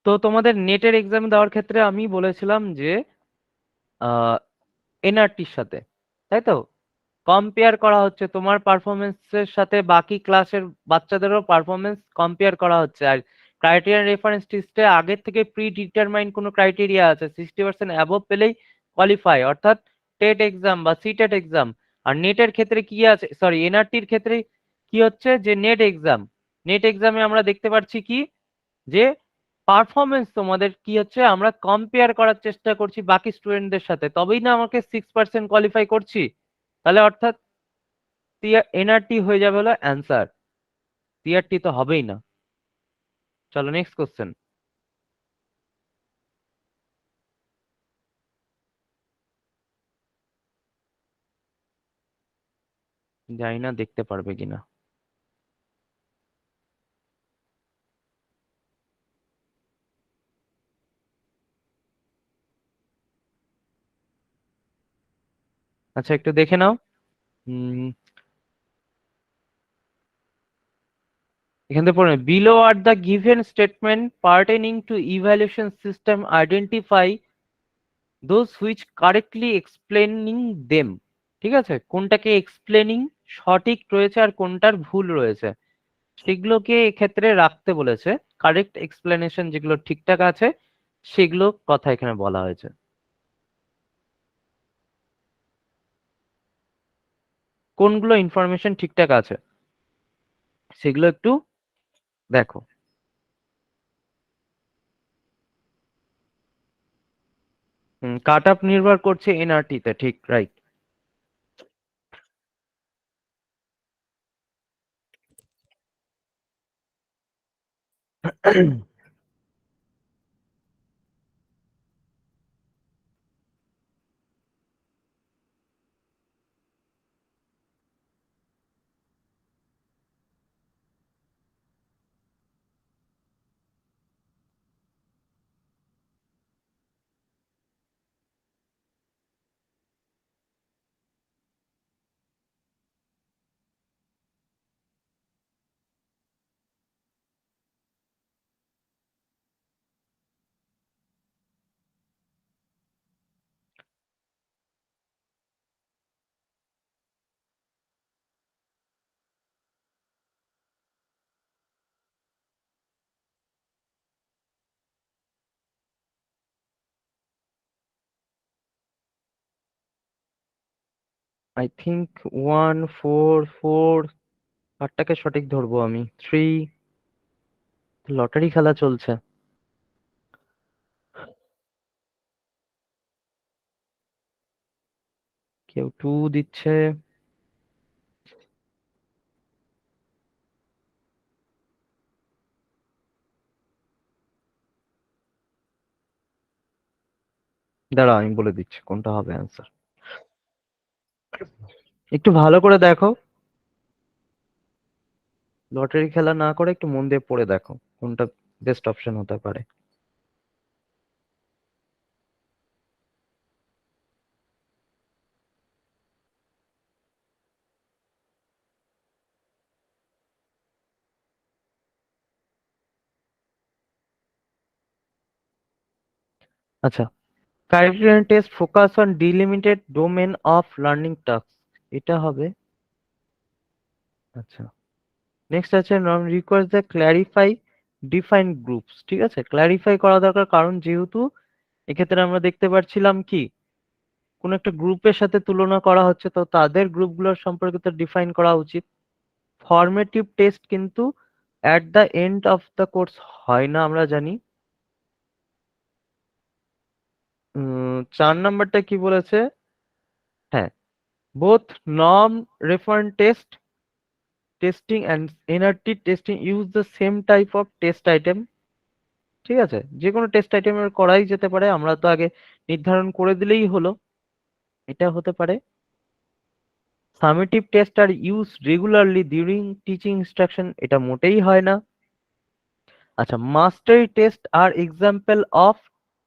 তো তোমাদের নেটের এক্সাম দেওয়ার ক্ষেত্রে আমি বলেছিলাম যে এনআরটির সাথে, তাই তো, কম্পেয়ার করা হচ্ছে তোমার পারফরমেন্সের সাথে বাকি ক্লাসের বাচ্চাদেরও পারফরমেন্স কম্পেয়ার করা হচ্ছে। আর ক্রাইটেরিয়ান রেফারেন্স টেস্টে আগের থেকে প্রি ডিটারমাইন্ড কোনো ক্রাইটেরিয়া আছে, 60% অ্যাবভ পেলেই কোয়ালিফাই, অর্থাৎ টেট এক্সাম বা সিটেট এক্সাম। আর নেটের ক্ষেত্রে কি আছে, সরি এনআরটির ক্ষেত্রে কি হচ্ছে যে নেট এক্সাম, নেট এক্সামে আমরা দেখতে পাচ্ছি কি যে পারফরমেন্স তোমাদের কি হচ্ছে, আমরা কম্পেয়ার করার চেষ্টা করছি বাকি স্টুডেন্টদের সাথে, তবেই না আমাকে 6% কোয়ালিফাই করছি। তাহলে অর্থাৎ এনআরটি হয়ে যাবে হলো অ্যান্সার, সিআরটি তো হবেই না। চলো নেক্সট কোশ্চেন। জানি না দেখতে পারবে কিনা। আচ্ছা একটু দেখে নাও। উম, এখান থেকে পড়ে, below are the given statement pertaining to evaluation system identify those which correctly explaining them. ঠিক আছে, কোনটাকে এক্সপ্লেনিং সঠিক রয়েছে আর কোনটার ভুল রয়েছে সেগুলোকে এক্ষেত্রে রাখতে বলেছে। কারেক্ট এক্সপ্লেনেশন যেগুলো ঠিকঠাক আছে সেগুলো কথা এখানে বলা হয়েছে। কোনগুলো ইনফরমেশন ঠিকঠাক আছে সেগুলো একটু দেখো। কাট আপ নির্ভর করছে এনআরটি তে, ঠিক রাইট। আই থিঙ্ক 1 4 4, আটটাকে সঠিক ধরবো আমি। 3, লটারি খেলা চলছে। কেউ 2 দিচ্ছে। দাঁড়া আমি বলে দিচ্ছি কোনটা হবে অ্যান্সার। একটু ভালো করে দেখো, লটারি খেলা না করে একটু মন দিয়ে পড়ে দেখো কোনটা বেস্ট অপশন হতে পারে। আচ্ছা, criterion test focus on delimited domain of learning task, এটা হবে। আচ্ছা, নেক্সট আছে non requires the clarify define groups. ঠিক আছে, ক্ল্যারিফাই করা দরকার, কারণ যেহেতু এক্ষেত্রে আমরা দেখতে পাচ্ছিলাম কি কোন একটা গ্রুপের সাথে তুলনা করা হচ্ছে, তো তাদের গ্রুপগুলোর সম্পর্কে তো ডিফাইন করা উচিত। ফর্মেটিভ টেস্ট কিন্তু at the end of the course হয় না, আমরা জানি। 4 নাম্বারটা কি বলেছে? হ্যাঁ, both norm referent test testing and nRT testing use the same type of test item. ঠিক আছে, যে কোনো টেস্ট আইটেমের করাই যেতে পারে, আমরা তো আগে নির্ধারণ করে দিলেই হলো। এটা হতে পারে। Summative test are use regularly during teaching instruction, এটা মোটেই হয় না। আচ্ছা, mastery test are example of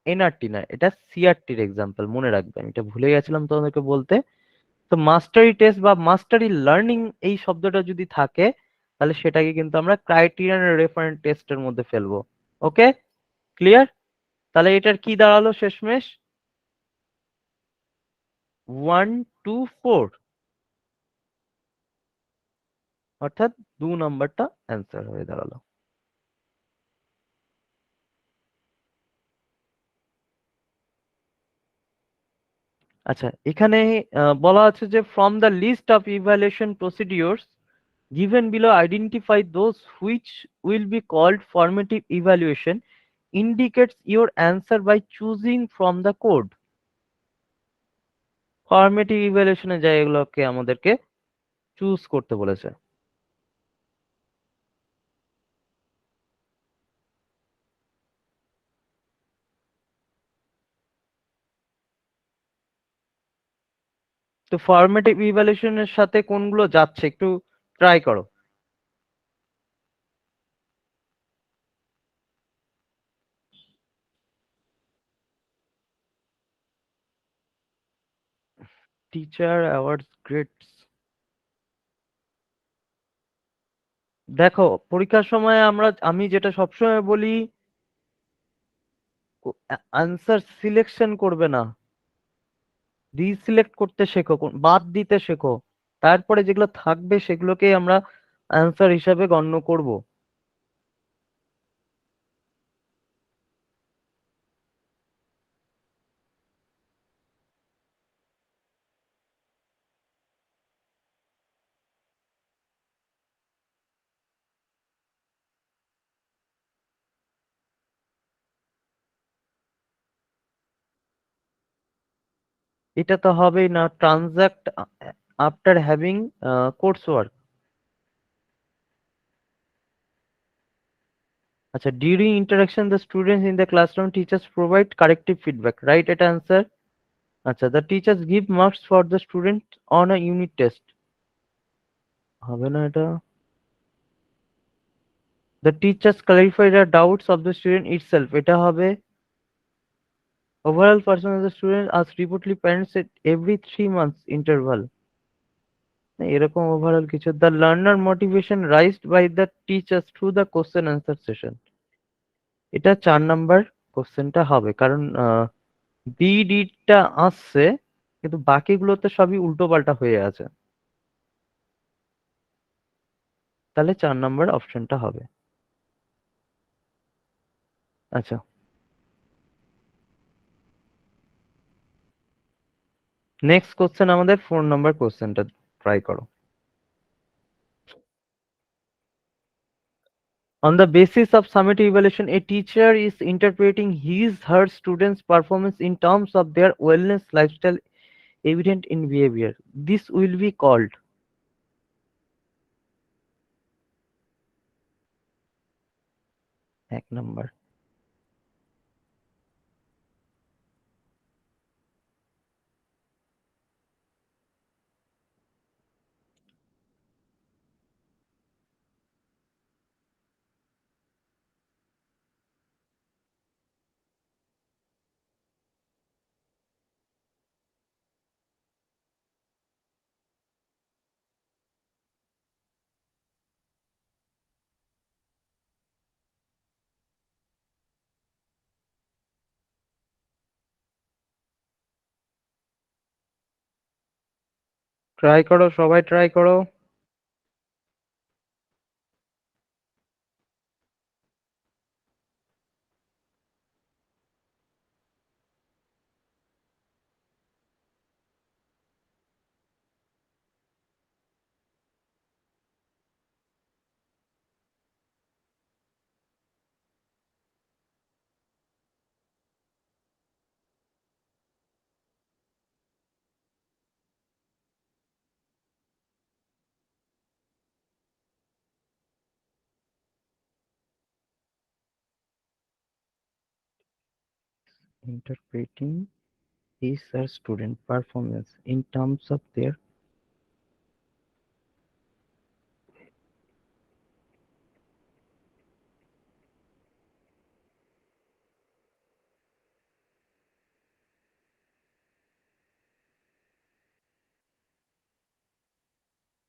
NRT না, এটা সিআরটির এক্সাম্পল, মনে রাখবে, আমি এটা ভুলে গেছিলাম তোমাদেরকে বলতে। তো মাস্টারি টেস্ট বা মাস্টারি লার্নিং এই শব্দটা যদি থাকে তাহলে সেটাকে কিন্তু আমরা ক্রাইটেরিয়ান রেফারেন্স টেস্টের মধ্যে ফেলবো। ওকে, ক্লিয়ার? তাহলে এটার কি দাঁড়ালো শেষমেশ? 1 2 4, অর্থাৎ 2 নাম্বারটা অ্যান্সার হয়ে দাঁড়ালো। আচ্ছা, এখানে বলা আছে যে from the list of evaluation procedures given below, identify those which will be called formative evaluation, indicates your answer by choosing from the code. Formative ইভ্যালুয়েশনের জায়গাগুলোকে আমাদেরকে চুজ করতে বলেছে। তো ফরমেটিভ ইভ্যালুয়েশনের সাথে কোনগুলো যাচ্ছে একটু ট্রাই করো। টিচার অ্যাওয়ার্ডস গ্রেডস, দেখো পরীক্ষার সময় আমি যেটা সবসময় বলি, আনসার সিলেকশন করবে না, রিসিলেক্ট করতে শেখো, বাদ দিতে শেখো, তারপরে যেগুলো থাকবে সেগুলোকেই আমরা অ্যান্সার হিসাবে গণ্য করব। এটা তো হবেই না, transact after having course work. আচ্ছা, during interaction the students in the classroom teachers provide corrective feedback, right? এটা অ্যান্সার। আচ্ছা, the teachers give marks for the student on a unit test, হবে না এটা। The teachers clarify the doubts of the student itself, এটা হবে। Overall person of the student as reportedly parents at every 3 months interval, এরকম overall কিছু। The learner motivation raised by the teachers through the question answer session, এটা 4 number কোশ্চেনটা হবে, কারণ ডিটা আসছে কিন্তু বাকিগুলোতে সবই উল্টো পাল্টা হয়ে আছে, তাহলে 4 নাম্বার অপশনটা হবে। আচ্ছা, নেক্সট কোশ্চেন আমাদের 4 নাম্বার কোশ্চেনটা ট্রাই করো। On the basis of summative evaluation, a teacher is interpreting his/her students' performance in terms of their wellness lifestyle evident in behavior. This will be called, 1 number. Try করো, সবাই try করো। Interpreting his/her student performance in terms of their,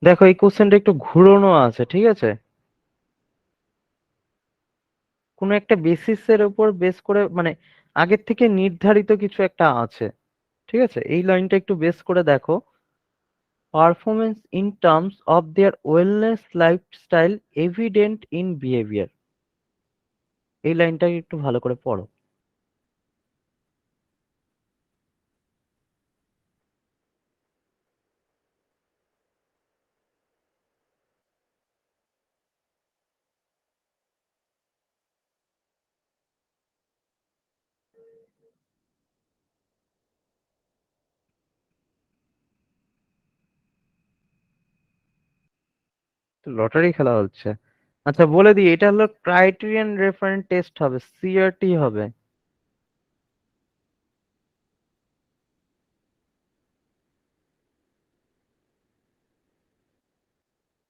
দেখো এই কোশ্চেনটা একটু ঘুরোনো আছে, ঠিক আছে? কোনো একটা বেসিসের উপর বেস করে, মানে আগের থেকে নির্ধারিত কিছু একটা আছে, ঠিক আছে? এই লাইনটা একটু বেস করে দেখো। Performance in terms of their wellness lifestyle evident in behaviour, এই লাইনটা একটু ভালো করে পড়ো। লটারি খেলা হচ্ছে। আচ্ছা বলে দিই, এটা হলো ক্রাইটেরিয়ান রেফারেন্স টেস্ট হবে, সিআরটি হবে।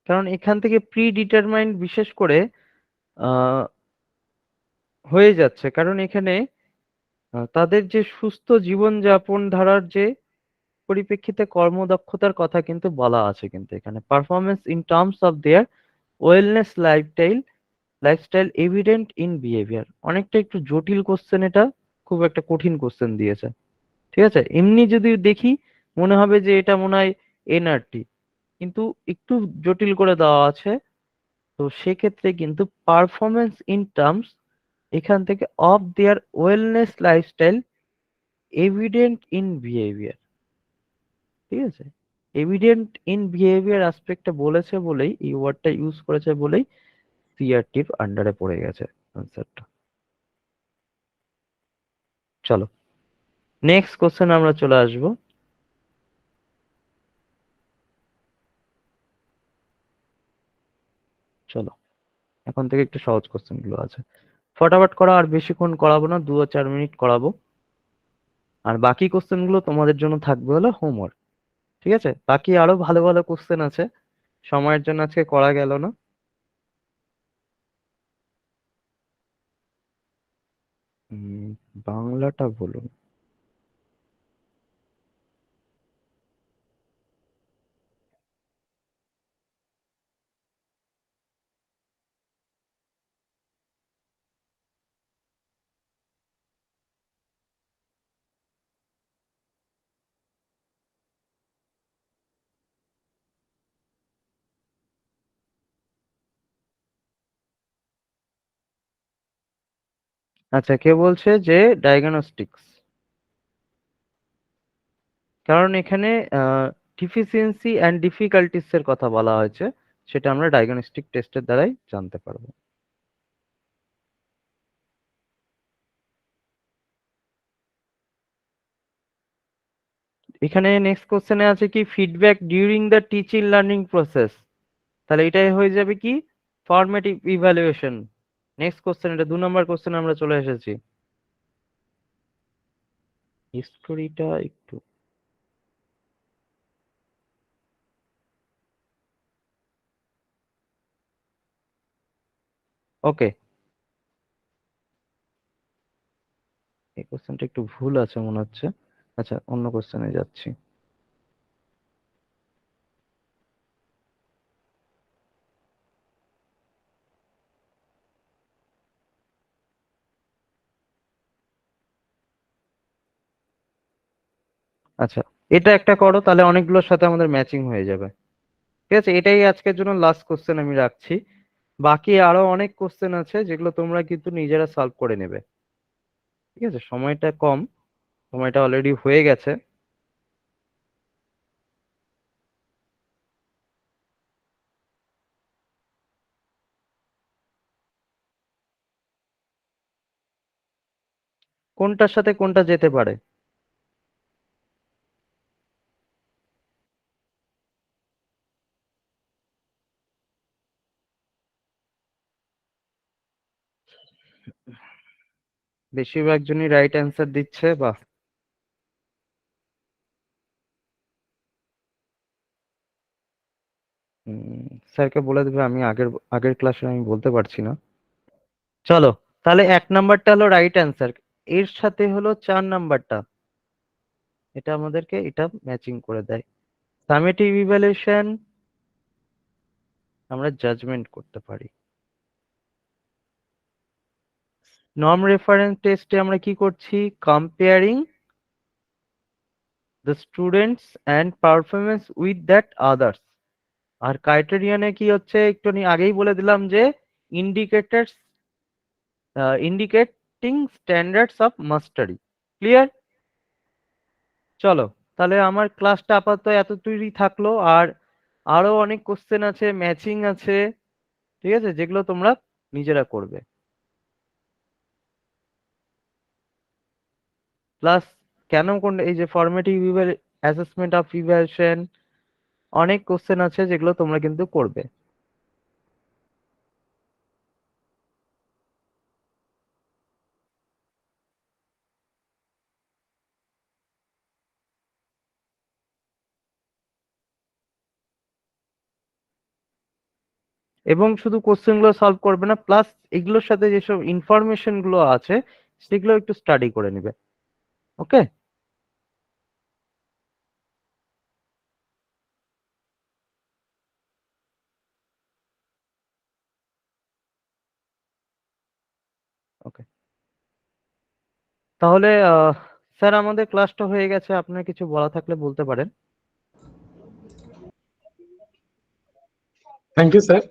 কারণ এখান থেকে প্রি ডিটারমাইন্ড বিশেষ করে আহ হয়ে যাচ্ছে, কারণ এখানে তাদের যে সুস্থ জীবনযাপন ধারার যে পরিপ্রেক্ষিতে কর্মদক্ষতার কথা কিন্তু বলা আছে, কিন্তু এখানে performance in terms of their wellness lifestyle evident in behaviour. অনেকটা একটু জটিল কোশ্চেন এটা, খুব একটা কঠিন কোশ্চেন দিয়েছে। ঠিক আছে, এমনি যদি দেখি মনে হবে যে এটা মনে হয় এনআরটি, কিন্তু একটু জটিল করে দেওয়া আছে। তো সেক্ষেত্রে কিন্তু পারফরমেন্স ইন টার্মস এখান থেকে of their wellness lifestyle evident in behaviour. ঠিক আছে, এভিডেন্ট ইন বিহেভিয়ার অ্যাসপেক্টটা বলেছে বলেই, এই ওয়ার্ডটা ইউজ করেছে বলেই সিআরটির আন্ডারে পড়ে গেছে আনসারটা। চলো নেক্সট কোশ্চেন আমরা চলে আসবো। চলো এখন থেকে একটু সহজ কোশ্চেন গুলো আছে, ফটাফট করা, আর বেশিক্ষণ করাবো না, 2 আর 4 মিনিট করাবো। আর বাকি কোশ্চেন গুলো তোমাদের জন্য থাকবে হলো হোমওয়ার্ক। ঠিক আছে, বাকি আরো ভালো ভালো কোশ্চেন আছে, সময়ের জন্য আজকে করা গেল না। উম, বাংলাটা বলুন। আচ্ছা, কে বলছে যে ডায়াগনস্টিক্স? কারণ এখানে ডিফিসিয়েন্সি অ্যান্ড ডিফিকাল্টিস এর কথা বলা হয়েছে, সেটা আমরা ডায়াগনস্টিক টেস্টের দ্বারাই জানতে পারবো। এখানে নেক্সট কোশ্চেনে আছে কি, feedback during the teaching learning process, তাহলে এটাই হয়ে যাবে কি ফরমেটিভ ইভ্যালুয়েশন। নেক্সট কোশ্চেন, এটা 2 নম্বর কোশ্চেন আমরা চলে এসেছি। হিস্টোরিটা একটু, ওকে, এই কোশ্চেনটা একটু ভুল আছে মনে হচ্ছে। আচ্ছা অন্য কোশ্চেনে যাচ্ছি। আচ্ছা এটা একটা করো, তাহলে অনেকগুলোর সাথে আমাদের ম্যাচিং হয়ে যাবে। ঠিক আছে, এটাই আজকের জন্য লাস্ট কোশ্চেন আমি রাখছি। বাকি আরো অনেক কোশ্চেন আছে যেগুলো তোমরা কিন্তু নিজেরা সলভ করে নেবে। ঠিক আছে, সময়টা কম, সময়টা অলরেডি হয়ে গেছে। কোনটার সাথে কোনটা যেতে পারে? বেশিরভাগ জনই রাইট অ্যান্সার দিচ্ছে, বাহ। স্যারকে বলে দেবে, আমি আগের আগের ক্লাসে আমি বলতে পারছি না। চলো, তাহলে 1 নাম্বারটা হলো রাইট অ্যান্সার, এর সাথে হলো 4 নাম্বারটা, এটা আমাদেরকে এটা ম্যাচিং করে দেয়। সামেটিভ ইভ্যালুয়েশন আমরা জাজমেন্ট করতে পারি। নর্ম রেফারেন্স টেস্টে আমরা কি করছি, comparing the students and performance with that others. আর ক্রাইটেরিয়ানে কি হচ্ছে একটু আগেই বলে দিলাম যে indicators, indicating standards of mastery. Clear? চলো, তাহলে আমার ক্লাসটা আপাতত এতটুকুই থাকলো। আর আরো অনেক কোশ্চেন আছে, ম্যাচিং আছে, ঠিক আছে, যেগুলো তোমরা নিজেরা করবে। প্লাস কেন কোন এই যে ফর্মেটিভ অ্যাসেসমেন্ট অফ ইভ্যালুয়েশন, অনেক কোশ্চেন আছে যেগুলো তোমরা কিন্তু করবে। এবং শুধু কোশ্চেন গুলো সলভ করবে না, প্লাস এগুলোর সাথে যেসব ইনফরমেশন গুলো আছে সেগুলো একটু স্টাডি করে নেবে। ওকে? ওকে, তাহলে স্যার আমাদের ক্লাসটা হয়ে গেছে, আপনার কিছু বলা থাকলে বলতে পারেন। থ্যাংক ইউ স্যার,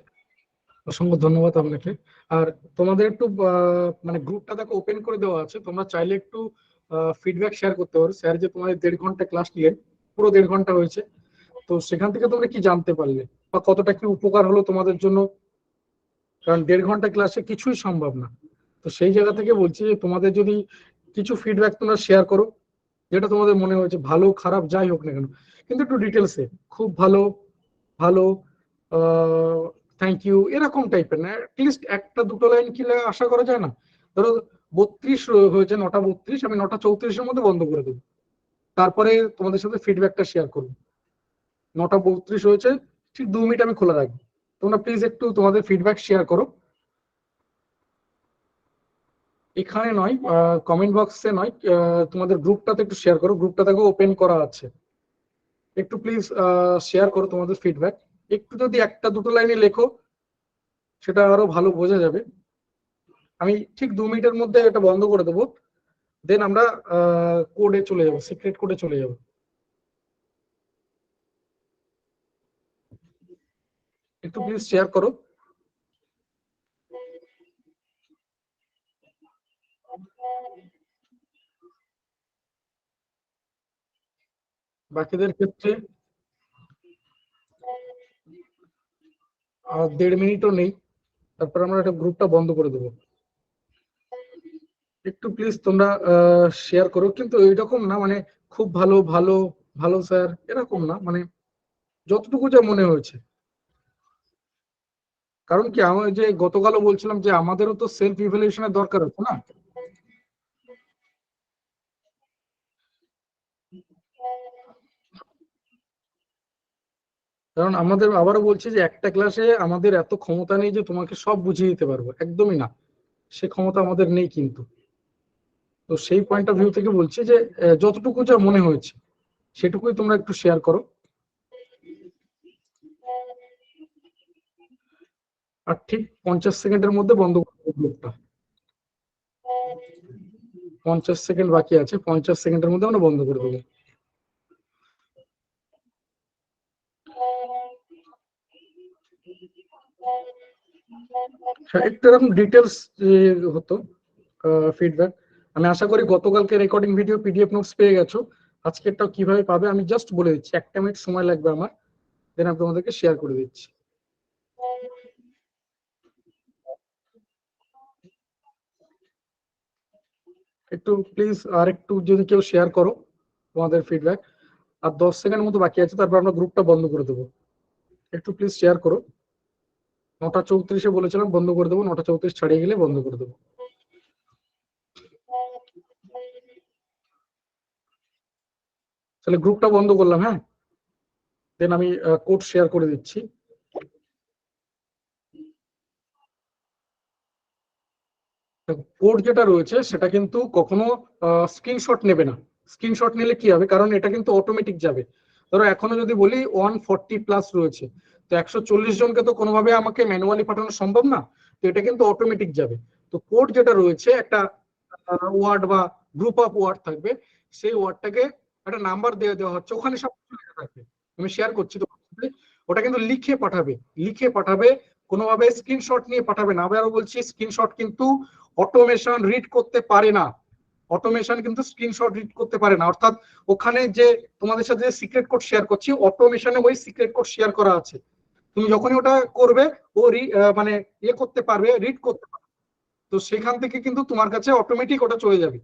অসংখ্য ধন্যবাদ আপনাকে। আর তোমাদের একটু মানে গ্রুপটা দেখো ওপেন করে দেওয়া আছে, তোমরা চাইলে একটু ফিডব্যাক শেয়ার করতে পারো। স্যার যে তোমাদের 1.5 ঘন্টা ক্লাস নিলেন, পুরো 1.5 ঘন্টা হয়েছে, তো সেখান থেকে তোমরা কি জানতে পারলে বা কতটা কি উপকার হলো তোমাদের জন্য? কারণ 1.5 ঘন্টা ক্লাসে কিছুই সম্ভব না। তো সেই জায়গা থেকে বলছি যে তোমাদের যদি কিছু ফিডব্যাক তোমরা শেয়ার করো, যেটা তোমাদের মনে হয়েছে, ভালো খারাপ যাই হোক না কেন, কিন্তু একটু ডিটেলসে, খুব ভালো, ভালো, থ্যাংক ইউ, এরকম টাইপের না, অ্যাটলিস্ট একটা দুটো লাইন কি আশা করা যায় না? ধরো 32 হয়েছে, 9টা 32, আমি 9টা 34-এর মধ্যে বন্ধ করে দেবো, তারপরে তোমাদের সাথে ফিডব্যাকটা শেয়ার করবো। 9টা 32 হয়েছে, ঠিক 2 মিনিট আমি খোলা রাখবো, তোমরা প্লিজ একটু তোমাদের ফিডব্যাক শেয়ার করো। এখানে নয়, কমেন্ট বক্সে নয়, তোমাদের গ্রুপটাতে একটু শেয়ার করো, গ্রুপটা দেখো ওপেন করা আছে, একটু প্লিজ শেয়ার করো তোমাদের ফিডব্যাক। একটু যদি একটা দুটো লাইনে লেখো, সেটা আরো ভালো বোঝা যাবে। আমি ঠিক 2 মিনিটের মধ্যে এটা বন্ধ করে দেবো, দেন আমরা কোডে চলে যাবো, সিক্রেট কোডে চলে যাবো। একটু প্লিজ শেয়ার করো। বাকিদের ক্ষেত্রে 1.5 মিনিটও নেই, তারপর আমরা একটা গ্রুপটা বন্ধ করে দেবো। একটু প্লিজ তোমরা শেয়ার করো, কিন্তু এইরকম না মানে খুব ভালো ভালো ভালো স্যার, এরকম না, মানে যতটুকু যা মনে হয়েছে। কারণ কি, আমি যে গতকালও বলছিলাম যে আমাদেরও তো সেলফ ইভ্যালুয়েশনের দরকার আছে না। কারণ আমাদের আবারও বলছি যে একটা ক্লাসে আমাদের এত ক্ষমতা নেই যে তোমাকে সব বুঝিয়ে দিতে পারবো, একদমই না, সে ক্ষমতা আমাদের নেই কিন্তু। তো সেই পয়েন্ট অফ ভিউ থেকে বলছি যে যতটুকু যা মনে হয়েছে সেটুকুই তোমরা একটু শেয়ার করো। আর ঠিক 50 সেকেন্ডের মধ্যে বন্ধ করবো গ্রুপটা। 50 সেকেন্ড বাকি আছে, 50 সেকেন্ডের মধ্যে আমরা বন্ধ করে দেবো। হ্যাঁ, একটু এরকম ডিটেলস হতো ফিডব্যাক। আমি আশা করি গতকালকে রেকর্ডিং ভিডিও পিডিএফ নোটস পেয়ে গেছো, আজকেরটাও কিভাবে পাবে আমি জাস্ট বলে দিচ্ছি, 1টা মিনিট সময় লাগবে আমার, দেন আমি তোমাদেরকে শেয়ার করে দিচ্ছি। একটু প্লিজ আর একটু যদি কেউ শেয়ার করো তোমাদের ফিডব্যাক। আর 10 সেকেন্ড মতো বাকি আছে, তারপর আমরা গ্রুপটা বন্ধ করে দেবো। একটু প্লিজ শেয়ার করো। 9টা 34-এ বলেছিলাম বন্ধ করে দেবো, 9টা 34 ছাড়িয়ে গেলে বন্ধ করে দেবো। তাহলে গ্রুপটা বন্ধ করলাম, হ্যাঁ, দেন আমি কোড শেয়ার করে দিচ্ছি। কোড যেটা রয়েছে সেটা কিন্তু কখনো স্ক্রিনশট নেবে না। স্ক্রিনশট নিলে কি হবে, কারণ এটা কিন্তু অটোমেটিক যাবে। ধরো এখনো যদি বলি 140+ রয়েছে, তো 140 জনকে তো কোনোভাবে আমাকে ম্যানুয়ালি পাঠানো সম্ভব না, তো এটা কিন্তু অটোমেটিক যাবে। তো কোড যেটা রয়েছে একটা ওয়ার্ড বা গ্রুপ অফ ওয়ার্ড থাকবে, সেই ওয়ার্ডটাকে একটা নাম্বার দিয়ে দেওয়া হচ্ছে, ওখানে সব কিছু লেখা থাকবে। আমি শেয়ার করছি তো, ওটা কিন্তু লিখে পাঠাবে, লিখে পাঠাবে, কোনোভাবে স্ক্রিনশট নিয়ে পাঠাবে না। আবারও বলছি, স্ক্রিনশট কিন্তু অটোমেশন রিড করতে পারে না। অটোমেশন কিন্তু স্ক্রিনশট রিড করতে পারে না, অর্থাৎ ওখানে যে তোমাদের সাথে সিক্রেট কোড শেয়ার করছি, অটোমেশনে ওই সিক্রেট কোড শেয়ার করা আছে। তুমি যখনই ওটা করবে, ও মানে ইয়ে করতে পারবে, রিড করতে পারবে, তো সেখান থেকে কিন্তু তোমার কাছে অটোমেটিক ওটা চলে যাবে।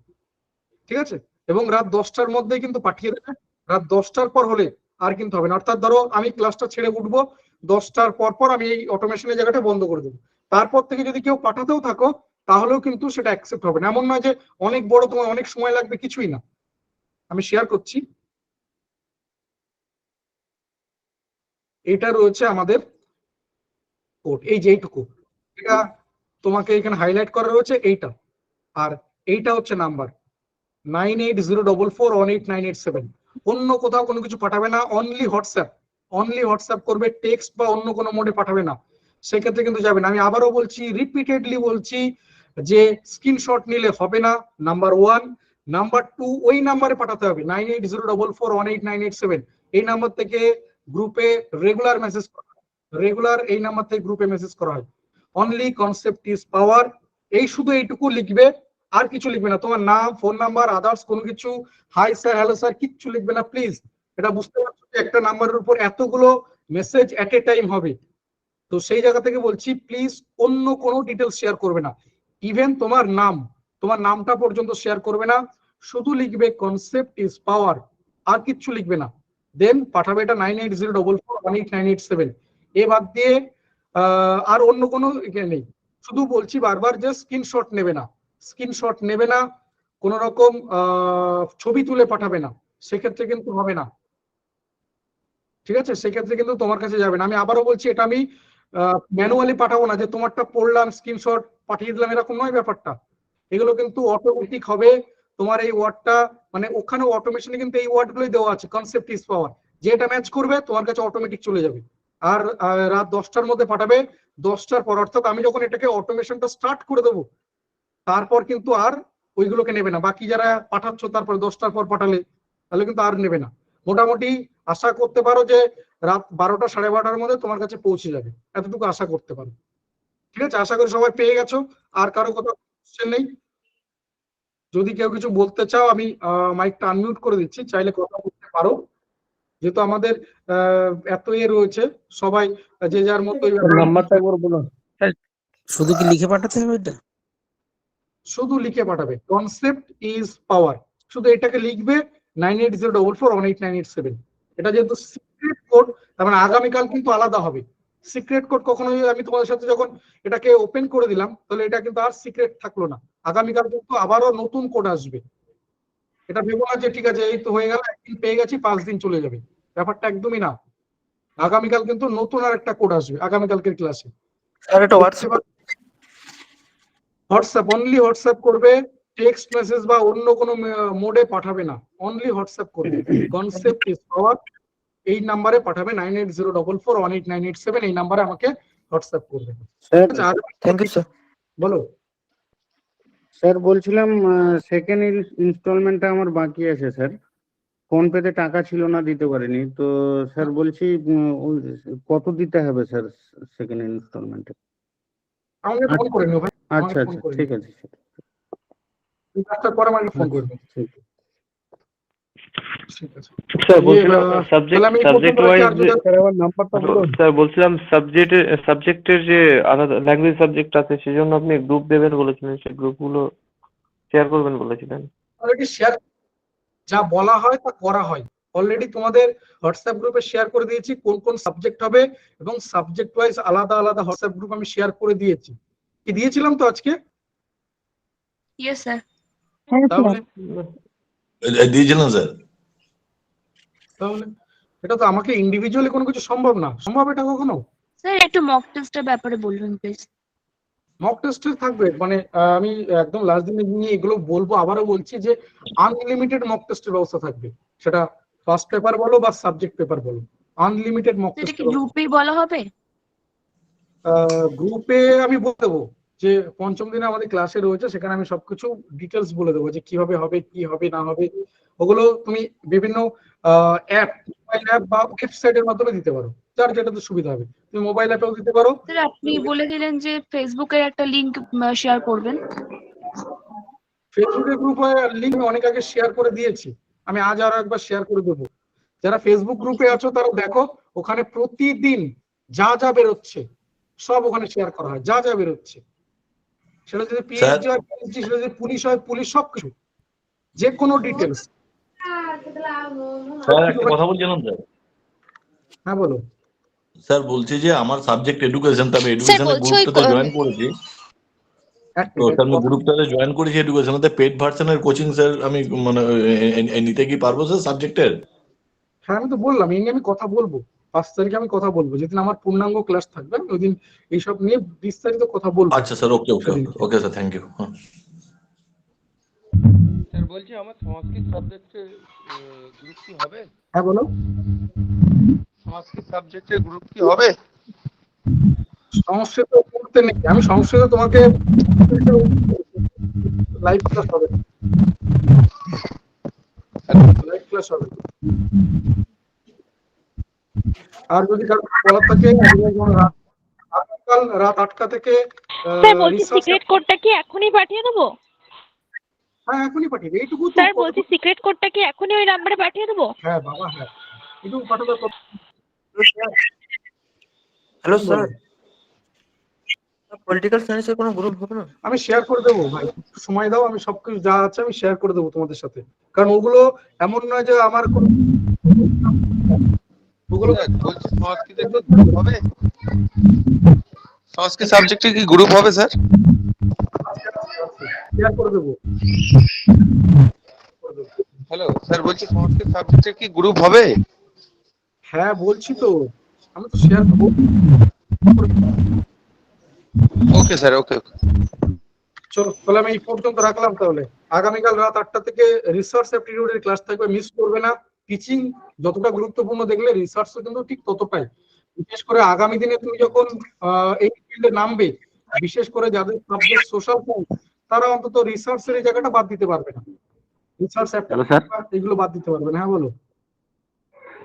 ঠিক আছে? এবং রাত 10টার মধ্যে কিন্তু পাঠিয়ে দেবে। রাত 10টার পর হলে আর কিন্তু হবে না, অর্থাৎ ধরো আমি ক্লাসটা ছেড়ে উঠবো, 10টার পর পর আমি এই অটোমেশনের জায়গাটা বন্ধ করে দেবো। তারপর থেকে যদি কেউ পাঠাতেও থাকো, তাহলেও কিন্তু সেটা অ্যাকসেপ্ট হবে না। এমন নয় যে অনেক বড়, তোমার অনেক সময় লাগবে, কিছুই না। আমি শেয়ার করছি, এটা রয়েছে আমাদের কোড, এই যে এইটুকু, এটা তোমাকে এখানে হাইলাইট করা রয়েছে এইটা, আর এইটা হচ্ছে নাম্বার 9804418987। অন্য কোথাও কোনো কিছু পাঠাবে না, অনলি হোয়াটসঅ্যাপ করবে, টেক্সট বা অন্য কোনো মোডে পাঠাবে না, সেক্ষেত্রে কিন্তু যাবে না। আমি আবারও বলছি, রিপিটেডলি বলছি যে স্ক্রিনশট নিলে হবে না, নাম্বার 1। নাম্বার 2, ওই নাম্বারে পাঠাতে হবে 9804418987, এই নাম্বার থেকে গ্রুপে রেগুলার মেসেজ করা হয়, রেগুলার এই নাম্বার থেকে গ্রুপে মেসেজ করা হয়। অনলি কনসেপ্ট ইজ পাওয়ার, এই শুধু এইটুকু লিখবে, আর কিছু লিখবে না, তোমার নাম, ফোন নাম্বার, আদার্স কোনো কিছু, হাই স্যার, হ্যালো স্যার, কিচ্ছু লিখবে না প্লিজ। এটা বুঝতে পারছো যে একটা নাম্বারের উপর এতগুলো মেসেজ এট এ টাইম হবে, তো সেই জায়গা থেকে বলছি প্লিজ অন্য কোনো ডিটেলস শেয়ার করবে না, ইভেন তোমার নামটা পর্যন্ত শেয়ার করবে না, শুধু লিখবে কনসেপ্ট ইজ পাওয়ার, আর কিচ্ছু লিখবে না, দেন পাঠাবে এটা 9804418987। এ বাদ দিয়ে আর অন্য কোনো নেই, শুধু বলছি বারবার যে স্ক্রিনশট নেবে না, কোন রকম ছবি তুলে পাঠাবে না, সেক্ষেত্রে কিন্তু হবে না, ঠিক আছে? সেক্ষেত্রে কিন্তু তোমার কাছে যাবে না। আমি আবারও বলছি, এটা আমি ম্যানুয়ালি পাঠাবো না, যে তোমারটা পড়লাম স্ক্রিনশট পাঠিয়ে দিলাম, এরকম নয় ব্যাপারটা। এগুলো কিন্তু অটোমেটিক হবে, তোমার এই ওয়ার্ডটা মানে ওখানে অটোমেশনে কিন্তু এই ওয়ার্ডগুলোই দেওয়া আছে, কনসেপ্ট ইজ পাওয়ার, যেটা ম্যাচ করবে তোমার কাছে অটোমেটিক চলে যাবে। আর রাত 10টার মধ্যে পাঠাবে, 10টার পর, অর্থাৎ আমি যখন এটাকে অটোমেশনটা স্টার্ট করে দেবো, তারপর কিন্তু আর ওইগুলোকে নেবে না। বাকি যারা পাঠাচ্ছ তারপরে 10টার পর পাঠালে, তাহলে কিন্তু আর নেবে না। মোটামুটি আশা করতে পারো যে রাত 12টা, 12:30টার মধ্যে তোমার কাছে পৌঁছে যাবে, এতটুকু আশা করতে পারো। ঠিক আছে, আশা করি সবাই পেয়ে গেছো। আর কারো কথা কোশ্চেন নেই? যদি কেউ কিছু বলতে চাও, আমি মাইকটা আনমিউট করে দিচ্ছি, চাইলে কথা বলতে পারো, যেহেতু আমাদের এত রয়েছে, সবাই যে যার মতো নাম্বারটা একবার বলুন। শুধু কি লিখে পাঠাতে হবে এটা? শুধু লিখে পাঠাবে, কনসেপ্ট ইজ পাওয়ার, শুধু এটাকে লিখবে 9804418987। এটা যেহেতু সিক্রেট কোড, তার মানে আগামীকাল কিন্তু আলাদা হবে। সিক্রেট কোড কখনোই, আমি তোমাদের সাথে যখন এটাকে ওপেন করে দিলাম, তাহলে এটা কিন্তু আর সিক্রেট থাকলো না, আগামীকাল কিন্তু আবারও নতুন কোড আসবে। এটা ভেবো না যে ঠিক আছে এই তো হয়ে গেল, একদিন পেয়ে গেছি 5 দিন চলে যাবে, ব্যাপারটা একদমই না। আগামীকাল কিন্তু নতুন আর একটা কোড আসবে আগামীকালকের ক্লাসে। স্যার এটা হোয়াটসঅ্যাপ, অনলি হোয়াটসঅ্যাপ করবে, টেক্সট মেসেজ বা অন্য কোনো মোডে পাঠাবে না, অনলি হোয়াটসঅ্যাপ করবে, কনসেপ্ট ইজ পাওয়ার, এই নাম্বারে পাঠাবে 9804418987, এই নাম্বারে আমাকে হোয়াটসঅ্যাপ করবে। Sir thank you sir. বলো। স্যার বলছিলাম সেকেন্ড ইনস্টলমেন্টটা আমার বাকি আছে স্যার, ফোন পেতে টাকা ছিল না, দিতে পারিনি, তো স্যার বলছি কত দিতে হবে স্যার সেকেন্ড ইনস্টলমেন্টে? আমাকে ফোন করে নিও ভাই। আচ্ছা আচ্ছা ঠিক আছে স্যার, স্যার পরে আমাকে ফোন করবে। ঠিক আছে। ঠিক আছে স্যার বলছিলাম সাবজেক্ট ওয়াইজ, স্যার বলছিলাম সাবজেক্টের যে আলাদা ল্যাঙ্গুয়েজ সাবজেক্ট আছে, সেজন্য আপনি গ্রুপ দেবেন বলেছিলেন, সেই গ্রুপগুলো শেয়ার করবেন বলেছিলেন। অলরেডি শেয়ার, যা বলা হয় তা করা হয়, অলরেডি তোমাদের হোয়াটসঅ্যাপ গ্রুপে শেয়ার করে দিয়েছি কোন কোন সাবজেক্ট হবে, এবং সাবজেক্ট ওয়াইজ আলাদা আলাদা হোয়াটসঅ্যাপ গ্রুপ আমি শেয়ার করে দিয়েছি। কি দিয়েছিলাম তো আজকে? Yes sir. তাহলে দিয়েছিলাম স্যার। তাহলে এটা তো আমাকে ইন্ডিভিজুয়ালি কোনো কিছু সম্ভব না, সম্ভব এটা কখনো? স্যার একটু মক টেস্টের ব্যাপারে বলবেন প্লিজ। মক টেস্টে থাকবে, মানে আমি একদম লাস্ট দিনে নিয়ে এগুলো বলবো, আবারও বলছি যে আনলিমিটেড মক টেস্টের ব্যবস্থা থাকবে, সেটা ফার্স্ট পেপার বলো বা সাবজেক্ট পেপার বলো, আনলিমিটেড মক সেটা টেস্ট। কি গ্রুপেই বলা হবে? গ্রুপে আমি বলে দেবো যে পঞ্চম দিনে আমাদের ক্লাসে রয়েছে, সেখানে আমি সবকিছু ডিটেলস বলে দেবো যে কিভাবে হবে, কি হবে না হবে, ওগুলো তুমি বিভিন্ন অ্যাপ, মোবাইল অ্যাপ বা ওয়েবসাইটের মাধ্যমে দিতে পারো, যার যেটাতে সুবিধা হবে। তুমি মোবাইল অ্যাপেও দিতে পারো। স্যার আপনি বলে দিলেন যে ফেসবুকের একটা লিংক শেয়ার করবেন। ফেসবুকের গ্রুপে লিংক অনেক আগে শেয়ার করে দিয়েছি, আমি আজ আরো একবার শেয়ার করে দেবো। যারা ফেসবুক গ্রুপে আছো তারা দেখো, ওখানে প্রতিদিন যা যা বেরোচ্ছে সব ওখানে শেয়ার করা হয়, যা যা বেরোচ্ছে, সেটা যদি পিএইচডি হয় পিএইচডি, সেটা যদি পুলিশ হয় পুলিশ, সবকিছু, যে কোনো ডিটেলস। স্যার একটা কথা বলছিলাম স্যার। হ্যাঁ বলো। স্যার বলছি যে আমার সাবজেক্ট এডুকেশন, তবে এডুকেশনের গ্রুপটাতে জয়েন করেছি, তো আমি গ্রুপটাতে জয়েন করেছি এডুকেশনতে, পেড ভার্সনের কোচিং স্যার আমি মানে নিতে কি পারবো স্যার সাবজেক্টের? হ্যাঁ আমি তো বললাম এই নিয়ে আমি কথা বলবো, 5 তারিখে আমি কথা বলবো, যেদিন আমার পূর্ণাঙ্গ ক্লাস থাকবে আমি ওই দিন এইসব নিয়ে বিস্তারিত কথা বলবো। আচ্ছা sir, okay okay okay sir, thank you. Sir বলছি আমার সংস্কৃত সাবজেক্টে গ্রুপ কি হবে? হ্যাঁ বলো। সংস্কৃত সাবজেক্টে গ্রুপ কি হবে? সংস্কৃত পড়তে নেই, আমি সংস্কৃত তোমাকে লাইভ ক্লাস হবে, লাইভ ক্লাস হবে। আর যদি কারো বলার থাকে আগামীকাল রাত 8টা থেকে স্যার বলছি সিক্রেট কোডটা কি এখনই পাঠিয়ে দেবো? হ্যাঁ এখনই পাঠিয়ে দেবো, এইটুকু তো। স্যার বলছি সিক্রেট কোডটা কি এখনই ওই নাম্বারে পাঠিয়ে দেবো? হ্যাঁ বাবা, হ্যাঁ এইটুকু পাঠাতে। হ্যালো স্যার, পলিটিক্যাল সায়েন্সের কোনো গ্রুপ হবে না? আমি শেয়ার করে দেবো ভাই, একটু সময় দাও, আমি সবকিছু যা আছে আমি শেয়ার করে দেবো তোমাদের সাথে। কারণ ওগুলো এমন নয় যে আমার কোনো, ওগুলো বলছি সংস্কৃতে কি গ্রুপ হবে? সংস্কৃত সাবজেক্টে কি গ্রুপ হবে স্যার? শেয়ার করে দেবো। হ্যালো স্যার, বলছি সংস্কৃত সাবজেক্টে কি গ্রুপ হবে? হ্যাঁ বলছি তো, আমি তো শেয়ার করবো। ওকে স্যার, ওকে ওকে। চলো তাহলে আমি এই পর্যন্ত রাখলাম। তাহলে আগামীকাল রাত 8টা থেকে রিসার্চ অ্যাপটিটিউডের ক্লাস থাকবে, মিস করবে না। টিচিং যতটা গুরুত্বপূর্ণ দেখলে রিসার্চও কিন্তু ঠিক ততটাই। বিশেষ করে আগামী দিনে তুমি যখন এই ফিল্ডে নামবে, বিশেষ করে যাদের সাবজেক্ট সোশ্যাল সায়েন্স, তারা অন্তত রিসার্চের এই জায়গাটা বাদ দিতে পারবে না। রিসার্চ এগুলো বাদ দিতে পারবে না। হ্যাঁ বলো।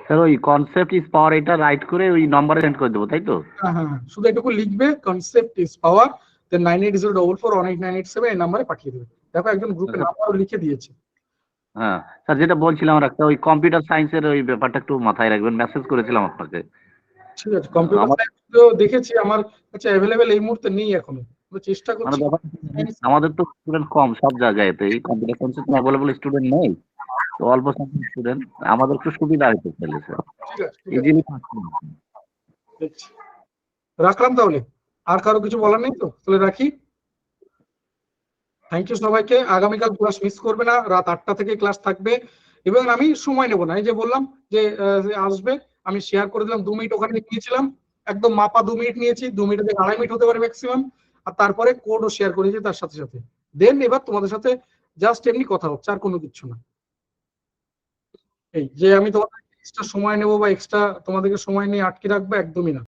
স্যার ওই কনসেপ্ট ইজ পাওয়ার এটা রাইট করে ওই নম্বরে সেন্ড করে দেবো, তাই তো? হ্যাঁ হ্যাঁ, শুধু এটুকু লিখবে, কনসেপ্ট ইজ পাওয়ার, দেন 9804418987 এই নাম্বারে পাঠিয়ে দেবে। দেখো একজন গ্রুপে নাম্বারও লিখে দিয়েছে। হ্যাঁ স্যার, যেটা বলছিলাম একটা ওই কম্পিউটার সায়েন্সের ওই ব্যাপারটা একটু মাথায় রাখবেন, মেসেজ করেছিলাম আপনাকে। ঠিক আছে, কম্পিউটার সায়েন্স তো দেখেছি, আমার কাছে অ্যাভেলেবেল এই মুহূর্তে নেই এখনো, চেষ্টা করছি। আমাদের তো স্টুডেন্ট কম সব জায়গায়, তো এই কম্পিউটার সায়েন্সের অ্যাভেলেবল স্টুডেন্ট নেই, তো অল্প সংখ্যক স্টুডেন্ট, আমাদের একটু সুবিধা হইতে চলে স্যার। ইজিলি রাখলাম তাহলে, আর কারো কিছু বলার নেই তো? তাহলে রাখি। থ্যাংক ইউ সবাইকে। আগামীকাল ক্লাস মিস করবে না, রাত 8টা থেকে ক্লাস থাকবে এবং আমি সময় নেব না। এই যে বললাম যে আসবে, আমি শেয়ার করে দিলাম। 2 মিনিট ওখানে নিয়েছিলাম, একদম মাপা 2 মিনিট নিয়েছি, 2 মিনিট থেকে 2.5 মিনিট হতে পারে ম্যাক্সিমাম। আর তারপরে কোডও শেয়ার করেছি তার সাথে সাথে। দেন এবার তোমাদের সাথে জাস্ট এমনি কথা হচ্ছে, আর কোনো কিছু না। এই যে আমি তোমাদের এক্সট্রা সময় নেবো বা এক্সট্রা তোমাদেরকে সময় নিয়ে আটকে রাখবো, একদমই না।